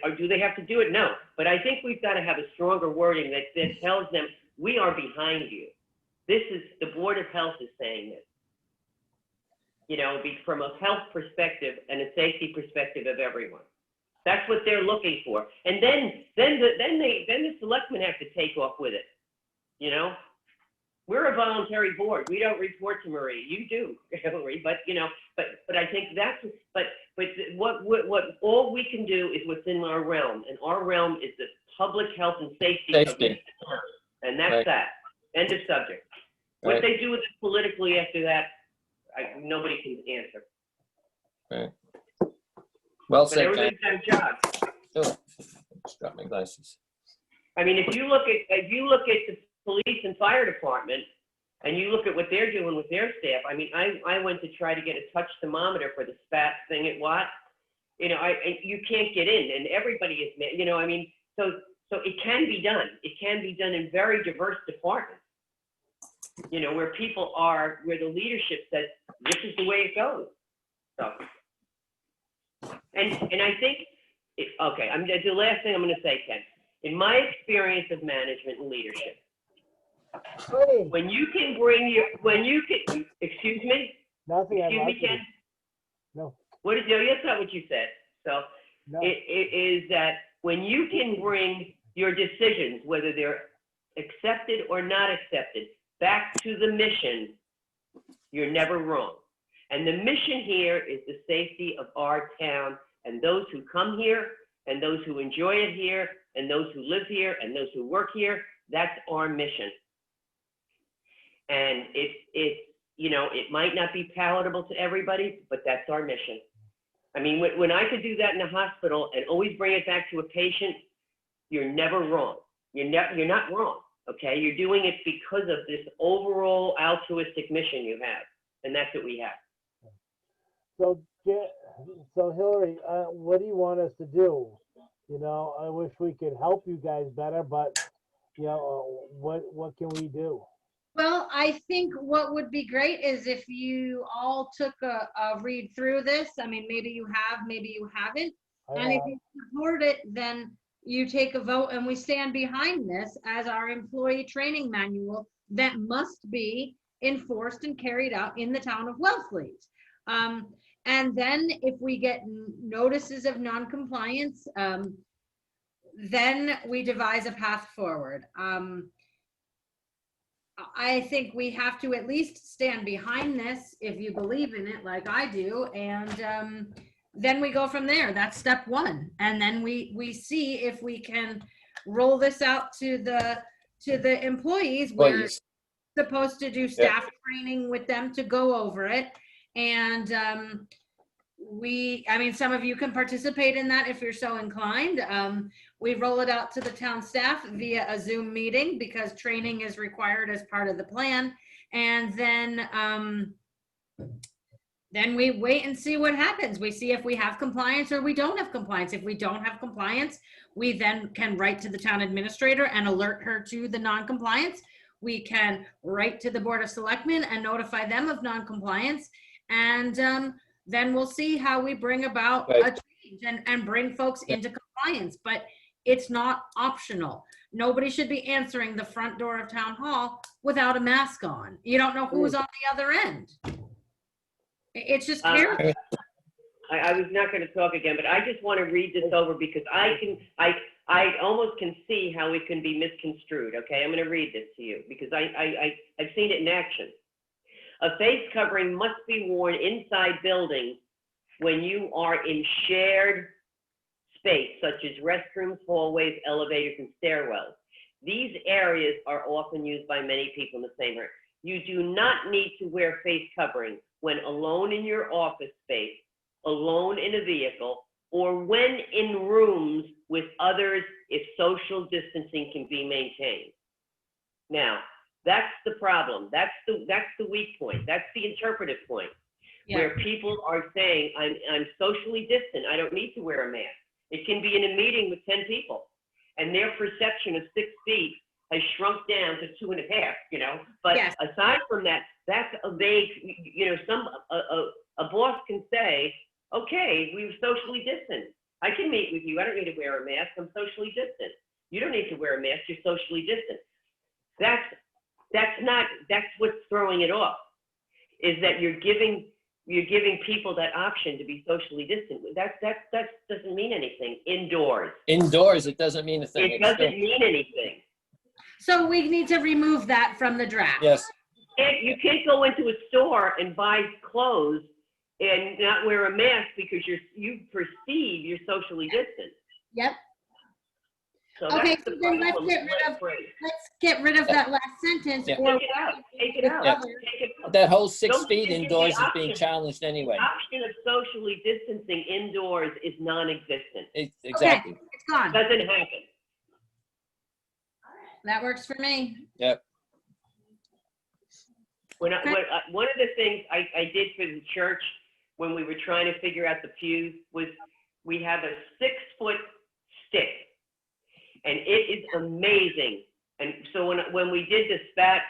or do they have to do it? No, but I think we've got to have a stronger wording that tells them we are behind you. The Board of Health is saying this. Be from a health perspective and a safety perspective of everyone. That's what they're looking for. And then the selectmen have to take off with it. We're a voluntary board. We don't report to Marie. You do, Hillary. But I think but what all we can do is what's in our realm, and our realm is the public health and safety. Of this town. And that's right. That. End of subject. What they do with it politically after that, nobody can answer. Right. Well said. Everybody's got a job. Oh, just dropped my glasses. I mean, if you look at the police and fire department, and you look at what they're doing with their staff. I mean, I went to try to get a touch thermometer for the spat thing at Watt. You can't get in, and everybody is, so it can be done. It can be done in very diverse departments. Where people are, where the leadership says, this is the way it goes. So, and I think, the last thing I'm going to say, Ken, in my experience of management and leadership, when you can excuse me? Nothing. Excuse me, Ken? No. That's not what you said. So no. It is that when you can bring your decisions, whether they're accepted or not accepted, back to the mission, you're never wrong. And the mission here is the safety of our town and those who come here and those who enjoy it here and those who live here and those who work here. That's our mission. And it might not be palatable to everybody, but that's our mission. I mean, when I could do that in a hospital and always bring it back to a patient, you're never wrong. You're not wrong. Okay, you're doing it because of this overall altruistic mission you have, and that's what we have. So Hillary, what do you want us to do? I wish we could help you guys better, but what can we do? Well, I think what would be great is if you all took a read through this. I mean, maybe you have, maybe you haven't. And if you support it, then you take a vote and we stand behind this as our employee training manual that must be enforced and carried out in the town of Wellfleet. And then if we get notices of noncompliance, then we devise a path forward. I think we have to at least stand behind this if you believe in it like I do, and then we go from there. That's step one, and then we see if we can roll this out to the employees. We're supposed to do staff training with them to go over it, and I mean, some of you can participate in that if you're so inclined. We roll it out to the town staff via a Zoom meeting because training is required as part of the plan. And then we wait and see what happens. We see if we have compliance or we don't have compliance. If we don't have compliance, we then can write to the town administrator and alert her to the non-compliance. We can write to the Board of Selectmen and notify them of non-compliance. And then we'll see how we bring about a change and bring folks into compliance. But it's not optional. Nobody should be answering the front door of town hall without a mask on. You don't know who's on the other end. It's just scary. I was not going to talk again, but I just want to read this over because I almost can see how it can be misconstrued. Okay, I'm going to read this to you because I've seen it in action. A face covering must be worn inside buildings when you are in shared space, such as restrooms, hallways, elevators, and stairwells. These areas are often used by many people in the same area. You do not need to wear face covering when alone in your office space, alone in a vehicle, or when in rooms with others if social distancing can be maintained. Now, that's the problem. That's the weak point. That's the interpretive point, where people are saying, I'm socially distant. I don't need to wear a mask. It can be in a meeting with 10 people, and their perception of 6 feet has shrunk down to 2.5, But aside from that, that's a vague, a boss can say, okay, we were socially distant. I can meet with you. I don't need to wear a mask. I'm socially distant. You don't need to wear a mask. You're socially distant. That's what's throwing it off, is that you're giving people that option to be socially distant. That doesn't mean anything. Indoors, it doesn't mean a thing. It doesn't mean anything. So we need to remove that from the draft. Yes. You can't go into a store and buy clothes and not wear a mask because you perceive you're socially distant. Yep. So okay, that's so the then problem. let's get rid of that last sentence. Yeah. Or Take it out. That whole 6 Don't feet give you indoors the is being option. challenged anyway. The option of socially distancing indoors is non-existent. Exactly. Okay, it's gone. Doesn't happen. That works for me. Yep. One of the things I did for the church when we were trying to figure out the pews was we have a 6-foot stick, and it is amazing. And so when we did the spat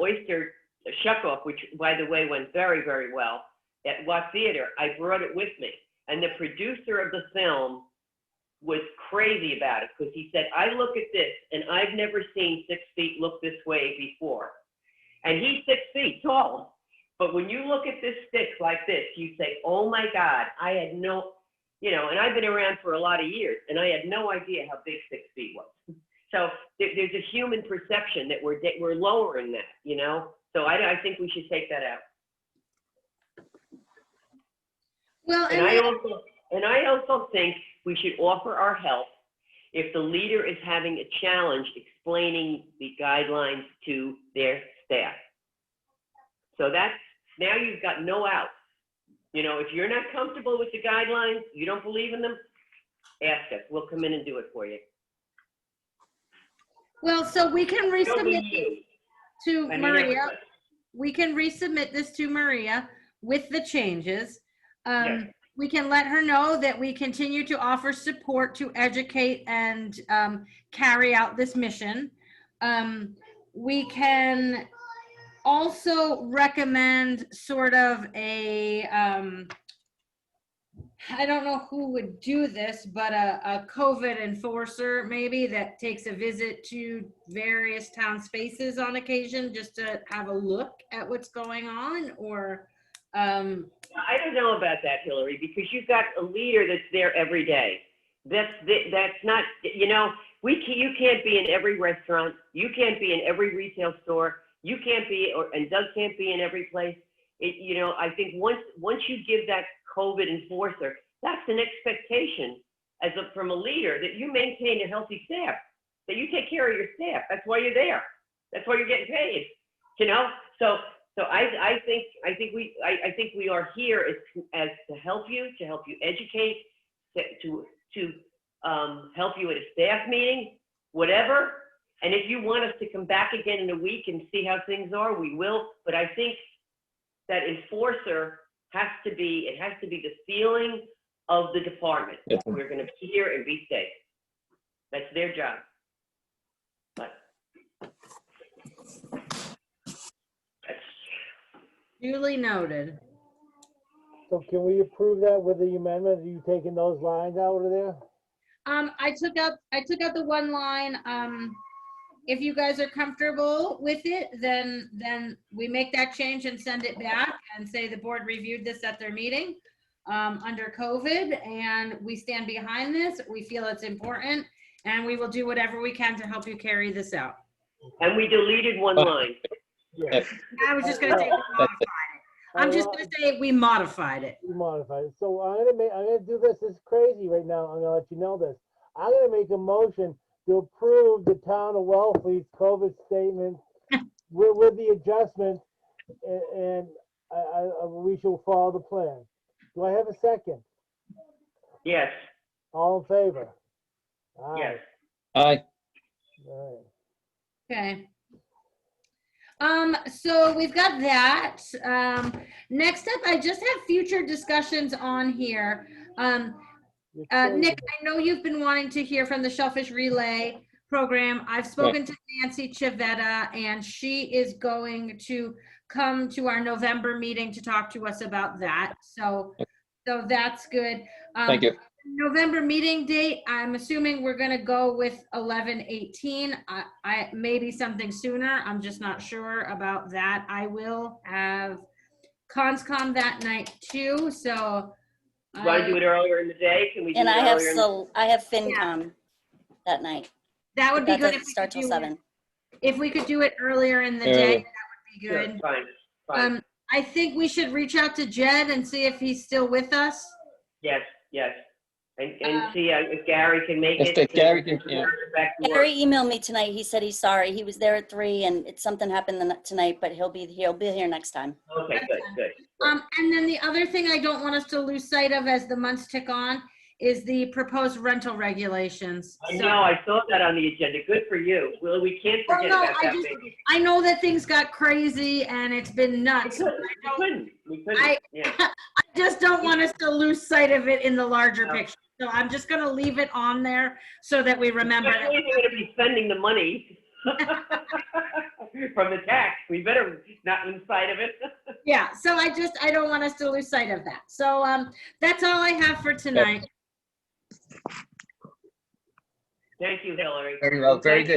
oyster shuck-off, which by the way went very, very well at Watt Theater, I brought it with me. And the producer of the film was crazy about it because he said, I look at this and I've never seen 6 feet look this way before. And he's 6 feet tall. But when you look at this stick like this, you say, oh my God, I had no, and I've been around for a lot of years and I had no idea how big 6 feet was. So there's a human perception that we're lowering that, So I think we should take that out. Well, and I also think we should offer our help if the leader is having a challenge explaining the guidelines to their staff. So now you've got no out. If you're not comfortable with the guidelines, you don't believe in them, ask us. We'll come in and do it for you. Well, so we can resubmit it to Maria. We can resubmit this to Maria with the changes. Yes. We can let her know that we continue to offer support to educate and carry out this mission. We can also recommend sort of a I don't know who would do this, but a COVID enforcer maybe that takes a visit to various town spaces on occasion just to have a look at what's going on, or I don't know about that, Hillary, because you've got a leader that's there every day. That's not, you know, you can't be in every restaurant. You can't be in every retail store. You can't be, and Doug can't be in every place. You know, I think once you give that COVID enforcer, that's an expectation from a leader that you maintain a healthy staff, that you take care of your staff. That's why you're there. That's why you're getting paid. You know, so I think we are here as to help you educate, to help you at a staff meeting, whatever. And if you want us to come back again in a week and see how things are, we will. But I think that enforcer has to be the feeling of the department. Yes. We're going to be here and be safe. That's their job. But duly noted. So can we approve that with the amendment? Are you taking those lines out of there? I took out the one line. If you guys are comfortable with it, then we make that change and send it back and say the board reviewed this at their meeting under COVID, and we stand behind this. We feel it's important, and we will do whatever we can to help you carry this out. And we deleted one line. Yeah. I was just going to say we modified it. I'm just going to say we modified it. We modified it. So I'm gonna do this. This is crazy right now. I'm gonna let you know this. I'm gonna make a motion to approve the town of Wellfleet's COVID statement with the adjustment, and we shall follow the plan. Do I have a second? Yes. All in favor? Aye. Yes. Aye. All Okay. So we've got that. Next up, I just have future discussions on here. Nick, I know you've been wanting to hear from the Shellfish Relay program. I've spoken to Nancy Chivetta, and she is going to come to our November meeting to talk to us about that. So that's good. Thank you. November meeting date, I'm assuming we're going to go with 11/18. I maybe something sooner. I'm just not sure about that. I will have ConsCom that night too. So You want to do it earlier in the day? Can we do And it I have earlier? I have FinCom that night. that would be That good doesn't if we start could till do it. 7. If we could do it earlier in the day, that would be Sure, good. fine. I think we should reach out to Jed and see if he's still with us. Yes. And see if Gary can make If it. Gary can, yeah. Back to work. Gary emailed me tonight. He said he's sorry. He was there at 3 and something happened tonight, but he'll be here next time. Okay, good. And then the other thing I don't want us to lose sight of as the months tick on is the proposed rental regulations. I know, I saw that on the agenda. Good for you. Well, we can't forget about that. I know that things got crazy and it's been nuts. We couldn't. Yeah. I just don't want us to lose sight of it in the larger picture. So I'm just going to leave it on there so that we remember. Especially if we're going to be spending the money from the tax. We better not lose sight of it. Yeah, so I don't want us to lose sight of that. So that's all I have for tonight. Thank you, Hillary. Very well, very good.